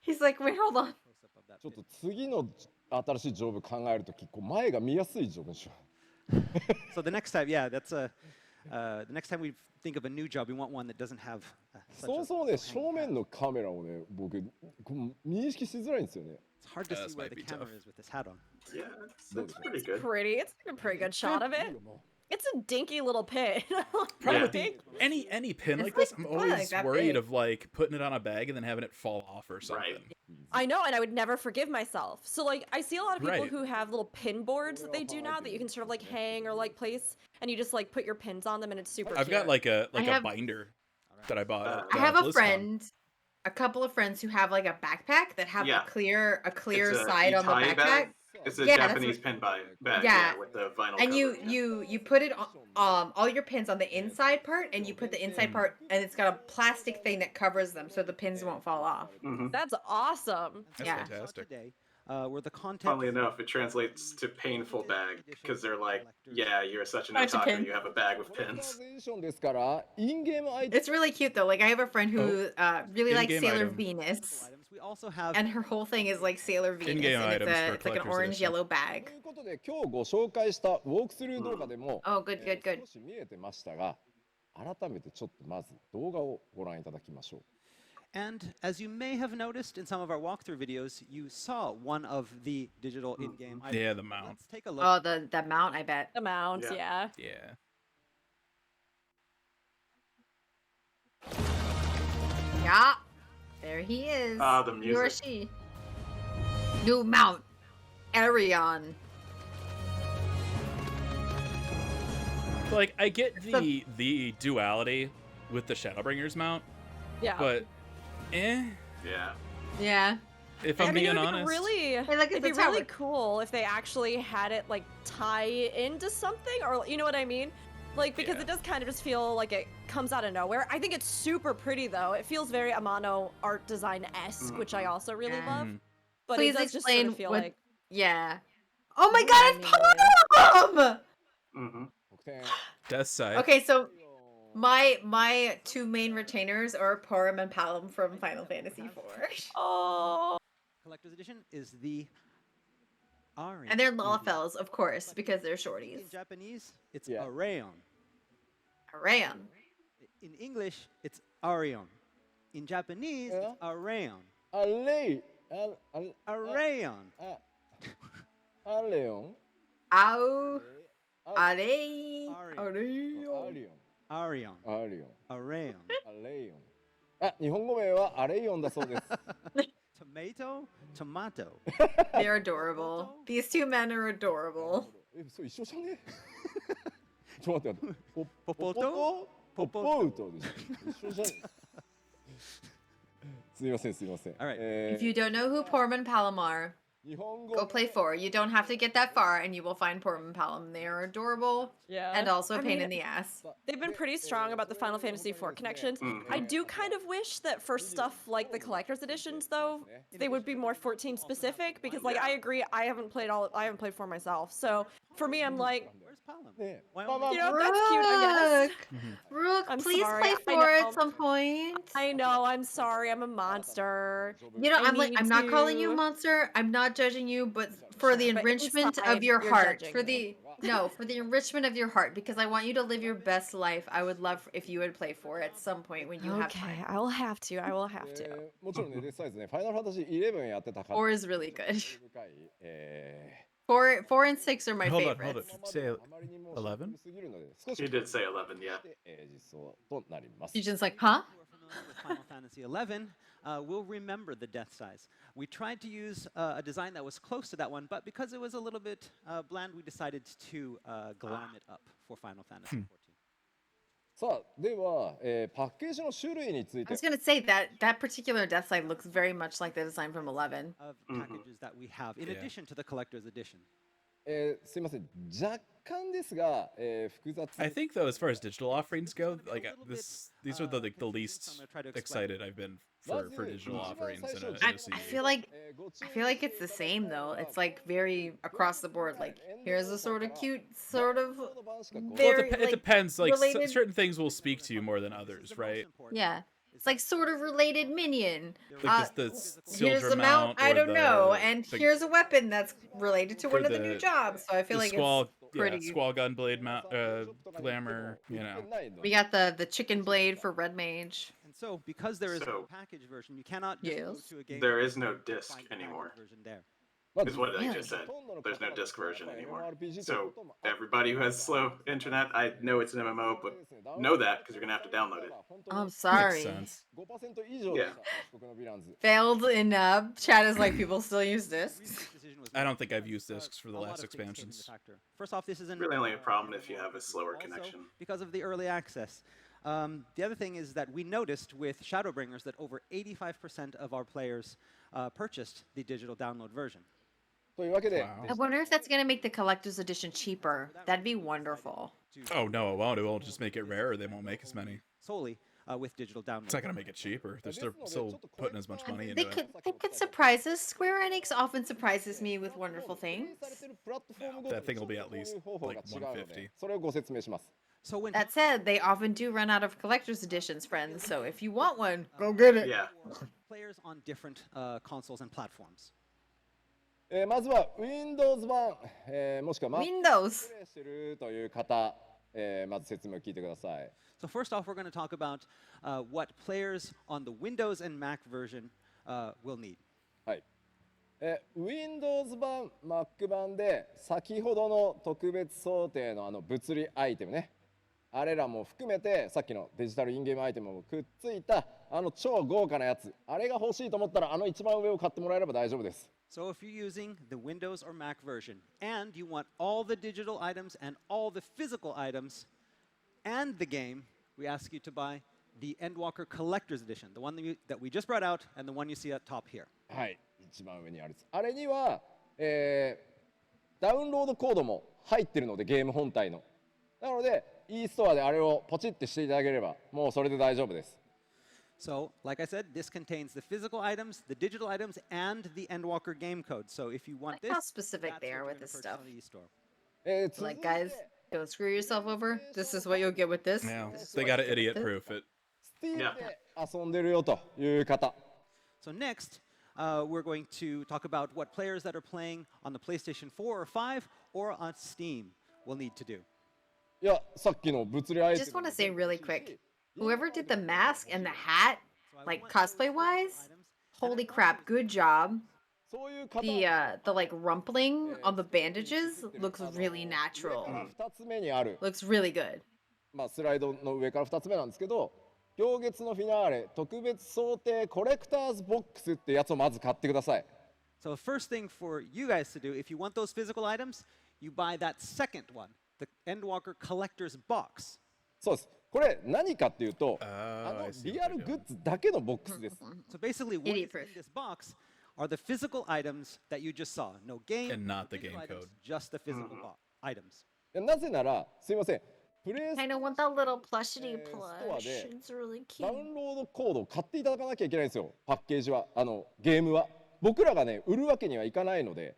He's like, wait, hold on. Close up of that ちょっ pin. と次の新しいジョブ考えるときこう前が見やすいジョブにしよ So the next time, yeah, that's the next time we think of a new job, we want one that doesn't have うそもそもね正面のカメラをね僕こう認識しづらいんですよね It's hard to This see where might the be camera tough. is with this hat on. Yeah, it's pretty good. It's like a pretty good shot of it. It's a dinky little pin. Problem Yeah. with any pin It's like this, like I'm probably always that worried big. of like putting it on a bag and then having it fall off or something. Right. I know, and I would never forgive myself. So like, I see a lot of people Right. who have little pin boards that they do now that you can sort of like hang or like place, and you just like put your pins on them, and it's super. I've got like a have- binder that I bought. At, I have a BlizzCon. friend, a couple of friends who have like a backpack that have Yeah. a clear It's a side on the Itai backpack. bag. It's a Yeah, that's Japanese what- pin bag, Yeah. with the vinyl And cover. you put it on all your pins on the inside part, and you put the inside part, and it's got a plastic thing that covers them so the pins won't fall off. Mhm. That's awesome. That's Yeah. fantastic. Today, were the content. Funnily enough, it translates to painful bag because they're like, yeah, you're such an Bunch of otaku, pins. you have a bag with pins. It's really cute though. Like I have a friend who really likes In-game Sailor item. Venus, Items. We also have. and her whole thing is like Sailor Venus, In-game and items for it's like an collector's orange edition. yellow と bag. いうことで今日ご紹介したウォークスルー動画でも、 Oh, good, good, good. 少し見えてましたが、改めてちょっとまず動画をご覧いただきましょう。 And as you may have noticed in some of our walkthrough videos, you saw one of the digital in-game items. Yeah, the mount. Let's take a look. Oh, the mount, I bet. The mount, Yeah. yeah. Yeah. Yeah, there he is. The He or music. she. New mount, Arion. Like I get the duality with the Shadowbringers mount, Yeah. but Yeah. Yeah. if I I'm mean, being it would honest, be really, Hey, look at it'd the be really tower. cool if they actually had it like tie into something, or you know what I mean? Like, because Yeah. it does kind of just feel like it comes out of nowhere. I think it's super pretty though. It feels very Amano art design-esque, which I also really Yeah. love. Mhm. But Please it does just sort explain of feel what- like Yeah. Oh my What god, do it's I Palom! Mm-hmm. 得点 Death Side. Okay, so my two main retainers are Porum and Palom from Final Fantasy IV. oh, Collector's edition is the Arion. And they're Lalafels, of course, because they're shorties. In Japanese, it's Yeah. Arayon. Arayon. In English, it's Arion. In Japanese, Yeah. it's Arayon. あレイあ Arayon. アレオン Au. あ Arei. Arion. アリオン Arion. アリオン Arayon. アレイオンあ日本語名はアレイオンだそうです Tomato. Tomato. They're adorable. These two men are adorable. それ一緒じゃねちょっと待ってポポポポトポポウトでしょ一緒じゃねすみませんすみません Alright. If you don't know who Porum and Palom are, 日本語 go play 4. You don't have to get that far, and you will find Porum and Palom. They are adorable yeah. and also a I pain mean, in the ass. They've been pretty strong about the Final Fantasy IV connections. I do kind of wish that for stuff like the collector's editions, though, they would be more 14 specific because, like, I agree, I haven't played 4 myself. So for me, I'm like, Where's Palom? ね Why まあ only- まあ you know, that's cute, I guess. Rook, I'm please sorry, play I 4 know. at some point. I know, I'm sorry, I'm a monster. You know, I I'm need not calling you a to- monster. I'm not judging you, but for the But enrichment inside, of your you're heart, judging for me. for the enrichment of your heart, because I want you to live your best life. I would love if you would play 4 at some point when you have Okay, time. I will have to. I will have to. もちろんねデスサイズねファイナルファンタジー11やってたから 4 is really good. 深い 4 and 6 are my Hold on, favorites. hold on. Say あまりにも 11? すぎるので少し You did say 11, yeah. 実装となります Eugen's like, huh? Who are familiar with Final Fantasy XI will remember the death size. We tried to use a design that was close to that one, but because it was a little bit bland, we decided to glam it up for Final Fantasy XIV. さあでは、パッケージの種類につい I て was gonna say that particular death side looks very much like the design from 11. Of packages that we have, in Yeah. addition to the collector's edition. すいません若干ですが、複雑 I think though, as far as digital offerings go, like A little bit, these are the like the confusing, least so I'm gonna try to explain. excited I've been for digital offerings in a, in I, a CD. I feel like it's the same though. It's like very across the board. Like here's a sort of cute, sort of Well, very. it like, depends. Like related- certain things will speak to you more than others, right? Yeah, it's like sort of related minion. Like the Here's Sildra the mount, I or don't know, the- and the- here's a weapon that's related to for one of the new the- jobs. So I feel the like squall, it's pretty. squall gunblade mount, glamour. You know, We got the chicken blade for red mage. And so, because there is no So- package version, you cannot just go Yes. to a game. There is no and disc find the package anymore. version there. Is what I Really? just said. There's no disc version anymore. So everybody who has slow internet, I know it's an MMO, but know that because you're gonna have to download it. I'm sorry. sense. 5% 以上でした、僕のヴィランズ。 Failed in chat is like people still use The discs. reason this decision was I don't made think I've was used because discs for the a lot last of things came into expansions. factor. First off, this isn't Really only a problem if you have a slower also connection. because of the early access. The other thing is that we noticed with Shadowbringers that over 85% of our players purchased the digital download version. というわけで、 Wow. I wonder if that's gonna make the collector's edition cheaper. That'd be wonderful. Oh no, it won't. It won't just make it rarer. They won't make as many. Solely with digital download. It's not gonna make it cheaper. They're still putting as much money They into it. could surprise us. Square Enix often surprises me with wonderful things. されてるプラットフォームごと That に thing ちょ will っと be at least 購入方法が like 違うので $150. それをご説明します。 So when That said, they often do run out of collector's editions, friends. So if you want one, go get it. Yeah. players on different consoles and platforms. まずは Windows 版、もしくは Mac で Windows. プレイしてるという方、まず説明を聞いてください。 So first off, we're going to talk about what players on the Windows and Mac version will need. はい。Windows 版、Mac 版で先ほどの特別想定の物理アイテムね。あれらも含めてさっきのデジタルインゲームアイテムもくっついた超豪華なやつ。あれが欲しいと思ったら一番上を買ってもらえれば大丈夫です。 So if you're using the Windows or Mac version and you want all the digital items and all the physical items and the game, we ask you to buy the Endwalker Collector's Edition, the one that we just brought out and the one you see at top here. はい。一番上にあるやつ。あれには、ダウンロードコードも入ってるのでゲーム本体の。なので e ストアであれをポチってしていただければもうそれで大丈夫です。 So, like I said, this contains the physical items, the digital items, and the Endwalker game code. So if you want Like this, how specific that's they are what with you're this gonna stuff. purchase on the eStore. 続い Like, て guys, don't screw yourself over. This is what you'll get with this. Yeah, This is they what got to you'll get with idiot this. proof it. Steam Yeah. で遊んでるよという方。 So next, we're going to talk about what players that are playing on the PlayStation 4 or 5 or on Steam will need to do. いや、さっきの物理アイテム Just want to say really quick, whoever did the mask and the hat, like cosplay wise, holy crap, good job. そういう方 The like rumpling on the bandages looks really natural. 2つ目にある、 Looks really good. スライドの上から2つ目なんですけど、行月のフィナーレ特別想定コレクターズボックスってやつをまず買ってください。 So first thing for you guys to do, if you want those physical items, you buy that second one, the Endwalker Collector's Box. そうです。これ何かっていうと、 I see リ what アル they're グ doing. ッズだけのボックスです。 So basically, what Idiot is in proof. this box are the physical items that you just saw. No game, And not no the digital game items, code. just the physical items. なぜなら、すいません、プレイス I know want that little plushity store plush. で It's really ダ cute. ウンロードコードを買っていただかなきゃいけないんですよ、パッケージは、ゲームは。僕らがね、売るわけにはいかないので、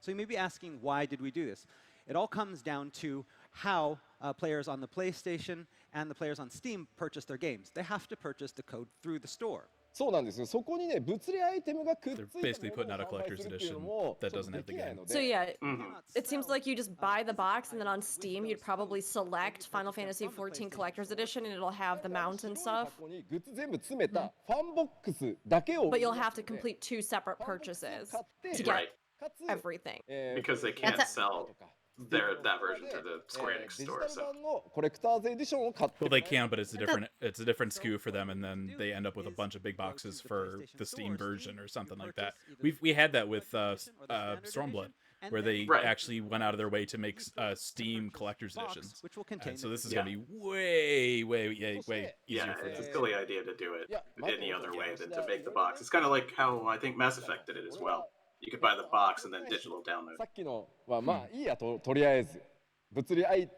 So you may be asking, why did we do this? It all comes down to how players on the PlayStation and the players on Steam purchase their games. They have to purchase the code through the store. そうなんですよ、そこにね、物理アイテムがくっつい They're た basically も putting の out a を販売 collector's するっていうの edition も that ちょっと doesn't で have the きない game. の So で、 yeah, Mm-hmm. it seems like you just buy the box and then on Steam you'd probably select Final Fantasy XIV Collector's Edition and it'll have the mount and 白い stuff. 箱にグッズ全部詰めたファンボックスだけを But you'll have to complete 2 separate ファンボックスを purchases 買って to get Right. かつ everything. Because they can't That's sell that version through the Square Enix デジ store. タル So 版のコレクターズエディションを買って Well, they can, but it's a different SKU for them, and then they end up with a bunch of big boxes for the Steam version or something like that. We had that with Stormblood, where they Right. actually went out of their way to make Steam collector's editions. Which will contain And so the this is physical going to be way easier yeah, for it's a them. silly idea to do it Yeah, any other way than to make the box. It's kind of like how I think Mass Effect did it as well. You could buy the box and then digital download. さっきのはまあいいやとりあえず物理アイ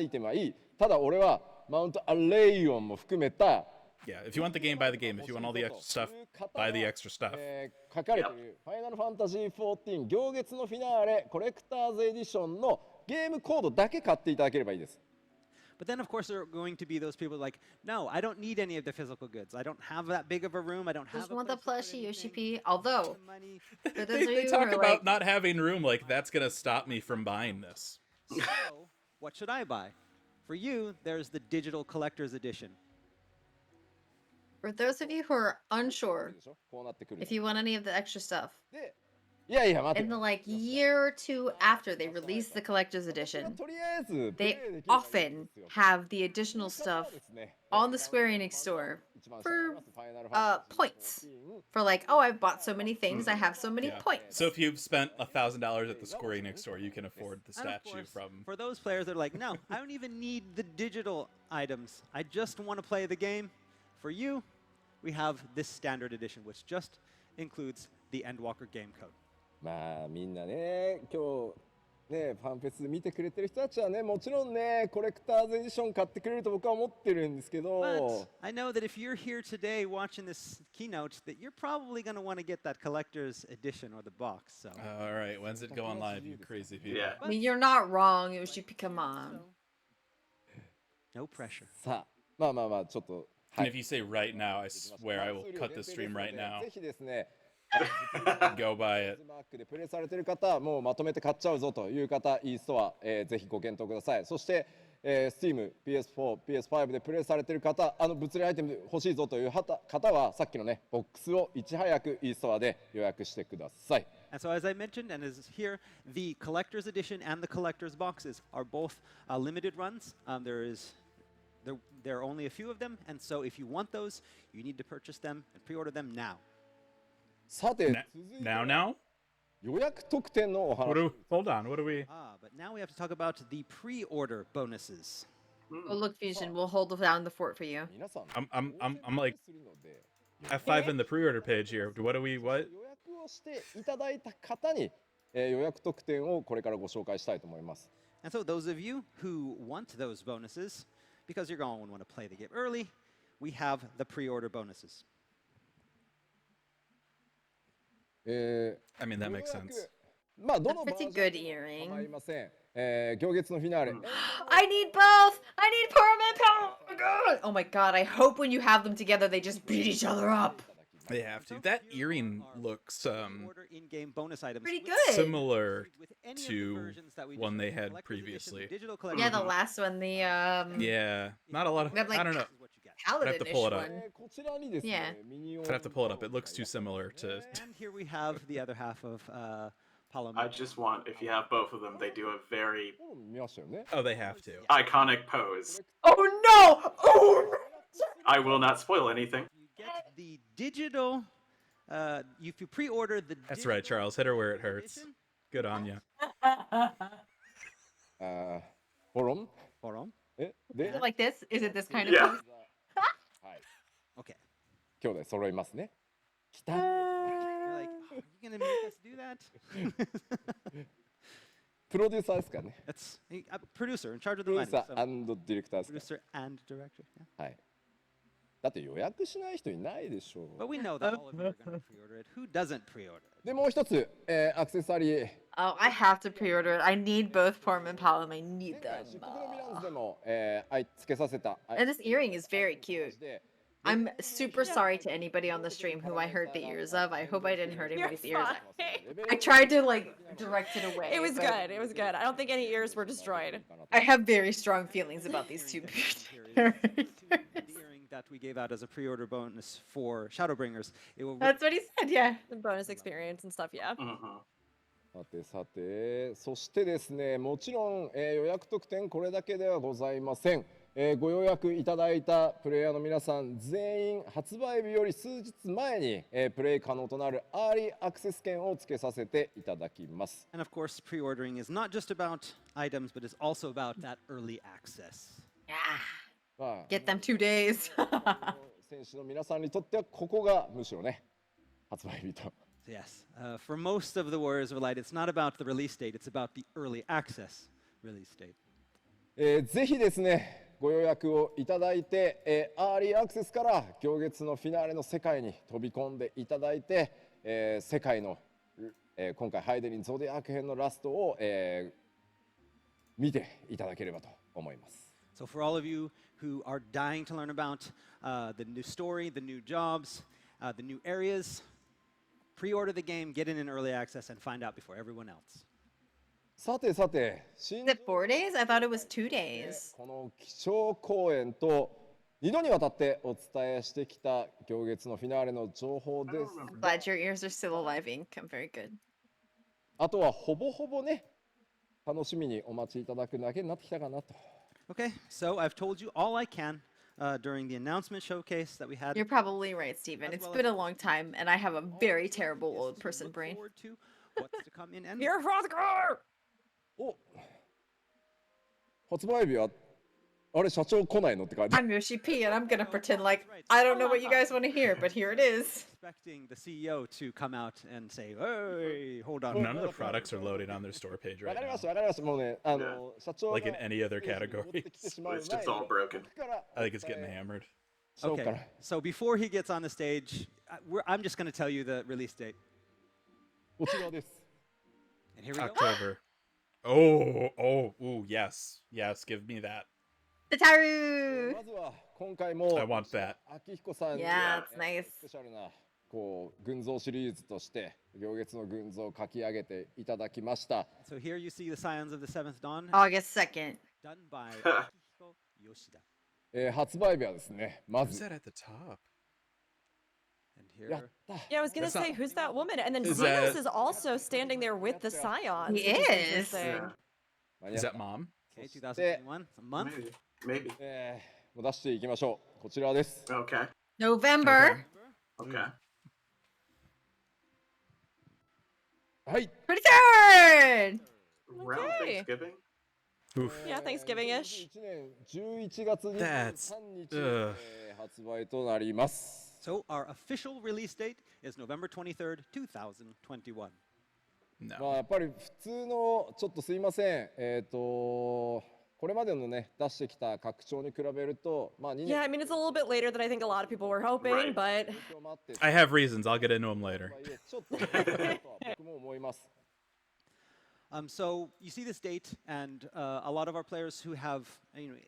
テムはいい。ただ俺はマウントアレイオンも含めた Yeah, if you want the game, buy the game. If you want all the extra stuff, buy the extra stuff. 書かれているファイナルファンタジー14行月のフィナーレコレクターズエディションのゲームコードだけ買っていただければいいです。 But then, of course, there are going to be those people like, no, I don't need any of the physical goods. I don't have that big of a room. I don't have Just a want the place to put plushie, Yoshi anything. P. Although, Money. for those They, of you they who talk are about like, not having room like that's going to stop me from buying this. So, what should I buy? For you, there's the digital collector's edition. For those of you who are unsure でしょこうなってくる if you want any of the extra stuff, でいやいや待って in the like year or two after they release the collector's 私が edition, とりあえずプレイ they できればいいんです often よ have the additional それから stuff ですね on the Square Enix store 一番下にあり for ますファイナルファンタジー points. For like, oh, I've bought so many things, I have so many Yeah. points. So if you've spent $1,000 at the Square Enix store, you can afford the And of statue course, from. for those players that are like, no, I don't even need the digital items. I just want to play the game. For you, we have this standard edition, which just includes the Endwalker game code. まあみんなね今日ねファンフェス見てくれてる人たちはねもちろんねコレクターズエディション買ってくれると僕は思ってるんですけ But ど I know that if you're here today watching this keynote, that you're probably going to want to get that collector's edition or the box. So All right, when's it going live, you crazy people? Yeah. I mean, you're not wrong, Yoshi. Come on. no pressure. さあまあまあまあちょっと And if you say right now, I swear I will cut this stream right now. ぜひですね Go buy it. マークでプレイされてる方もうまとめて買っちゃうぞという方 e ストア、ぜひご検討くださいそして、Steam、PS4、PS5 でプレイされてる方物理アイテム欲しいぞという方はさっきのねボックスをいち早く e ストアで予約してください And so, as I mentioned, and as here, the collector's edition and the collector's boxes are both limited runs. There are only a few of them, and so if you want those, you need to purchase them and pre-order them now. さて Now, 続いて now, now? 予約特典のお話 Hold on. What do we? But now we have to talk about the pre-order bonuses. Oh, look, Fusion, we'll hold down the fort for you. 皆さん I'm like するので F5 in the pre-order page here. What do we? What? 予約をしていただいた方に、予約特典をこれからご紹介したいと思います And so, those of you who want those bonuses, because you're going to want to play the game early, we have the pre-order bonuses. I mean, that 予 makes 約 sense. まあどの That's バージ a ョン good でも構い earring. ません、行月のフィナーレ、 I need both! I need Permanent Power! Oh my god! Oh my god, I hope when you have them together, they just beat each other up. They have to. That earring looks Pre-order in-game bonus items. Pretty with- good. similar with any of the to versions that we one just they did, had collector's edition, previously. digital Yeah, the collector's last one, the Yeah, not a lot of. We have, like, I don't know. edition is what you get. have to pull Paladin-ish it up. one. こちらにですね、 Yeah. ミニオン I'd have to pull it up. It looks too similar to. And here we have the other half of Palomar. I just want, if you have both of them, they do a very 見ましたよね Oh, they have to. iconic pose. Oh no! Oh no! I will not spoil anything. You get the digital. If you pre-order the. That's right, digital Charles. Hit her where it hurts. edition, Good on you. フォロン hold on. で Is it like this? Is it this kind of Yeah. pose? はい Okay. 兄弟揃いますね来た You're like, oh, are you gonna make us do that? プロデューサーですからね That's a producer in charge of プ the ロデュー lighting. サ So ーディレクターですか producer and director. Yeah. らはいだって予約しない人いないでしょ But we know that all of you are gonna pre-order it. Who doesn't pre-order it? でもう一つ、アクセサリー Oh, I have to pre-order it. I need both Portman and Palom. I need 前回 them. シップグロミランズでも、つけさせた And this earring is very cute. で I'm super sorry to anybody on the stream who I hurt the ears of. I hope I didn't hurt anybody's You're ears. fine. I tried to like direct it away. It was but good. It was good. I don't think any ears were destroyed. I have very strong feelings about these two The earring that we gave out as a pre-order bonus for Shadowbringers. It will That's what he said, yeah. The bonus experience and stuff, yeah. Mhm. さてさてそしてですねもちろん、予約特典これだけではございません、ご予約いただいたプレイヤーの皆さん全員発売日より数日前に、プレイ可能となるアーリーアクセス券をつけさせていただきます And of course, pre-ordering is not just about items, but it's also about that early access. Yeah. まあ Get them 2 days. 選手の皆さんにとってはここがむしろね発売日と Yes, for most of the Warriors of Light, it's not about the release date; it's about the early access release date. ぜひですねご予約をいただいて、アーリーアクセスから行月のフィナーレの世界に飛び込んでいただいて、世界の、今回ハイデリンゾディアーク編のラストを、見ていただければと思います。 So, for all of you who are dying to learn about the new story, the new jobs, the new areas, pre-order the game, get in early access, and find out before everyone else. さて新 Is it 4 days? I thought it was 2 days. この基調講演と、2度にわたってお伝えしてきた行月のフィナーレの情報です。 Glad your ears are still alive, Ink. I'm very good. あとはほぼほぼね、楽しみにお待ちいただくだけになってきたかなと。 Okay, so I've told you all I can during the announcement showcase that we had. You're probably right, Steven. It's been a long time, and I have a very terrible old person brain. What's to come in and You're for the car! お、発売日はあれ社長来ないのって感じ。 I'm Yoshi P, and I'm gonna pretend like I don't know what you guys want to hear, but here it is. expecting the CEO to come out and say, "Hey, hold on." None of the products are loading on their store page わ right かりまし now. たわかりました。もうね、社長が Like in any other 持ってきて categories. しまう前 It's just all に broken. 僕から I think it's getting hammered. しようかな。 Okay, so before he gets on the stage, I'm just going to tell you the release date. こちらです。 And here we go. October. Ooh, yes. Yes, give me that. Tataru! まずは今回も I want that. 秋彦さんに Yeah, it's nice. スペシャルなこう群像シリーズとして行月の群像を書き上げていただきました。 So here you see the Scions of the Seventh Dawn, August 2nd. done by Akihiko Yoshida. 発売日はですね、ま Who's ず that at the top? And やっ here, た。 Yeah, I was gonna That's not- say, who's that woman? And then Is Xenos that- is also standing there with the Scions. He which is. interesting. Yeah, 間に合 Is った that mom? okay, 2021, it's a month. maybe. もう出していきましょう。こちらです。 Okay. November. Okay. はい。 Return! Around Okay. Thanksgiving? Oof. Yeah, Thanksgiving-ish. 2021年11月 That's- 23日、 ugh. 発売となります。 So our official release date is November 23rd, 2021. まあ No. やっぱり普通のちょっとすいません。これまでのね出してきた拡張に比べるとまあ2 Yeah, I 年 mean, it's a little bit later than I think a lot of people were hoping, Right. but 影響もあって I have reasons. I'll get into them later. とはいえちょっと遅れたとは僕も思います。 So you see this date, and a lot of our players who have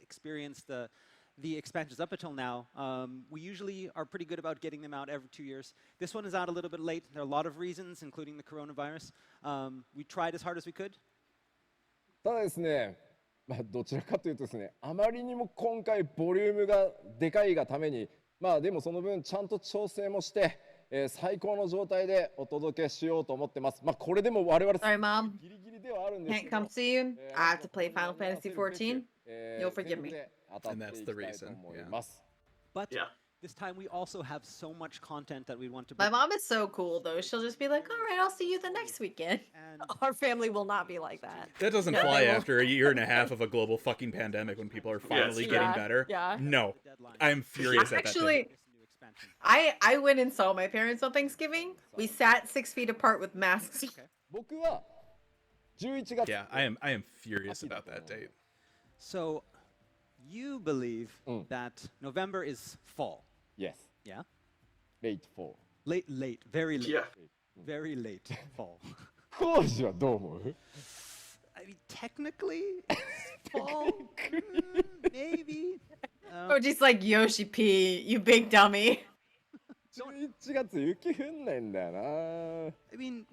experienced the expansions up until now, we usually are pretty good about getting them out every 2 years. This one is out a little bit late. There are a lot of reasons, including the coronavirus. We tried as hard as we could. ただですね、まあどちらかというとですね、あまりにも今回ボリュームがでかいがために、まあでもその分ちゃんと調整もして、最高の状態でお届けしようと思ってます。まあこれでも我々 Sorry, Mom. ギリギリではあるんです Can't けど。 come soon. I have to play Final Fantasy XIV. You'll forgive me. And that's the reason, yeah. But Yeah. this time we also have so much content that we want to My bring. mom is so cool, though. She'll just be like, all right, I'll see you the next weekend. And our family will not be like that. That doesn't Yeah, fly they will. after a year and a half of a global fucking pandemic when people are finally Yes. getting Yeah, better. yeah. No. the deadline. I'm furious at that. Actually, thing. This new expansion. I went and saw my parents on Thanksgiving. We sat 6 feet apart with masks. 僕は11月 Yeah, I am furious about that date. So you believe Mm. that November is fall. Yes, Yeah? late fall. Late, very late. Yeah. Very late fall. 工事はどう思う？ I mean, technically, it's fall. Maybe. Oh, just like Yoshi P, you big dummy. 11月雪降んないんだよな。 I mean,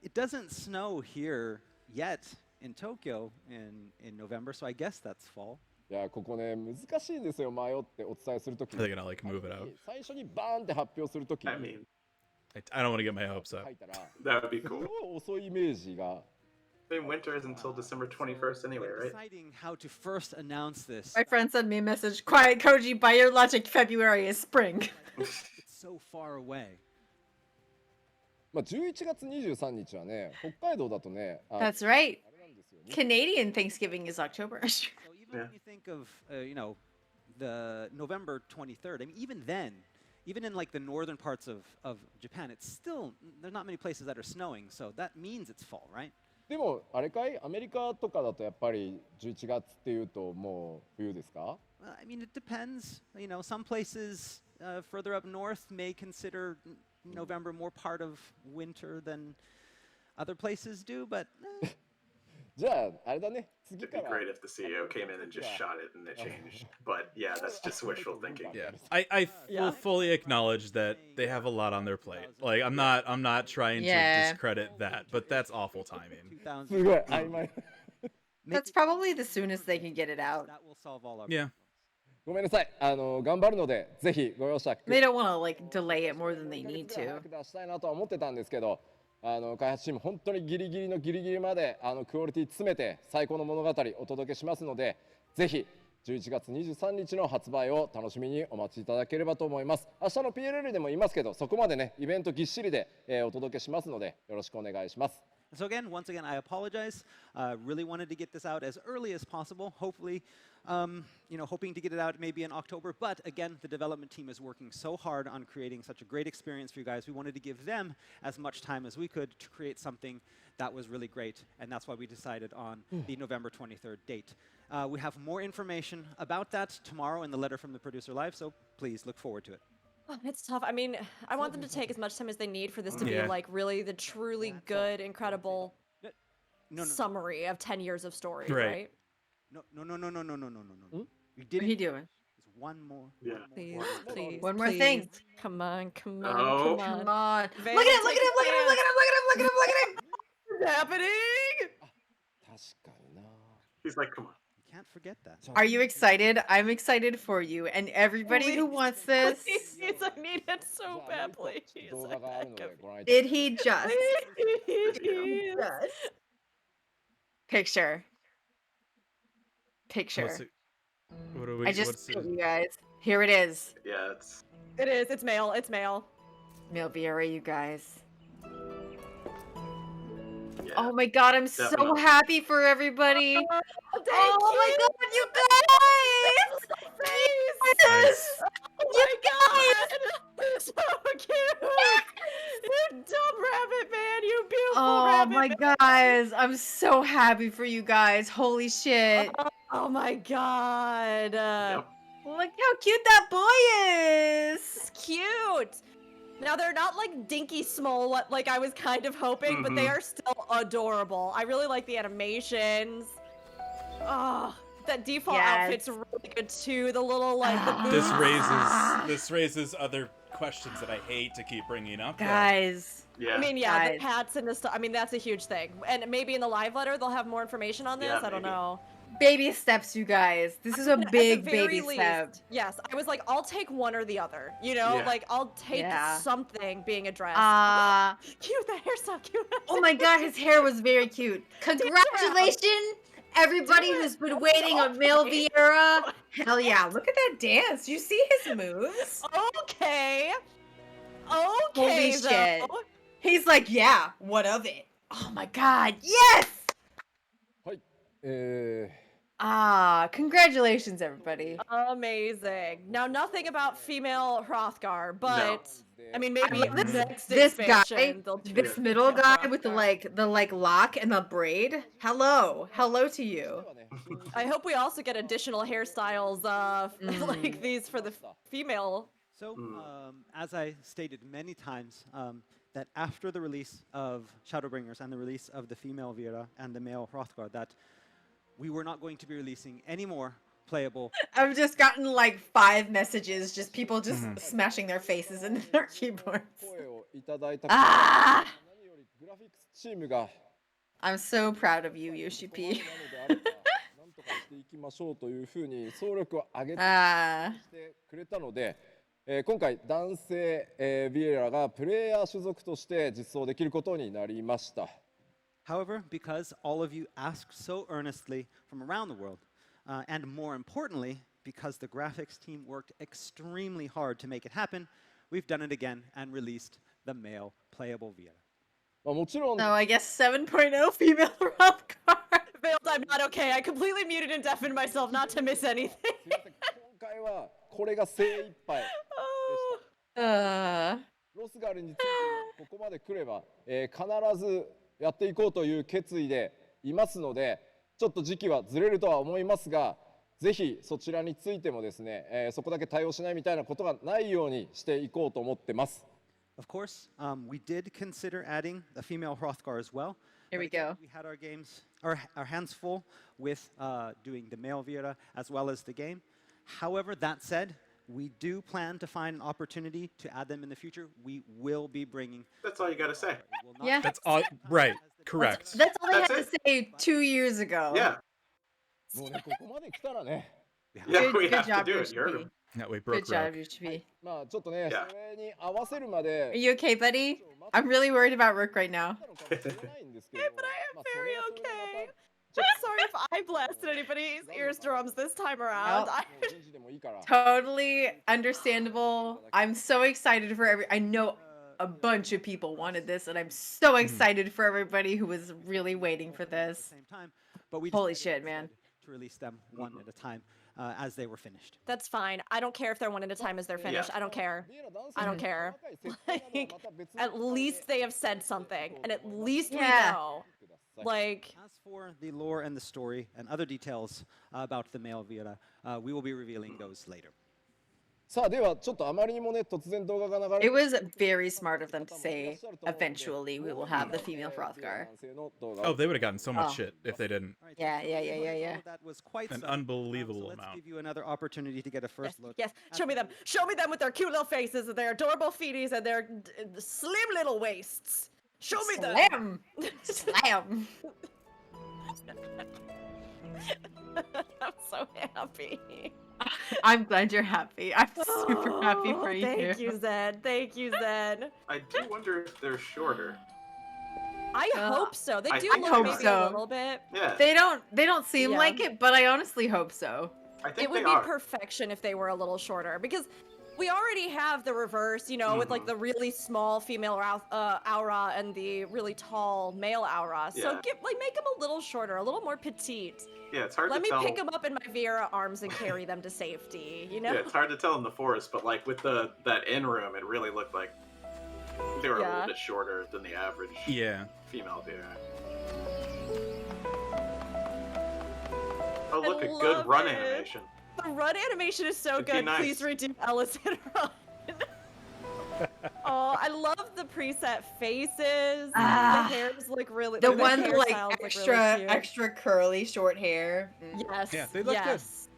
it doesn't snow here yet in Tokyo in November, so I guess that's fall. いやここね難しいんですよ迷ってお伝えするとき Are they gonna like move it out? 最初にバーンって発表するとき I に mean, I don't want to get my hopes 書 up. いたら that would be す cool. ごい遅いイメージが I mean, winter is until December 21st anyway, right? Deciding how to first announce this, My friend sent me a message. Quiet, Koji, by your logic, February is spring. it's so far away. まあ11月23日はね北海道だとね That's right. あれなんですよね Canadian Thanksgiving is October. So even Yeah. when you think of, the November 23rd, I mean, even then, even in like the northern parts of Japan, it's still, there's not many places that are snowing, so that means it's fall, right? でもあれかいアメリカとかだとやっぱり11月っていうともう冬ですか Well, I mean, it depends. Some places further up north may consider November more part of winter than other places do, but じゃああれだね次 It'd か be ら great if the CEO came in and just shot it and it changed. But yeah, that's just wishful thinking. Yeah, I Yeah. will fully acknowledge that they have a lot on their plate. Like I'm not trying Yeah. to discredit that, but that's awful timing. 2000. すごい曖昧 That's probably the soonest they can get it out. That will solve all our Yeah. ごめんなさい。頑張るので、ぜひご容赦く。They don't want to like delay it more than they 1ヶ need 月ぐらい to. 早く出したいなとは思ってたんですけど、開発チーム本当にギリギリのギリギリまでクオリティ詰めて最高の物語お届けしますので、ぜひ11月23日の発売を楽しみにお待ちいただければと思います。明日の PLL でも言いますけど、そこまでねイベントぎっしりで、お届けしますのでよろしくお願いします。So again, once again, I apologize. Really wanted to get this out as early as possible. Hopefully, hoping to get it out maybe in October. But again, the development team is working so hard on creating such a great experience for you guys. We wanted to give them as much time as we could to create something that was really great. And that's why we decided on the November 23rd date. We have more information about that tomorrow in the letter from the producer live. So please look forward to it. It's tough. I mean, I want them to take as much time as they need for this to be like really the truly good, incredible summary of 10 years of story, right? No. You What didn't. are you doing? There's one more. Yeah. Please, please. One more please. thing. Come on, come on, Oh. come on. Come on. Van, Look at him, look take at him, look at him, a look at him, look at him, look at him, look at him. What's happening? 確かにな。 He's like, come on. You can't forget that. Are you excited? I'm excited for you and everybody who wants this. Please, I need it so じゃあメリット badly. 動画があるのでご覧いただき Did he just? Please. Picture. What's Picture. it, what do we, I just what's sent it? you guys. Here it is. Yeah, it's It is. It's male. It's male. Mil Vieira, you guys. yeah. Oh my god, I'm so Definitely. happy for everybody. Thank Oh my you. god, you guys! Face. Oh You my god! So cute! You dumb rabbit man, you beautiful Oh rabbit my man. guys, I'm so happy for you guys. Holy shit. Oh my god. Yep. Look how cute that boy is. It's cute. Now they're not like dinky small like I was kind of hoping, but they are still adorable. I really like the animations. Oh, that default Yes. outfit's really good too. The little like the This boots. raises other questions that I hate to keep bringing up. though. Guys. Yeah. I mean, yeah, the Guys. hats and the stuff. I mean, that's a huge thing. And maybe in the live letter they'll have more information on this. Yeah, I don't maybe. know. Baby steps, you guys. This is a At the big very baby step. least, yes, I was like, I'll take one or the other. You know, Yeah. like I'll take Yeah. something being addressed. Cute. That hair's so cute. Oh my god, his hair was very cute. Congratulations, everybody who's been waiting on Mil Vieira. Hell yeah, look at that dance. You see his moves? Okay. Holy Okay, shit. though. He's like, yeah, what of it? Oh my god, yes! はい。Congratulations, everybody. Amazing. Now, nothing about female Hrothgar, but I mean, maybe in the next This guy, expansion they'll do this middle guy with the lock and the braid. Hello to you. I hope we also get additional hairstyles, like these for the female. So, as I stated many times, that after the release of Shadowbringers and the release of the female Vieira and the male Hrothgar, that we were not going to be releasing any more playable. I've just gotten like 5 messages, just people just smashing their faces into their keyboards. 声をいただいた Ah! 何よりグラフィックスチームが I'm so proud of you, Yoshi こ P. こまでなのであればなんとかしていきましょうというふうに総力を上げて Ah. してくれたので、今回男性、ビエラがプレイヤー種族として実装できることになりました。 However, because all of you asked so earnestly from around the world, and more importantly, because the graphics team worked extremely hard to make it happen, we've done it again and released the male playable Vieira. まあもちろん No, I guess 7.0 female Hrothgar. Veiled, I'm not okay. I completely muted and deafened myself not to miss anything. すいません今回はこれが精一杯でした Uh, ロスガルについてもここまで来れば、必ずやっていこうという決意でいますのでちょっと時期はずれるとは思いますがぜひそちらについてもですね、そこだけ対応しないみたいなことがないようにしていこうと思ってます。 Of course, we did consider adding the female Hrothgar as well. Here we but again, go. We had our hands full with doing the male Vieira as well as the game. However, that said, we do plan to find an opportunity to add them in the future. We will be bringing. That's all you gotta say. It will not Yeah. be That's all right. Correct. That's all they That's had to say 2 years ago. Yeah. もうねここまで来たらね we have. Yeah, we Good have to job, do it. You heard UHP. him. That way Good broke job, broke. UHP. まあちょっとね、 Yeah. それに合わせるまで Are you okay, buddy? I'm really worried about Rook right now. なのかもしれないんですけど But I am まあそれ very はそれでま okay. たちょっ Sorry if I blasted anybody's eardrums this time around. Nope. I と順次でもいいから Totally understandable. I'm so excited for I know a bunch of people wanted this, and I'm so excited for everybody who was really waiting for At the this. same time, but we Holy decided shit, man. instead to release them one at a time as they were finished. That's fine. I don't care if they're one at a time as they're finished. I don't care. I don't care. Like, at least they have said something, and at least we Yeah. know. Like, As for the lore and the story and other details about the male Vira, we will be revealing those later. さあではちょっとあまりにもね突然動画が流れ It was very smart of them to say, eventually we will have the female Frothgar. Oh, they would have gotten so much Oh. shit if they didn't. All right, Yeah, so yeah, yeah, yeah, yeah. that was quite An some, unbelievable so let's amount. give you another opportunity to get a yes, first look. yes. at Show me the them. Show me them with their cute little faces and their adorable feeties and their slim little waists. Show me them. Slam! Slam! I'm so happy. I'm glad you're happy. I'm super happy for you. Thank you, Zed. Thank you, Zed. I do wonder if they're shorter. I hope so. They I do think look hope maybe so. a little bit. Yeah, They don't seem Yeah. like it, but I honestly hope so. I think It would they be are. perfection if they were a little shorter because we already have the reverse, you know, with like the really small female aura and the really tall male aura. So Yeah. make them a little shorter, a little more petite. Yeah, it's hard Let to me tell. pick them up in my Vera arms and carry them to safety. You know? Yeah, it's hard to tell in the forest, but like with that in room, it really looked like they were a Yeah. little bit shorter than the average Yeah. female deer. Oh, look, a love good run it. animation. The run animation is so It'd be good. nice. Please redo Ellis and Run. Oh, I love the preset faces. Ah. The hairs look really. The the one hairstyles like look extra really cute. extra curly short hair. Yes. Yeah, they look good. yes.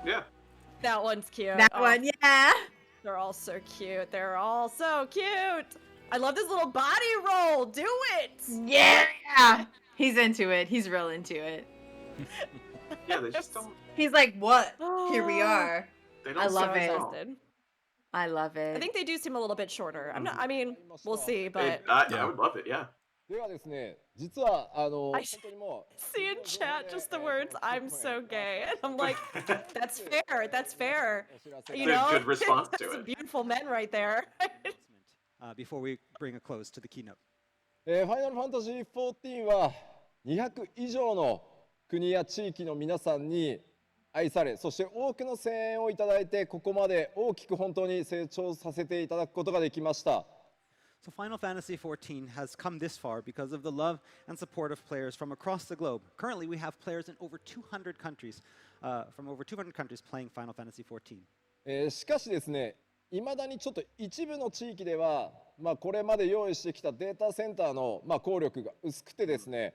Yeah. That one's cute. That Oh, one, yeah. They're all so cute. They're all so cute. I love this little body roll. Do it. Yeah. He's into it. He's real into it. Yeah, they just don't. He's like, what? Here we are. They don't I love sound it. small. Invested. I love it. I think they do seem a little bit shorter. I'm not. I mean, we'll see. It- But I Yeah. would love it. Yeah. ではですね実は本当にもう see in chat just the words "I'm so gay," and I'm like, that's fair. That's fair. You Good- know, good response to that's some it. beautiful men right there. Before we bring a close to the keynote. ファイナルファンタジー14は200以上の国や地域の皆さんに愛されそして多くの声援をいただいてここまで大きく本当に成長させていただくことができました So Final Fantasy XIV has come this far because of the love and support of players from across the globe. Currently, we have players in over 200 countries, from over 200 countries playing Final Fantasy XIV. しかしですねいまだにちょっと一部の地域では、これまで用意してきたデータセンターの、効力が薄くてですね、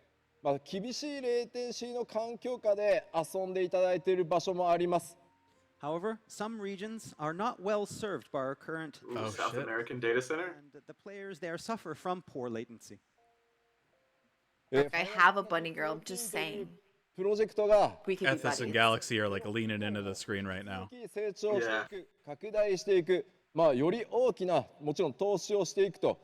厳しいレイテンシーの環境下で遊んでいただいている場所もあります。 However, some regions are not well served by our current Ooh, Oh, South shit. American data center. and the players there suffer from poor latency. Look, I have a bunny girl. I'm just saying. プロジェクトが We could be Ethos and buddies. Galaxy are like leaning into the screen right now. 成長していく、拡大していく、より大きなもちろん投資をしていくと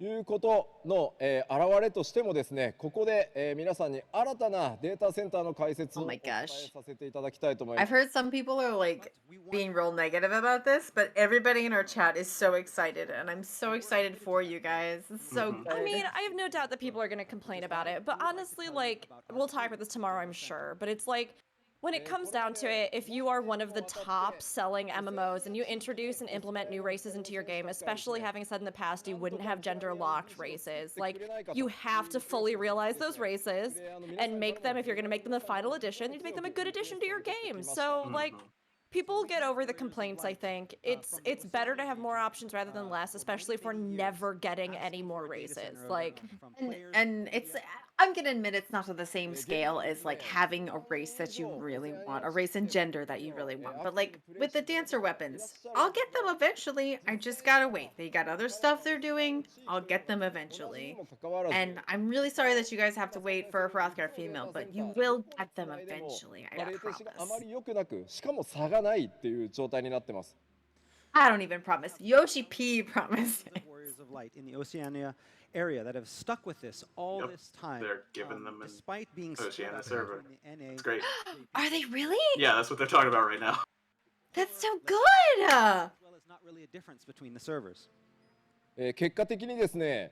いうことの、表れとしてもですね、ここで、皆さんに新たなデータセンターの開設を Oh お my 伝え gosh. させていただきたいと思いま I've す。 heard some people are like being real negative about this, but everybody in our chat is so excited, and I'm so excited for you guys. It's so good. I mean, I have no doubt that people are going to complain about it, but honestly, like, we'll talk about this tomorrow, I'm sure. But it's like, when it comes down to it, if you are one of the top selling MMOs and you introduce and implement new races into your game, especially having said in the past you wouldn't have gender locked races, like, you have to fully realize those races and make them, if you're going to make them the final edition, you have to make them a good addition to your game. So, like, people get over the complaints, I think. It's better to have more options rather than less, especially if we're never getting any more races. Like, and it's I'm gonna admit it's not to the same scale as like having a race that you really want, a race and gender that you really want. But like with the dancer weapons, I'll get them eventually. I just gotta wait. They got other stuff they're doing. I'll get them eventually. And I'm really sorry that you guys have to wait for a Hrothgar female, but you will get them eventually. I レテシがあま promise. り良くなく、しかも差がないっていう状態になってます。 I don't even promise. Yoshi P promised. Of Warriors of Light in the Oceania area that have stuck with this all Yep, this time. they're giving them an despite being split Oceania up server. between the NA. It's great. Are they really? Yeah, that's what they're talking about right now. That's so good. As well as not really a difference between the servers. 結果的にですね、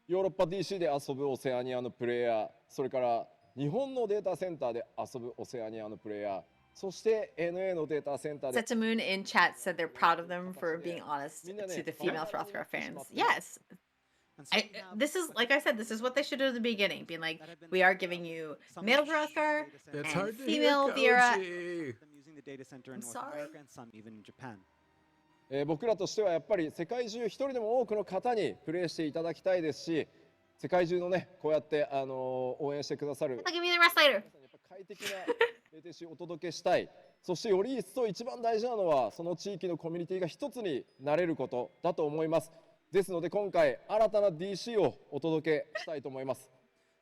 ヨーロッパ DC で遊ぶオセアニアのプレイヤー、それから日本のデータセンターで遊ぶオセアニアのプレイヤー、そして NA のデータセンターで Setamoon in chat said they're proud of them for being honest to the female Hrothgar fans. Yes. And so we have This is, like I said, this is what they should do at the beginning. Being like, we are giving you male Hrothgar It's and hard to female hear, Viera. Koji. them using the data center in I'm North sorry. America and some even in Japan. 僕らとしてはやっぱり世界中一人でも多くの方にプレイしていただきたいですし、世界中のねこうやって応援してくださる I'll give you the rest later. やっぱ快適なレテシをお届けしたい。そしてより一層一番大事なのはその地域のコミュニティが一つになれることだと思います。ですので今回新たな DC をお届けしたいと思います。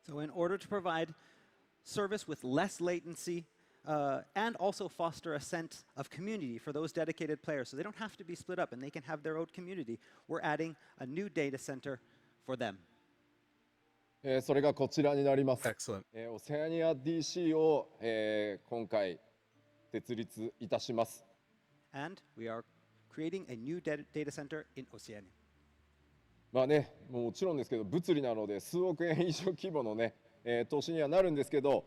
So in order to provide service with less latency and also foster a sense of community for those dedicated players, so they don't have to be split up and they can have their own community, we're adding a new data center for them. それがこちらになります。 Excellent. オセアニア DC を、今回設立いたします。 And we are creating a new data center in Oceania. まあね、もちろんですけど物理なので数億円以上規模のね、投資にはなるんですけど、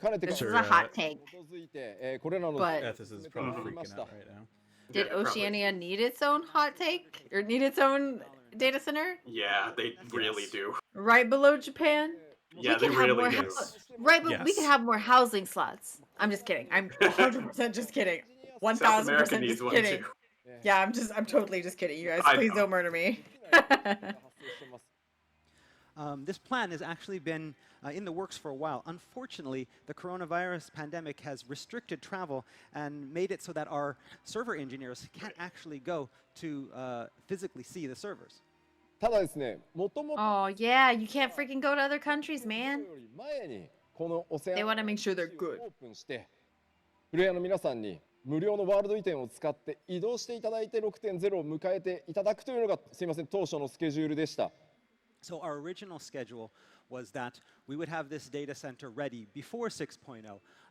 かねて This か is ら a hot take. 基づいて、これらの But- Ethis is probably freaking out right now. Did Yeah, probably. Oceania need its own hot take or need its own data center Yeah, they really do. right below Japan? Yeah, We they could have really more do. Right, but we Yes. could have more housing slots. I'm just kidding. I'm 100% just kidding. South 1000% America needs just one kidding. too. Yeah, I'm totally just kidding. You guys, I please know. don't murder me. This plan has actually been in the works for a while. Unfortunately, the coronavirus pandemic has restricted travel and made it so that our server engineers can't actually go to physically see the servers. ただですね、もともと Oh, yeah, you can't freaking go to other countries, man. より前にこのオセアニ They ア want to make sure they're を good. オープンしてプレイヤーの皆さんに無料のワールド移転を使って移動していただいて 6.0 を迎えていただくというのがすいません当初のスケジュールでした。 So our original schedule was that we would have this data center ready before 6.0,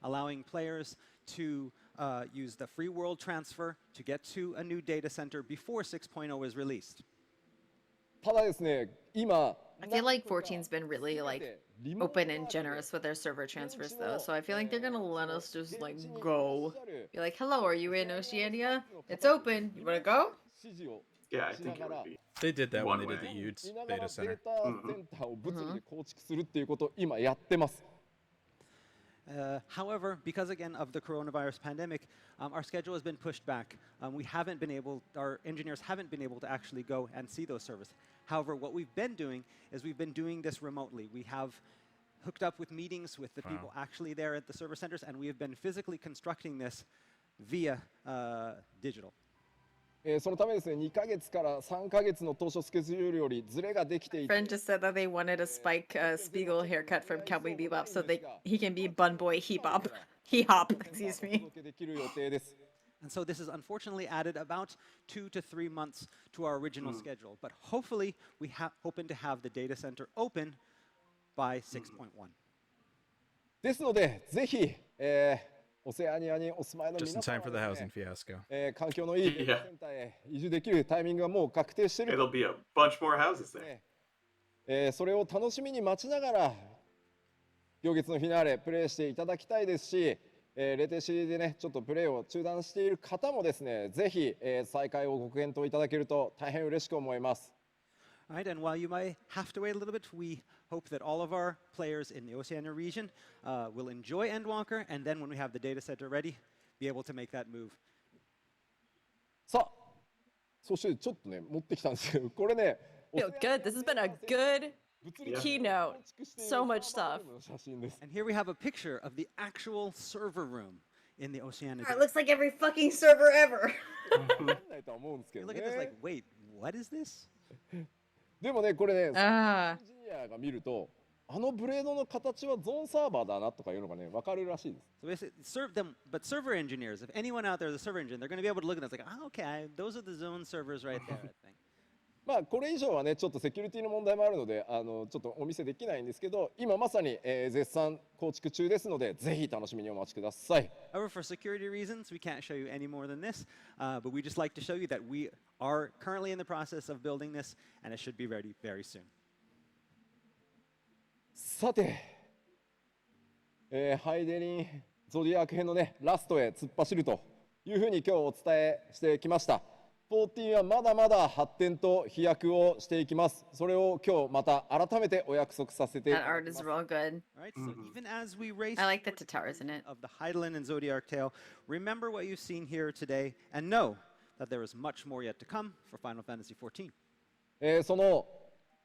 allowing players to use the free world transfer to get to a new data center before 6.0 is released. ただですね、今 I feel like 14's been really like open and generous with their server transfers though, so I feel like they're gonna let us just like go. Be like, hello, are you in Oceania? It's open. You wanna go? 指示を Yeah, I しな think が it ら would be. They did that when One they did the way. Udes 見ながら data デー center. タセンターを物理で構築するっていうことを今やってます。 However, because again of the coronavirus pandemic, our schedule has been pushed back. Our engineers haven't been able to actually go and see those servers. However, what we've been doing is we've been doing this remotely. We have hooked up with meetings with the people actually there at the server centers, and we have been physically constructing this via digital. そのためですね、2ヶ月から3ヶ月の当初スケジュールよりズレができていて Friend just said that they wanted a Spike Spiegel haircut from Cowboy Bebop so he can be Bun Boy He Hop. He Hop, excuse お me. 届けできる予定です。 And so this has unfortunately added about 2 to 3 months to our original schedule. But hopefully, we hoping to have the data center open by 6.1. ですので、ぜひ、オセアニアにお住まいの Just 皆 in さん time for the は housing ですね fiasco. 環境のいいデータセンターへ移住できるタイミングがもう確定している It'll be a bunch more houses there. それを楽しみに待ちながら行月のフィナーレプレイしていただきたいですし、レテシでねちょっとプレイを中断している方もですねぜひ、再開をご検討いただけると大変嬉しく思います。 All right, and while you might have to wait a little bit, we hope that all of our players in the Oceania region will enjoy Endwalker, and then when we have the data center ready, be able to make that move. さあ、そしてちょっとね持ってきたんですけどこれね Feel good. This has been a good Yeah. Keynote. So much stuff. And here we have a picture of the actual server room in the Oceania. It looks like every fucking server ever. You look at this like, wait, what is this? でもね、これね、エン Ah. ジニアが見ると、あのブレードの形はゾーンサーバーだなとかいうのがね、わかるらしいです。So basically, but server engineers, if anyone out there is a server engineer, they're going to be able to look at this like, oh, okay, those are the zone servers right there, I think. まあこれ以上はねちょっとセキュリティの問題もあるのでちょっとお見せできないんですけど今まさに、絶賛構築中ですのでぜひ楽しみにお待ちください。 However, for security reasons, we can't show you any more than this, but we just like to show you that we are currently in the process of building this, and it should be ready very soon. さて、ハイデリンゾディアーク編のねラストへ突っ走るというふうに今日お伝えしてきました。14はまだまだ発展と飛躍をしていきます。それを今日また改めてお約束させていた That だ art き is ます。 real good. Right? So even as we race I like the tatars in it. of the Hydaelyn and Zodiac tale, remember what you've seen here today, and know that there is much more yet to come for Final Fantasy XIV. その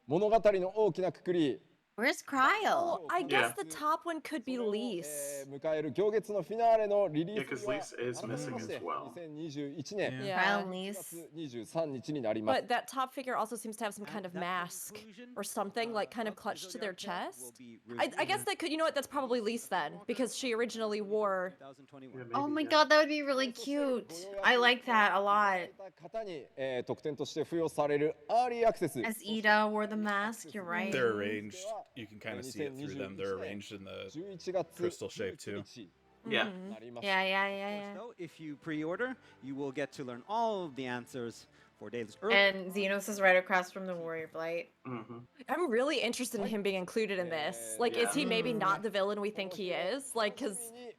物語の大きなくくり Where's Cryo? Oh, I guess Yeah. the top one could be Lise. 迎える行月のフィナーレのリリ Yeah, ー because スは Lise is 改め missing まして as well. 2021年 Yeah. Cryo and 4 Lise. 月23日になります。 But that top figure also seems to have some kind of That mask conclusion, or something like kind of of the clutched to their Zodiac tale will chest. be I guess that could, you know what, that's probably Lise then, because she originally wore. 2021. Oh my yeah. god, that would be really cute. I like that a lot. 方に、特典として付与されるアーリーアクセス As Ida wore the mask, you're right. They're arranged. You can kind of see it through them. They're arranged in the 11月 crystal shape too. 19日 Yeah. になります。 Yeah, yeah, yeah, yeah. So if you pre-order, you will get to learn all of the answers 4 days early. And Xenos is right across from the Warrior Blight. Hmm. I'm really interested in him being included in this. Like, is he maybe not the villain we think he is? Like, because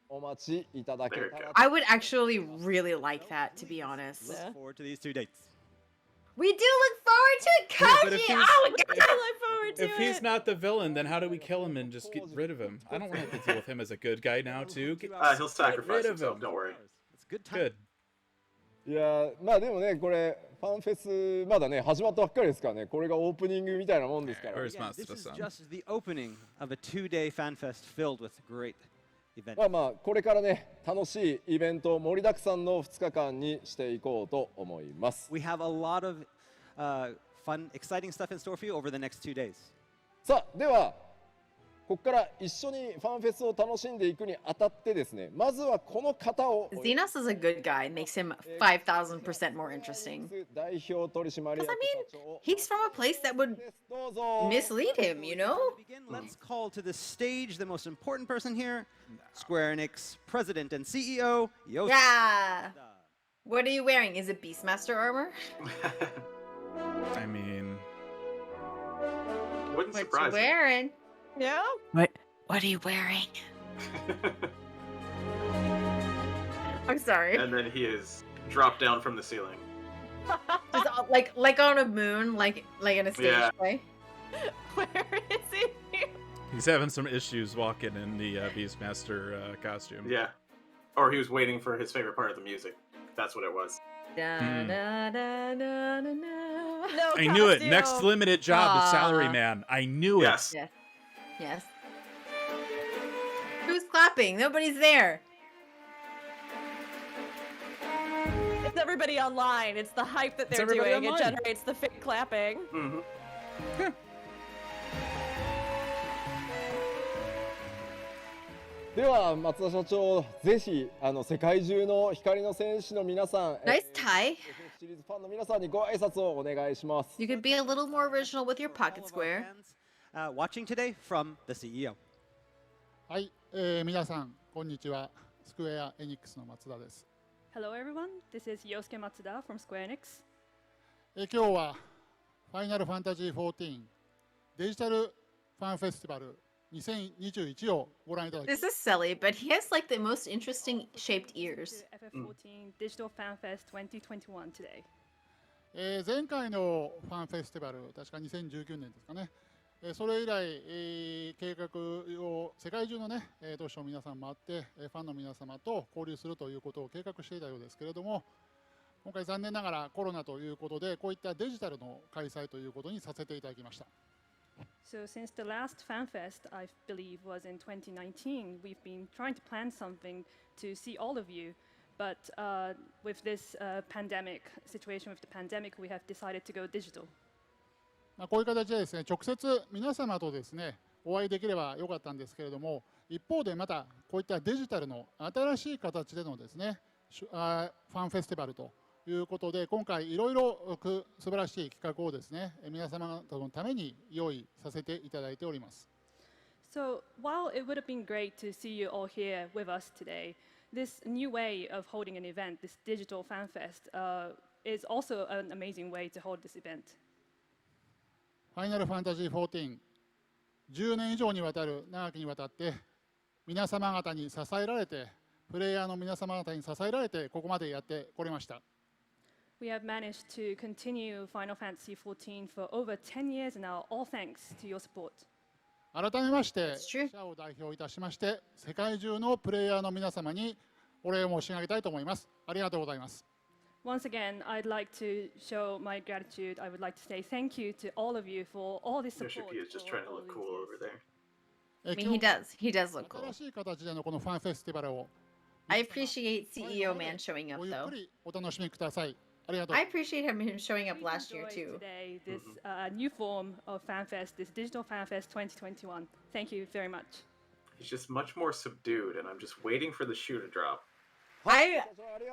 お待ちいただけ There た you ら go. I would actually really like that, to be honest. Yeah. Look forward to these 2 dates. We do look forward to it, but if Koji! he's- Oh, my I god! look forward to If it. he's not the villain, then how do we kill him and just get rid of him? I don't want to have to deal with him as a good guy now too. He'll sacrifice rid of himself. him. Don't worry. It's good time. Good. いやーまあでもねこれファンフェスまだね始まったばっかりですからねこれがオープニングみたいなもんですから Where's Again, this is Matsuda-san? just the opening of a 2-day fan fest filled with great events. まあまあこれからね楽しいイベント盛りだくさんの2日間にしていこうと思います。 We have a lot of fun, exciting stuff in store for you over the next 2 days. さあではここから一緒にファンフェスを楽しんでいくにあたってですねまずはこの方を Xenos is a good guy. It makes him 5,000% more interesting. 代表取締役 Because, I 社 mean, 長 he's from a place that would どうぞ mislead him, you know? To begin, let's call to the stage the most important person here, Square Enix President and CEO, Yoshi. Yeah. What are you wearing? Is it Beastmaster armor? I mean, Wouldn't What you surprise me. wearing? Yeah? What are you wearing? I'm sorry. And then he is dropped down from the ceiling. Just, like on a moon, like in a stage Yeah. play. Where is he? he's having some issues walking in the Beastmaster costume. Yeah. Or he was waiting for his favorite part of the music. That's what it was. Da, Hmm. da, da, da, da, da. No I knew it. costume. Next limited job to Aw. Salary Man. I knew Yes. Yes. Yes. Who's clapping? Nobody's there. It's everybody online. It's the hype that It's they're everybody doing. It online. generates the fake clapping. Hmm. では松田社長ぜひ世界中の光の戦士の皆さん Nice tie. シリーズファンの皆さんにご挨拶をお願いします You could be a little more original with your pocket All of our square. fans, watching today from the CEO. はい、皆さんこんにちは。スクエアエニックスの松田です。 Hello everyone, this is Yosuke Matsuda from Square Enix. 今日はファイナルファンタジー14デジタルファンフェスティバル2021をご覧いただき This is silly, but he has like the most interesting shaped ears. FF14 Digital Fan Fest 2021 today. 前回のファンフェスティバル確か2019年ですかね。それ以来、計画を世界中のね、都市の皆さん回って、ファンの皆様と交流するということを計画していたようですけれども、今回残念ながらコロナということでこういったデジタルの開催ということにさせていただきました。So since the last FanFest, I believe, was in 2019, we've been trying to plan something to see all of you. But with this pandemic situation, with the pandemic, we have decided to go digital. こういう形でですね、直接皆様とですね、お会いできればよかったんですけれども、一方でまたこういったデジタルの新しい形でのですね、ファンフェスティバルということで、今回いろいろ素晴らしい企画をですね、皆様のために用意させていただいております。So while it would have been great to see you all here with us today, this new way of holding an event, this digital FanFest, is also an amazing way to hold this event. ファイナルファンタジー14、10年以上にわたる長きにわたって皆様方に支えられて、プレイヤーの皆様方に支えられてここまでやってこれました。We have managed to continue Final Fantasy XIV for over 10 years now, all thanks to your support. 改めまして社を代表いたしまして世界中のプレイヤーの皆様にお礼を申し上げたいと思います。ありがとうございます。Once again, I'd like to show my gratitude. I would like to say thank you to all of you for all this support. Yoshi P is just trying to look cool over there. I mean, he does. He does look cool. 新しい形でのこのファンフェスティバルを I appreciate CEO Man showing up, ごゆっ though. くりお楽しみください。ありがとう。 I appreciate him showing up last year, Enjoy too. Today, this new form of FanFest, this digital FanFest 2021. Thank you very much. He's just much more subdued, and I'm just waiting for the shoe to drop. I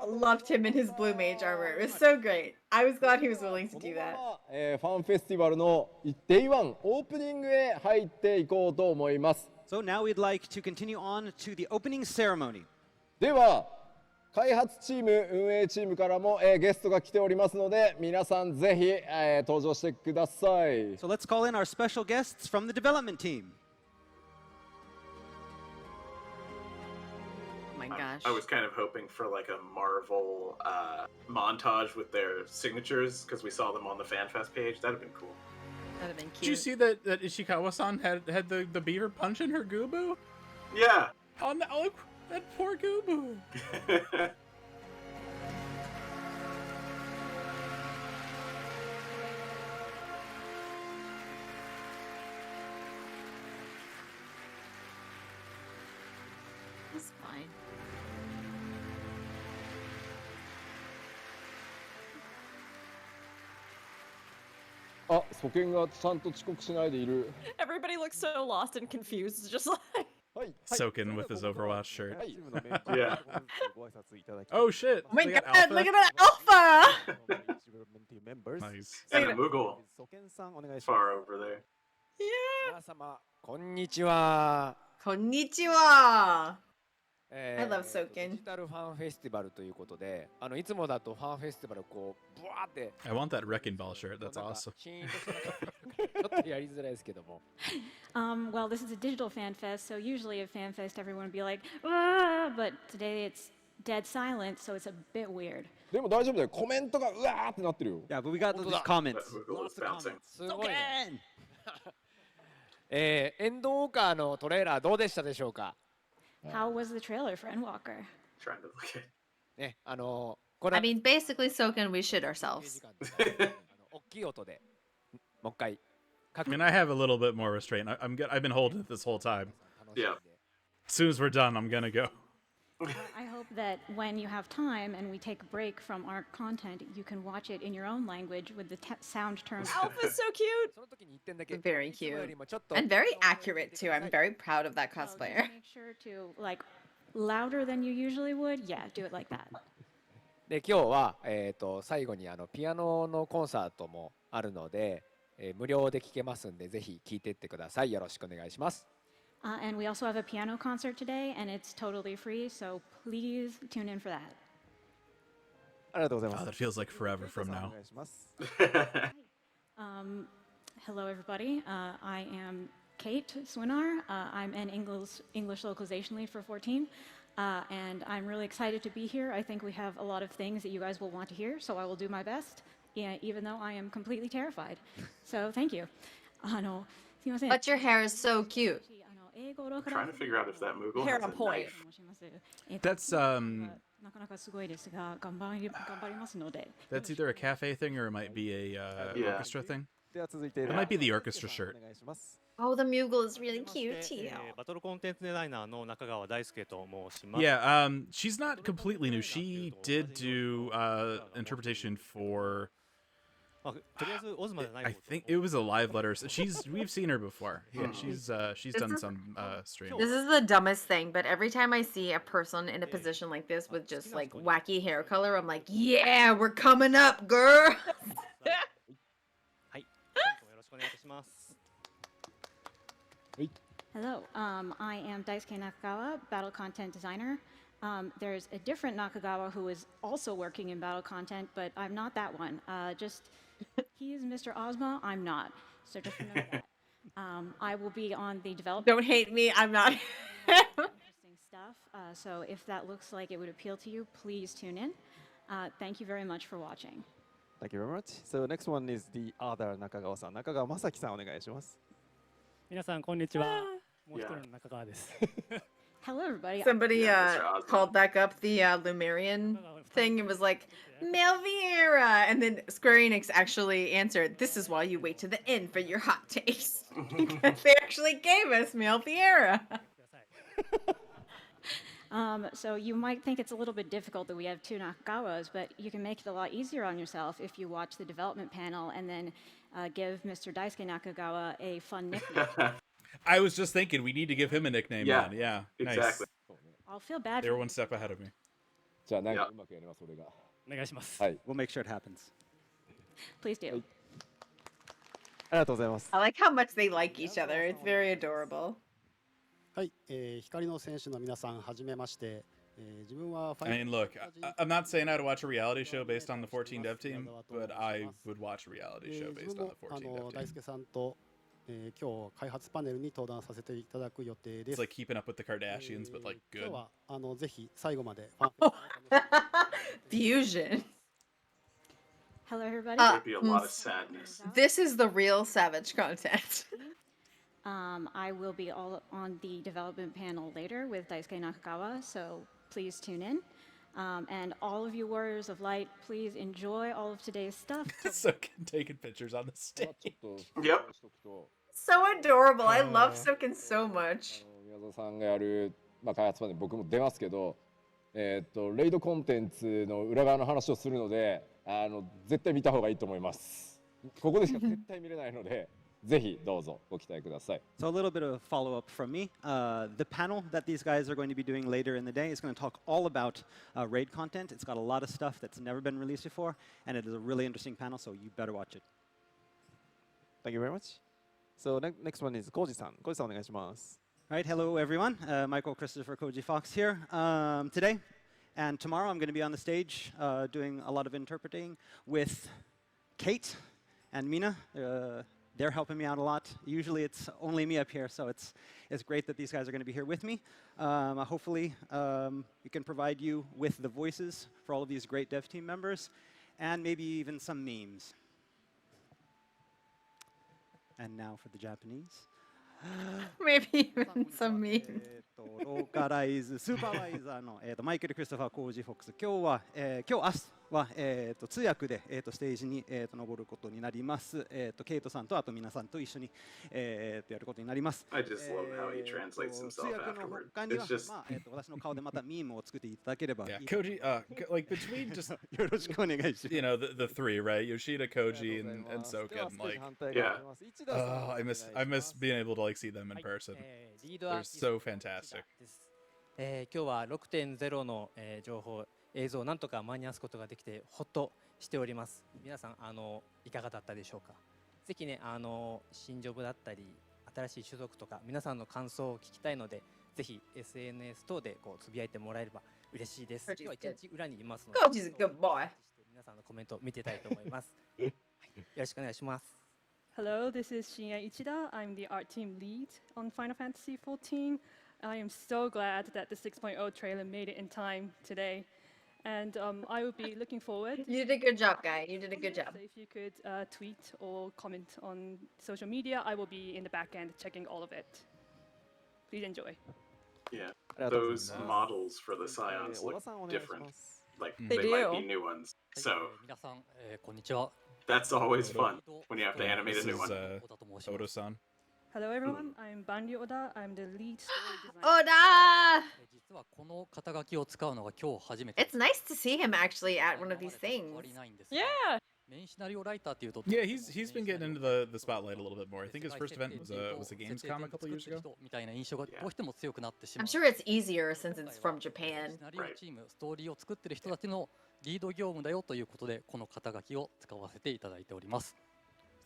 loved him in his blue mage armor. It was so great. I was glad he was willing to do that. ファンフェスティバルの Day1 オープニングへ入っていこうと思います。 So now we'd like to continue on to the opening ceremony. では開発チーム運営チームからも、ゲストが来ておりますので皆さんぜひ、登場してください。 So let's call in our special guests from the development team. Oh my gosh. I was kind of hoping for like a Marvel montage with their signatures because we saw them on the FanFest page. That'd have been cool. That'd have been Did you cute. see that Ishikawa-san had the beaver punching her Gubu? Yeah. Oh, that poor Gubu. It's fine. あ、蘇健がちゃんと遅刻しないでいる。 Everybody looks so lost and confused, just like. はい。 Soaking with his Overwatch shirt. Yeah. Oh shit! Oh my They god, got Alpha? look at that alpha! Nice. And a Moogle far over there. Yeah. 皆様こんにちは。 Konnichiwa. I love デ Soken. ジタルファンフェスティバルということで、いつもだとファンフェスティバルこうブワーって I want that Wrecking Ball shirt. That's なんか awesome. シーンとしたちょっとやりづらいですけども。Well, this is a digital fan fest, so usually at fan fest everyone would be like, ah, but today it's dead silent, so it's a bit weird. でも大丈夫だよ。コメントがうわーってなってるよ。 Yeah, but we got those comments. That Moogle is bouncing. すごいね。エンドウォーカーのトレーラーどうでしたでしょうか。 How was the trailer for Endwalker? Trying to look at. ね、これ I mean, basically, Soken, we shit 短 ourselves. 時間で大きい音でもう一回。 I mean, I have a little bit more restraint. I've been holding it this whole time. Yeah. As soon as we're done, I'm gonna go. I hope that when you have time and we take a break from our content, you can watch it in your own language with the sound turned up. Alpha's so cute. その時に1点だけ Very いつもより cute. もちょっと And very accurate, too. I'm very proud of that So just cosplayer. make sure to, like, louder than you usually would. Yeah, do it like that. で今日は、最後にピアノのコンサートもあるので、無料で聴けますんでぜひ聴いてってください。よろしくお願いします。 And we also have a piano concert today, and it's totally free, so please tune in for that. ありがとうござい Oh, ま that す。 feels like forever from now. Hello, everybody. I am Kate Swinar. I'm an English localization lead for 14, and I'm really excited to be here. I think we have a lot of things that you guys will want to hear, so I will do my best, even though I am completely terrified. So thank you. すいません。 But your hair is so cute. Trying to figure out if that Moogle Hair has on a point. knife. That's なかなかすごいですが、頑張りますので。that's either a cafe thing or it might be a Yeah. orchestra thing. では続いて It might be the orchestra shirt. お願いします。 Oh, the Moogle is really cute too. バトルコンテンツデザイナーの中川大輔と申します。Yeah, she's not completely new. She did do interpretation for. I think it was a live letter. We've seen her before. Yeah, she's done some streams. This is the dumbest thing, but every time I see a person in a position like this with just like wacky hair color, I'm like, yeah, we're coming up, girl. はい、よろしくお願いいたします。 Hello, I am Daisuke Nakagawa, battle content designer. There's a different Nakagawa who is also working in battle content, but I'm not that one. He is Mr. Ozma, I'm not. So just remember that. I will be on the development. Don't hate me, I'm not. Interesting stuff. So if that looks like it would appeal to you, please tune in. Thank you very much for watching. Thank you very much. So next one is the other Nakagawa-san. 中川正樹さんお願いします。皆さんこんにちは。もう一人の中川です。 Hello, everybody. Somebody called back up the Lumerian thing and was like, Melviera! And then Square Enix actually answered, this is why you wait to the end for your hot takes. Because they actually gave us Melviera. So you might think it's a little bit difficult that we have two Nakagawas, but you can make it a lot easier on yourself if you watch the development panel and then give Mr. Daisuke Nakagawa a fun nickname. I was just thinking we need to give him a nickname. Yeah, then. Yeah, exactly. Nice. I'll feel bad. They're one step ahead of me. じゃあなんかうまくやります俺が。お願いします。はい。 We'll make sure it happens. Please do. ありがとうございます。 I like how much they like each other. It's very adorable. はい、光の選手の皆さんはじめまして。自分は I mean, look, I'm not saying I'd watch a reality show based on the 14 dev team, but I would watch a reality show based on the 14 dev team. 大輔さんと今日開発パネルに登壇させていただく予定です。 It's like keeping up with the Kardashians, but like 今 good. 日はぜひ最後まで Fusion. Hello, everybody. There'd be a lot of sadness. This is the real Savage content. I will be all on the development panel later with Daisuke Nakagawa, so please tune in. And all of you Warriors of Light, please enjoy all of today's stuff. Soken taking pictures on the stage. Yep. So adorable. I love Soken so much. 宮沢さんがやる、まあ、開発パネル僕も出ますけど、レイドコンテンツの裏側の話をするので、絶対見た方がいいと思います。ここでしか絶対見れないので。ぜひどうぞご期待ください。 So a little bit of follow-up from me. The panel that these guys are going to be doing later in the day is going to talk all about raid content. It's got a lot of stuff that's never been released before, and it is a really interesting panel, so you better watch it. Thank you very much. So next one is Koji-san. Koji-san お願いします。 All right, hello everyone. Michael Christopher Koji Fox here. Today and tomorrow I'm going to be on the stage doing a lot of interpreting with Kate and Mina. They're helping me out a lot. Usually it's only me up here, so it's great that these guys are going to be here with me. Hopefully we can provide you with the voices for all of these great dev team members, and maybe even some memes. And now for the Japanese. Maybe even some memes. ローカライズスーパーバイザーのマイケル・クリストファー・コージ・フォックス。今日明日は通訳でステージに登ることになります。ケイトさんとあと皆さんと一緒にやることになります。 I just love how he translates himself 通訳の afterward. 他には It's just 私の顔でまたミームを作っていただければいい。 Yeah, Koji, like between just よろしくお願いします。 you know the three, right? Yoshida, Koji, and Soken. Like, yeah. oh, I miss being able to like see them in person. They're so fantastic. 今日は 6.0 の情報映像をなんとか間に合わすことができてほっとしております。皆さんいかがだったでしょうか。ぜひね新ジョブだったり新しい種族とか皆さんの感想を聞きたいのでぜひ SNS 等でこうつぶやいてもらえれば嬉しいです。今日は一日裏にいますので Koji's a good boy. 皆さんのコメントを見てたいと思います。はい、よろしくお願いします。 Hello, this is Shinya Ichida. I'm the art team lead on Final Fantasy XIV. I am so glad that the 6.0 trailer made it in time today. And I will be looking forward. You did a good job, guy. You did a good job. So if you could tweet or comment on social media, I will be in the back end checking all of it. Please enjoy. Yeah, those models for the Scions look different. Like They they might do. be new ones. So 皆さんこんにちは。That's always fun when you have to Yeah, animate this a new is, one. Odo-san. Hello everyone, I'm Banryu Oda. I'm the lead story designer. Oda! 実はこの肩書きを使うのが今日初めて It's nice to see him actually at one of these things. Yeah. メインシナリオライターっていうと Yeah, he's been getting into the spotlight a little bit more. I think his first event was a Gamescom a couple years ago. みたいな印象がどうしても強くなってしま I'm う。 sure it's easier since it's from Japan. シナリオチーム、ストーリーを作ってる人たちのリード業務だよということでこの肩書きを使わせていただいております。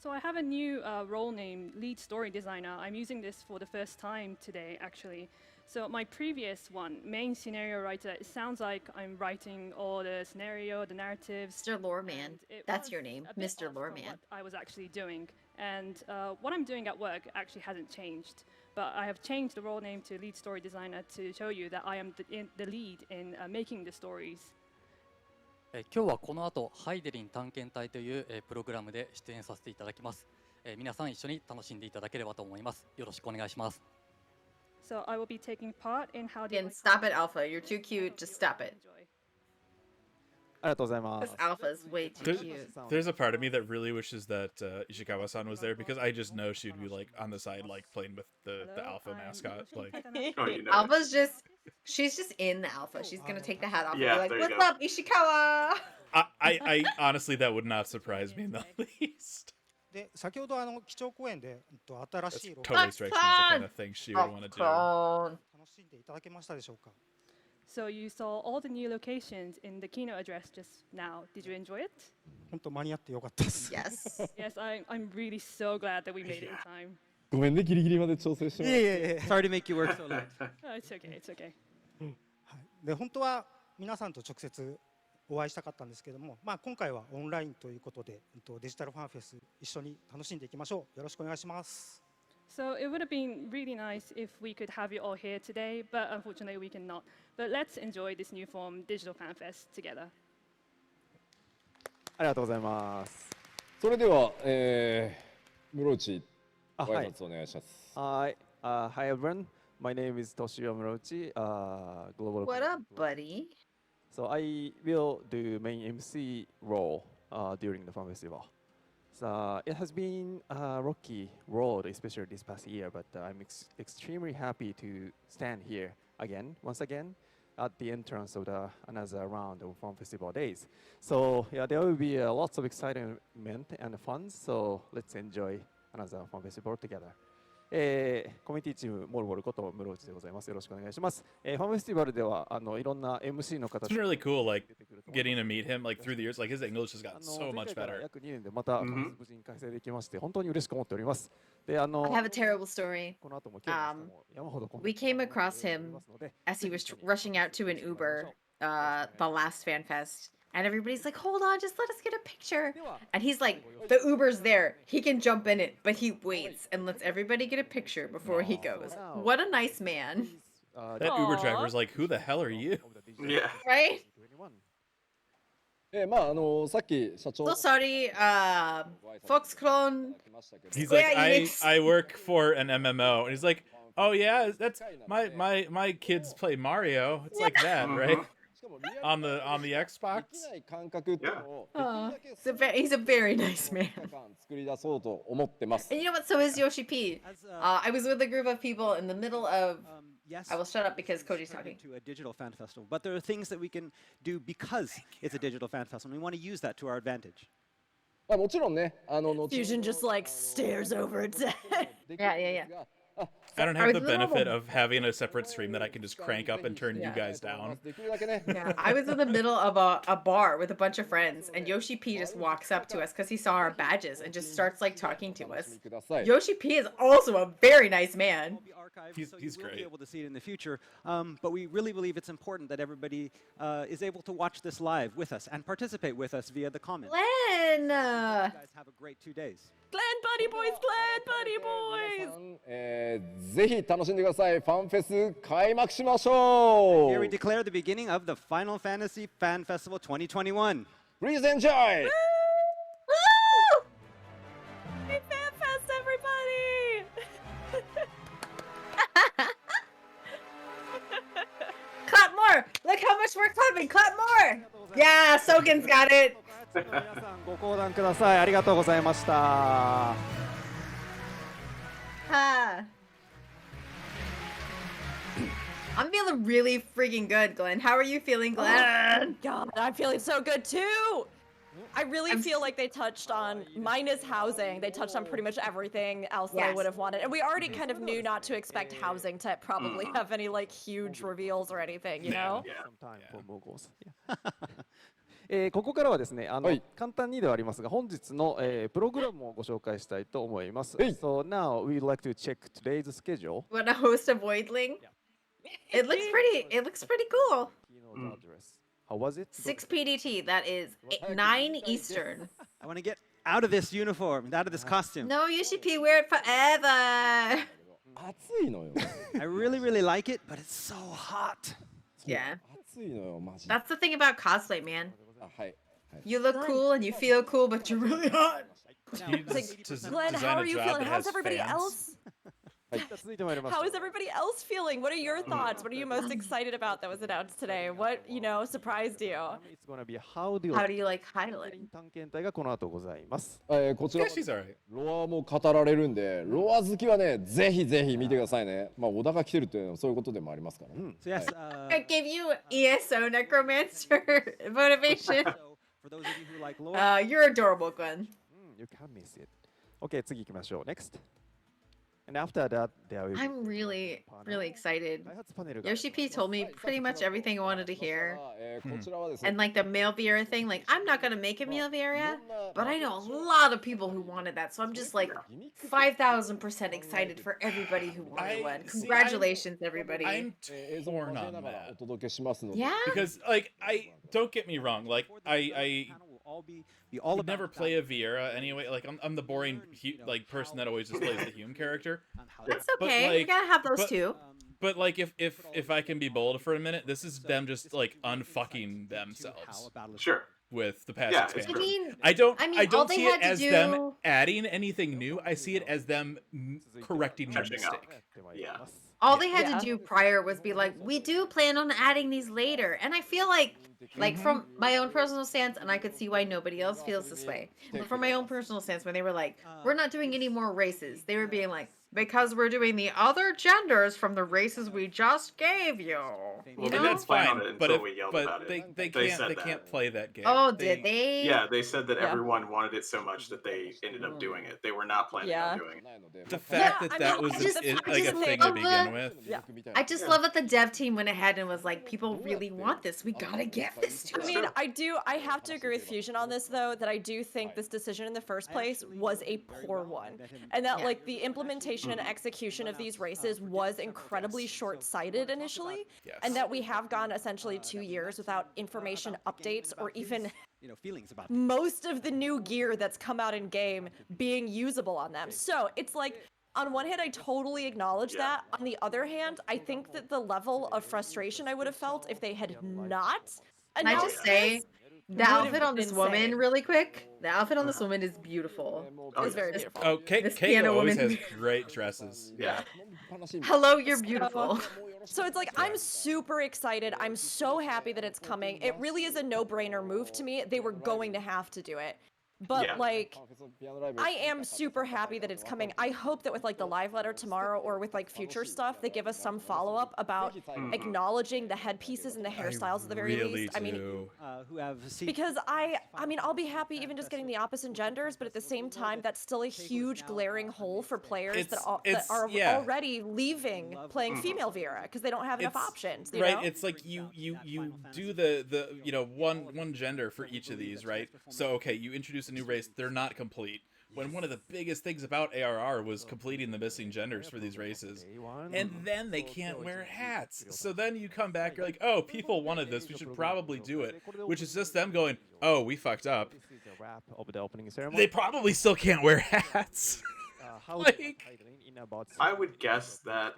So I have a new role name, lead story designer. I'm using this for the first time today, actually. So my previous one, main scenario writer, it sounds like I'm writing all the scenario, the narratives. Mr. Loreman. That's your name, Mr. Loreman. What I was actually doing. And what I'm doing at work actually hasn't changed. But I have changed the role name to lead story designer to show you that I am the lead in making the stories. 今日はこの後ハイデリン探検隊というプログラムで出演させていただきます。皆さん一緒に楽しんでいただければと思います。よろしくお願いします。 So I will be taking part in how And stop it, Alpha. You're too cute. Just stop it. ありがとうございま This す。 Alpha's way too cute. There's a part of me that really wishes that Ishikawa-san was there because I just know she'd be like on the side, like playing with the alpha mascot. Like, Oh, you know. Alpha's just, she's just in the Alpha. She's gonna take the hat off Yeah, and be there like, you what's go. up, Ishikawa? I honestly, that would not surprise me in the least. で先ほど基調講演で新しい Totally strikes me as the kind of thing she would want to do. 楽しんでいただけましたでしょうか。 So you saw all the new locations in the keynote address just now. Did you enjoy it? 本当間に合ってよかったです。 Yes. Yes, I'm really so glad that we made it in time. ごめんね、ギリギリまで調整してもらって Sorry to make you work so late. Oh, it's okay, it's okay. で本当は皆さんと直接お会いしたかったんですけども、まあ今回はオンラインということで、デジタルファンフェス一緒に楽しんでいきましょう。よろしくお願いします。 So it would have been really nice if we could have you all here today, but unfortunately we cannot. But let's enjoy this new form, Digital Fan Fest, together. ありがとうございます。それでは、室内ご挨拶お願いします。Hi, hi everyone. My name is Toshio Murochi, global. What up, buddy? So I will do main MC role during the fan festival. So it has been a rocky road, especially this past year, but I'm extremely happy to stand here once again, at the entrance of another round of fan festival days. So yeah, there will be lots of excitement and fun. So let's enjoy another fan festival together. コミュニティチームモルボルこと室内でございます。よろしくお願いします。ファンフェスティバルではいろんな MC の方 It's been really cool, like getting to meet him, like through the years. Like his English has gotten so 前 much 回から better. 約2年でまた無事に開催できまして本当に嬉しく思っております。で I have a terrible story. この後も今日の山ほど We came across him as he was rushing out to an Uber, the last fan fest. And everybody's like, hold on, just let us get a picture. And he's like, the Uber's there. He can jump in it, but he waits and lets everybody get a picture before he goes. What a nice man. That Uber driver's like, who the hell are you? Yeah. Right? まあさっき社長 So sorry, Foxconn. He's Square like, Enix. I work for an MMO, and he's like, oh yeah, that's my kids play Mario. It's like that, right? On the Xbox. 感覚っていうのを He's a very nice man. 作り出そうと思ってます And you know what? So is Yoshi P. I was with a group of people in the middle of. Yes, I will shut up because Cody's talking. To a digital fan festival, but there are things that we can do because it's a digital fan festival. And we want to use that to our advantage. まあもちろんねFusion just like stares over its head. Yeah. I don't have the benefit of having a separate stream that I can just crank up and turn you guys down. Yeah, I was in the middle of a bar with a bunch of friends, and Yoshi P just walks up to us because he saw our badges and just starts like talking to us. Yoshi P is also a very nice man. He's You will great. be able to see it in the future, but we really believe it's important that everybody is able to watch this live with us and participate with us via the comments. Glenn! You guys have a great 2 days. Glenn Buddy Boys, Glenn Buddy Boys! ぜひ楽しんでくださいファンフェス開幕しましょ Here we う declare the beginning of the Final Fantasy Fan Festival 2021. Please enjoy! Hey, FanFest, everybody! Clap more! Look how much we're clapping! Clap more! Yeah, Sogen's got it! 皆さんご講談ください。ありがとうございました。I'm feeling really freaking good, Glenn. How are you feeling, Glenn? Oh, God, I'm feeling so good too. I really feel like they touched on, minus housing, they touched on pretty much everything else that I would have wanted. And we already kind of knew not to expect housing to probably have any like huge reveals or anything, you know? Yeah. ここからはですね、簡単にではありますが、本日の、プログラムをご紹介したいと思います。So now we'd like to check today's schedule. Wanna host a voidling? It looks pretty cool. Keynote Address. How was it? 6 PDT, that is 9 Eastern. I want to get out of this uniform, out of this costume. No, you should wear it forever. I really, really like it, but it's so hot. Yeah. That's the thing about cosplay, man. You look cool and you feel cool, but you're really hot. Glenn, how are you feeling? How's everybody else? How is everybody else feeling? What are your thoughts? What are you most excited about that was announced today? What, surprised you? It's going to be how do you like Highland? 探検隊がこの後ございます。こちらロアも語られるんで、ロア好きはね、ぜひぜひ見てくださいね。まあ小田が来てるっていうのはそういうことでもありますからね。So yes, I give you ESO Necromancer motivation. For those of you who like lore, you're adorable, Glenn. You can't miss it. Okay, 次行きましょう。Next. And after that, there will be I'm really excited. Yoshi P told me pretty much everything I wanted to hear. And like the male Viera thing, like I'm not gonna make a male Viera, but I know a lot of people who wanted that. So I'm just like 5,000% excited for everybody who wanted one. Congratulations, everybody. I'm torn on that. Yeah? Because I don't get me wrong, I would never play a Viera anyway. Like I'm the boring person that always just plays the Hume character. That's okay. You gotta have those too. But like if I can be bold for a minute, this is them just like unfucking themselves. Sure. With the past expansion. I don't all see it as them adding anything new. I see it as them correcting their mistake. Yeah. All they had to do prior was be like, we do plan on adding these later. And I feel like from my own personal stance, and I could see why nobody else feels this way, but from my own personal stance, when they were like, we're not doing any more races, they were being like, because we're doing the other genders from the races we just gave you. Well, know? that's fine, but they can't play that game. Oh, did they? Yeah, they said that everyone wanted it so much that they ended up doing it. They were not planning on doing it. The fact that was like a thing to begin with. I just love that the dev team went ahead and was like, people really want this. We gotta get this to them. I have to agree with Fusion on this though, that I do think this decision in the first place was a poor one. And that like the implementation and execution of these races was incredibly short-sighted initially, and that we have gone essentially 2 years without information updates or even feelings about most of the new gear that's come out in game being usable on them. So it's like, on one hand, I totally acknowledge that. On the other hand, I think that the level of frustration I would have felt if they had not Can I just say, the outfit on this woman, really quick, the outfit on this woman is beautiful. It's very beautiful. Oh, Keiko always has great dresses. Yeah. Hello, you're beautiful. So it's like, I'm super excited. I'm so happy that it's coming. It really is a no-brainer move to me. They were going to have to do it. But like, I am super happy that it's coming. I hope that with like the live letter tomorrow or with like future stuff, they give us some follow-up about acknowledging the headpieces and the hairstyles at the very least. I mean, who have because I'll be happy even just getting the opposite genders, but at the same time, that's still a huge glaring hole for players that are already leaving playing female Viera because they don't have enough options. You know? It's like you do the one gender for each of these, right? So okay, you introduce a new race, they're not complete. When one of the biggest things about ARR was completing the missing genders for these races. And then they can't wear hats. So then you come back, you're like, oh, people wanted this, we should probably do it. Which is just them going, oh, we fucked up. They probably still can't wear hats. I would guess that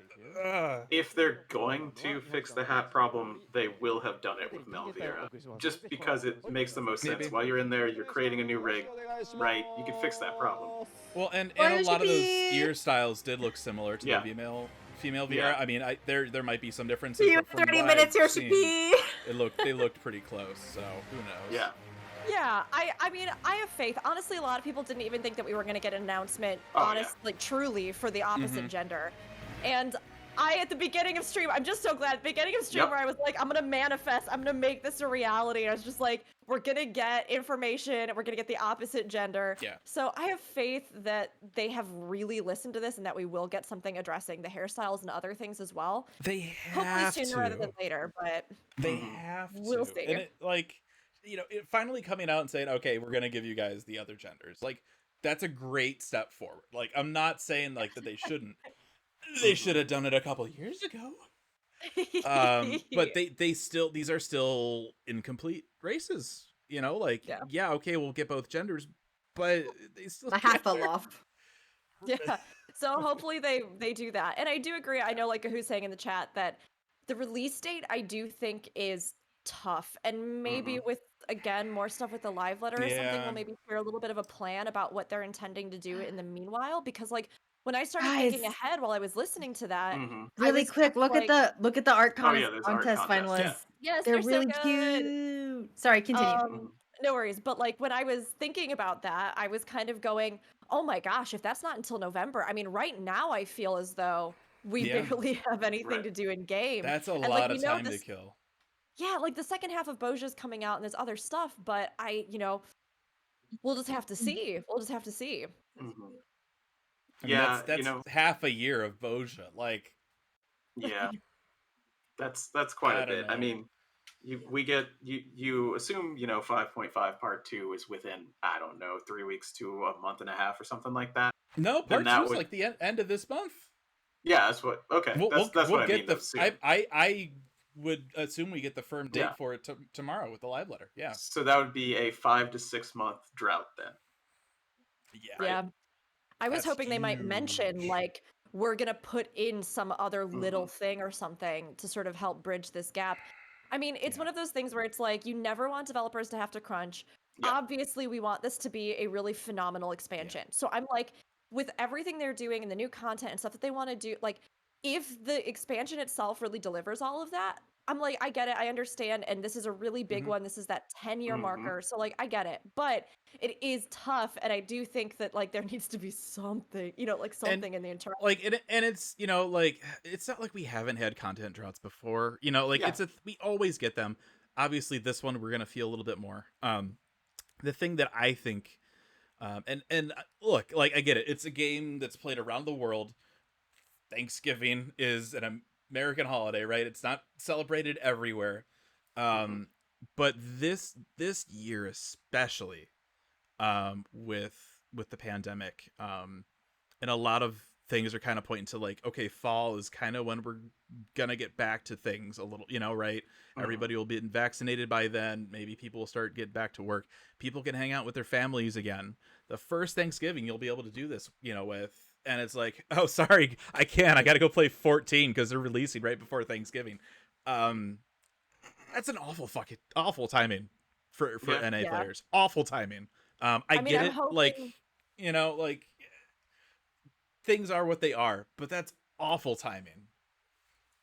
if they're going to fix the hat problem, they will have done it with Mel Viera. Just because it makes the most sense. While you're in there, you're creating a new rig, right? You can fix that problem. Well, and a lot of those ear styles did look similar to the female Viera. Yeah. I mean, there might be some differences. You have 30 minutes, Yoshi P. They looked pretty close, so who knows? Yeah. Yeah, I mean, I have faith. Honestly, a lot of people didn't even think that we were going to get an announcement, like truly for the opposite gender. And at the beginning of stream, I'm just so glad, beginning of stream where I was like, I'm going to manifest, I'm going to make this a reality. And I was just like, we're going to get information, we're going to get the opposite gender. Yeah. So I have faith that they have really listened to this and that we will get something addressing the hairstyles and other things as well. They Hopefully have sooner rather than later, but They have to. we'll see. And it, like, you know, it finally coming out and saying, okay, we're gonna give you guys the other genders. Like, that's a great step forward. Like, I'm not saying like that they shouldn't. They should have done it a couple years ago. But they still, these are still incomplete races. You know, like, yeah, okay, we'll get both genders, but they still half fell off. Yeah. So hopefully they do that. And I do agree. I know, like who's saying in the chat, that the release date I do think is tough. And maybe with, again, more stuff with the live letter or something, we'll maybe hear a little bit of a plan about what they're intending to do in the meanwhile. Because like when I started thinking ahead while I was listening to that, Really quick, look at the art contest finalists. Yeah. Yes, they're so really good. cute. Sorry, continue. No worries. But like when I was thinking about that, I was kind of going, oh my gosh, if that's not until November. I mean, right now I feel as though we barely have anything to do in game. That's a and, lot of time to kill. Yeah, like the second half of Boja's coming out and there's other stuff, but we'll just have to see. We'll just have to see. I mean, that's half a year of Boja. Like, yeah, that's quite a bit. I mean, you assume 5.5 part 2 is within, I don't know, 3 weeks to a month and a half or something like that. No, part 2 is like the end of this month. Yeah, that's what. Okay, that's what I mean. I would assume we get the firm date for it tomorrow with the live letter. Yeah. So that would be a 5 to 6 month drought then. Yeah. Yeah. I was hoping they might mention like we're gonna put in some other little thing or something to sort of help bridge this gap. I mean, it's one of those things where it's like you never want developers to have to crunch. Obviously, we want this to be a really phenomenal expansion. So I'm like, with everything they're doing and the new content and stuff that they want to do, like if the expansion itself really delivers all of that, I'm like, I get it, I understand, and this is a really big one. This is that 10-year marker, so like I get it, but it is tough, and I do think that like there needs to be something, like something in the internal. Like and it's like it's not like we haven't had content droughts before. It's we always get them. Obviously, this one we're gonna feel a little bit more. The thing that I think, and look, like I get it, it's a game that's played around the world. Thanksgiving is an American holiday, right? It's not celebrated everywhere. But this year especially, with the pandemic, and a lot of things are kind of pointing to like, okay, fall is kind of when we're gonna get back to things a little, right? Everybody will be vaccinated by then. Maybe people will start getting back to work. People can hang out with their families again. The first Thanksgiving you'll be able to do this, with. And it's like, oh, sorry, I can't. I got to go play 14 because they're releasing right before Thanksgiving. That's an awful timing for NA players. Awful timing. I get it. Hoping... like things are what they are, but that's awful timing.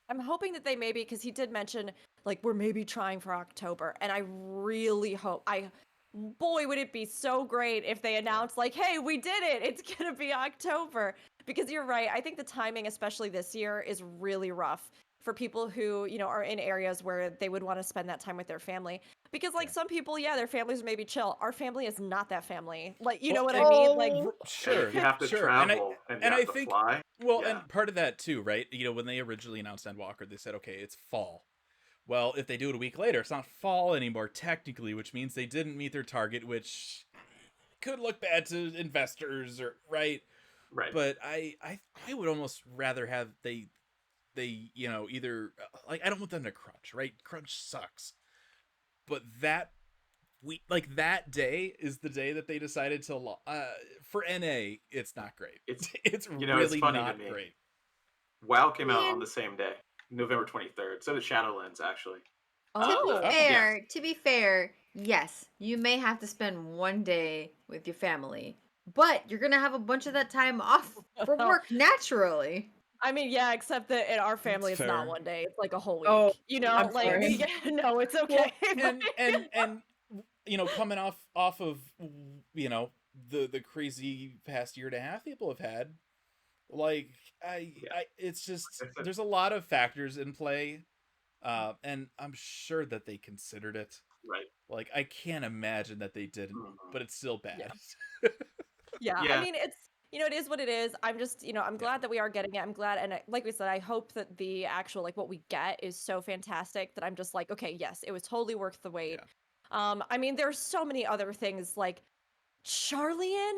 I'm hoping that they maybe, because he did mention like we're maybe trying for October, and I really hope boy, would it be so great if they announced like, hey, we did it. It's going to be October. Because you're right. I think the timing, especially this year, is really rough for people who, are in areas where they would want to spend that time with their family. Because like some people, their families maybe chill. Our family is not that family. Like, you know what I mean? Like, sure. You have to travel and you have to fly. Well, and part of that too, right? When they originally announced Endwalker, they said, okay, it's fall. Well, if they do it a week later, it's not fall anymore technically, which means they didn't meet their target, which could look bad to investors, or right. But I would almost rather have they either like, I don't want them to crunch, right? Crunch sucks. But that day is the day that they decided to for NA, it's not great. It's really it's funny not to me. Great. WoW came out on the same day. November 23rd. So did Shadowlands, actually. To be fair, yes, you may have to spend one day with your family, but you're gonna have a bunch of that time off for work naturally. I mean, yeah, except that in our family, it's not one day; it's like a whole week. Oh, no, it's okay. and you know, coming off of, you know, the crazy past year and a half people have had, like, it's just, there's a lot of factors in play, and I'm sure that they considered it. Right. Like, I can't imagine that they didn't, but it's still bad. Yeah, I mean, it's, you know, it is what it is. I'm just, you know, I'm glad that we are getting it. I'm glad, and like we said, I hope that the actual, like, what we get is so fantastic that I'm just like, okay, yes, it was totally worth the wait. I mean, there's so many other things, like Charlian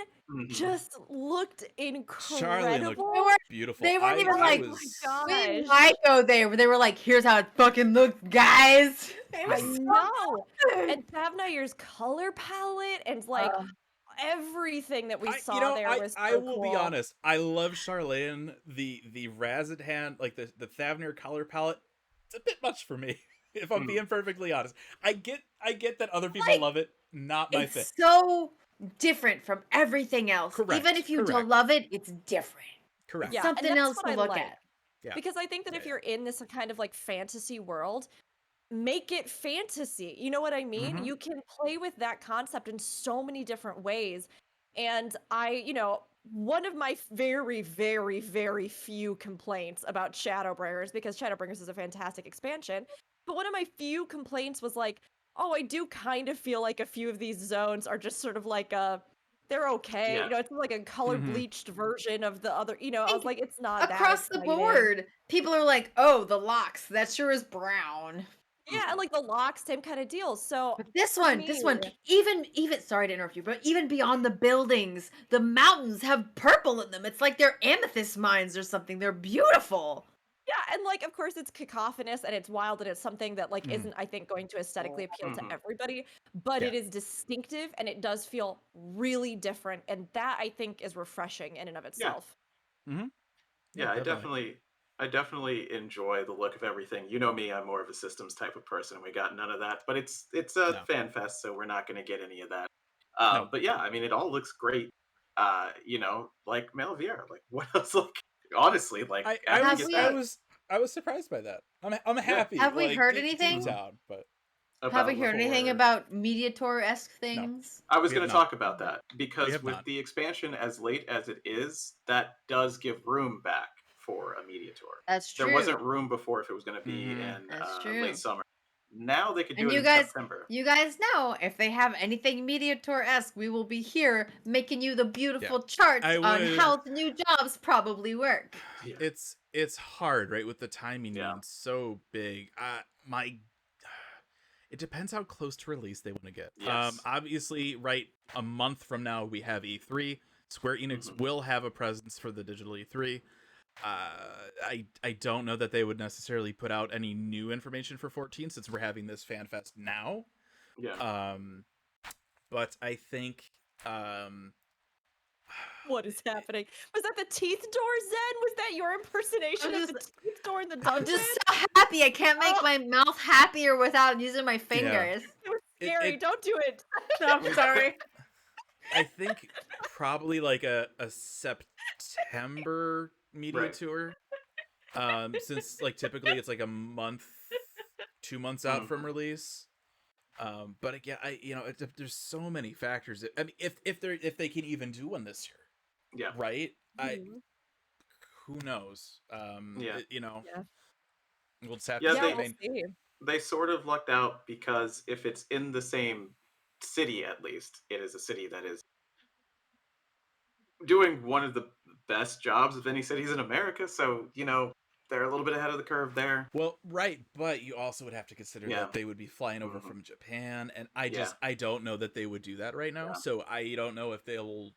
just looked Charlian incredible. looked beautiful. They weren't even like, oh my we gosh. might go there, but they were like, here's how it fucking looks, guys. It was I so know. good. And Tavnayer's color palette and like everything that we saw You know, there was so I will be cool. honest. I love Charlene. The Razadhan, like the Thavnir color palette, it's a bit much for me. If I'm being perfectly honest, I get that other people love it. Not my thing. It's so different from everything else. Correct, Even if you don't correct. love it, it's different. Correct. Yeah, Something and that's else what to I look like. at. Yeah. Because I think that if you're in this kind of like fantasy world, make it fantasy. You know what I mean? Mhm. You can play with that concept in so many different ways. And you know, one of my very, very, very few complaints about Shadowbringers, because Shadowbringers is a fantastic expansion, but one of my few complaints was like, oh, I do kind of feel like a few of these zones are just sort of like they're okay. Yeah. You know, it's like a color bleached version of the other, you know, I was like, it's not Across that the exciting. board, people are like, oh, the locks, that sure is brown. Yeah, and like the locks, same kind of deal. So This for one, me- even sorry to interrupt you, but even beyond the buildings, the mountains have purple in them. It's like they're amethyst mines or something. They're beautiful. Yeah, and like of course it's cacophonous and it's wild and it's something that like isn't, I think, going to aesthetically appeal to everybody, but it is distinctive and it does feel really different, and that I think is refreshing in and of itself. Mm-hmm. Yeah, I definitely enjoy the look of everything. You know me, I'm more of a systems type of person. We got none of that, but it's a fan fest, so we're not going to get any of that. But yeah, I mean, it all looks great. You know, like Melvier. Like, what else? Like, honestly, like, I was surprised by that. I'm happy. Have we like, heard deep anything? down, but Have we heard anything about Mediator-esque things? I was We have going to not. talk about that because have with not. the expansion as late as it is, that does give room back for a Mediator. That's true. There wasn't room before if it was going to be in That's true. late summer. Now they could do And it you in guys, September. you guys know if they have anything Mediator-esque, we will be here making you the beautiful charts I on would- how the new jobs probably work. It's hard, right? With the timing being so big. It depends how close to release they want to get. Yes. Obviously, right, a month from now we have E3. Square Enix will have a presence for the digital E3. I don't know that they would necessarily put out any new information for 14 since we're having this fan fest now. Yeah. But I think What is happening? Was that the teeth door, Zen? Was that your impersonation of the teeth door in the dungeon? I'm just so happy. I can't make my mouth happier without using my fingers. It was scary. Don't do it. No, I'm sorry. I think probably like a September media tour. Since like typically it's like a month, 2 months out from release. But again, there's so many factors. I mean, if they can even do one this year, right? Who knows? We'll just have to see. They sort of lucked out because if it's in the same city, at least it is a city that is doing one of the best jobs of any cities in America. So they're a little bit ahead of the curve there. Well, right, but you also would have to consider that they would be flying over from Japan, and I don't know that they would do that right now. So I don't know if they'll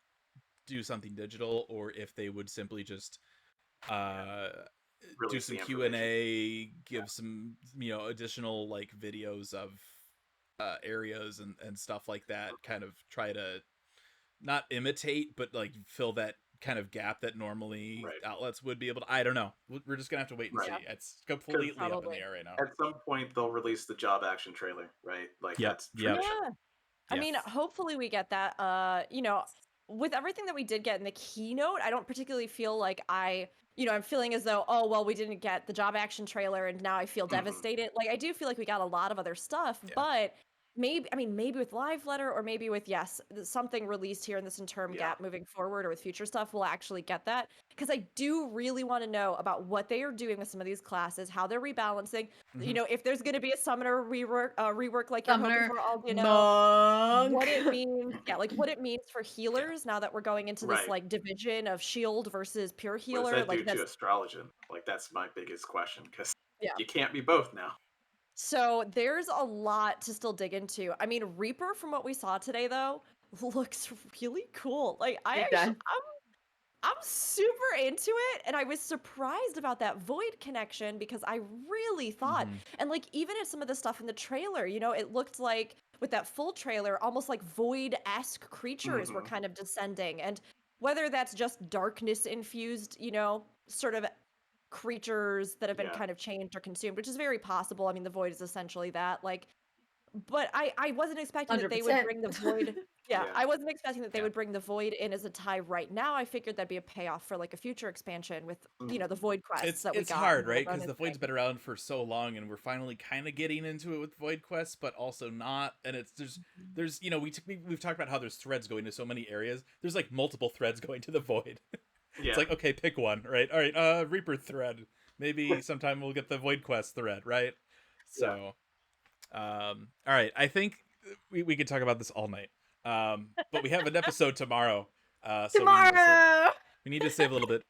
do something digital or if they would simply just do some Q&A, give some additional like videos of areas and stuff like that, kind of try to not imitate but like fill that kind of gap that normally outlets would be able to. I don't know. We're just gonna have to wait and see. It's completely up in the air right now. At some point they'll release the job action trailer, right? Like that's Yeah. I mean, hopefully we get that. With everything that we did get in the keynote, I don't particularly feel like I'm feeling as though, oh, well, we didn't get the job action trailer and now I feel devastated. Like, I do feel like we got a lot of other stuff, but maybe, I mean, maybe with live letter or maybe with, yes, something released here in this interim gap moving forward or with future stuff, we'll actually get that. Because I do really want to know about what they are doing with some of these classes, how they're rebalancing. You know, if there's going to be a summoner rework like you're hoping Summoner for, all, you know, monk. what it means. Yeah, like what it means for healers now that we're going into this Right. like division of shield versus pure What does healer. that Like do that's to astrologian? Like that's my biggest question because yeah. you can't be both now. So there's a lot to still dig into. I mean, Reaper, from what we saw today, though, looks really cool. Like I'm super into it, and I was surprised about that Void connection because I really thought, and like even at some of the stuff in the trailer, you know, it looked like with that full trailer, almost like Void-esque creatures were kind of descending, and whether that's just darkness infused, you know, sort of creatures that have been kind of changed or consumed, which is very possible. I mean, the Void is essentially that, like, but I wasn't expecting that they would 100%. bring the Void. Yeah, I wasn't expecting that they would bring the Void in as a tie right now. I figured that'd be a payoff for like a future expansion with, you know, the Void quests that we got. It's hard, and we'll right? run Because the into Void's things. been around for so long, and we're finally kind of getting into it with Void quests, but also not. And it's there's you know we've talked about how there's threads going to so many areas. There's like multiple threads going to the Void. It's like, okay, pick one, right? All right, Reaper thread. Maybe sometime we'll get the Void quest thread, right? So, all right. I think we could talk about this all night. But we have an episode tomorrow. So we need to save a little bit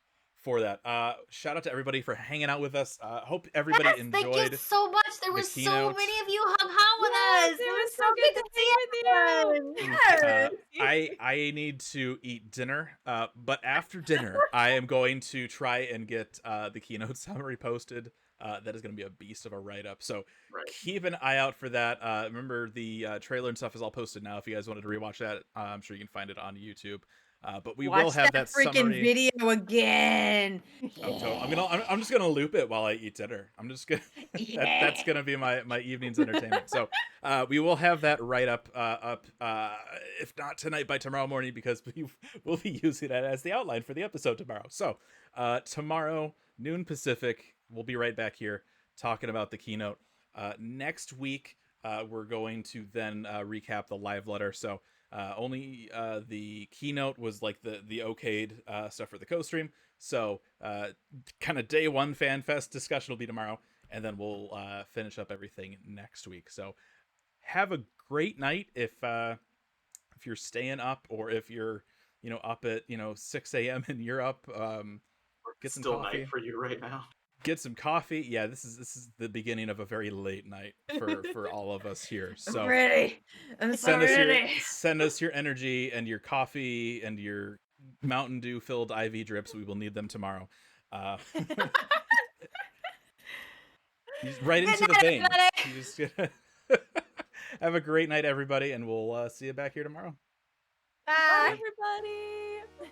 for that. Shout out to everybody for hanging out with us. Hope everybody enjoyed. Thank you so much. There were so keynote. many of you hung out with us. It was so good to see everyone. Yes. I need to eat dinner, but after dinner, I am going to try and get the keynote summary posted. That is going to be a beast of a write-up. So keep an eye out for that. Remember, the trailer and stuff is all posted now. If you guys wanted to rewatch that, I'm sure you can find it on YouTube. But we will have that freaking summary. video again. I'm just gonna loop it while I eat dinner. I'm just gonna. That's gonna be my evening's entertainment. So we will have that right up if not tonight, by tomorrow morning, because we'll be using that as the outline for the episode tomorrow. So tomorrow noon Pacific, we'll be right back here talking about the keynote. Next week we're going to then recap the live letter. So. Only the keynote was like the okayed stuff for the co-stream. So kind of day one fan fest discussion will be tomorrow, and then we'll finish up everything next week. So have a great night if you're staying up, or if you're up at 6 a.m. and you're up. Get some still coffee. Night for you right now. Get some coffee. Yeah, this is the beginning of a very late night for all of us here. So I'm ready. I'm so ready. Send us your energy and your coffee and your Mountain Dew filled IV drips. We will need them tomorrow. Right into the vein. Have a great night, everybody, and we'll see you back here tomorrow. Bye, everybody.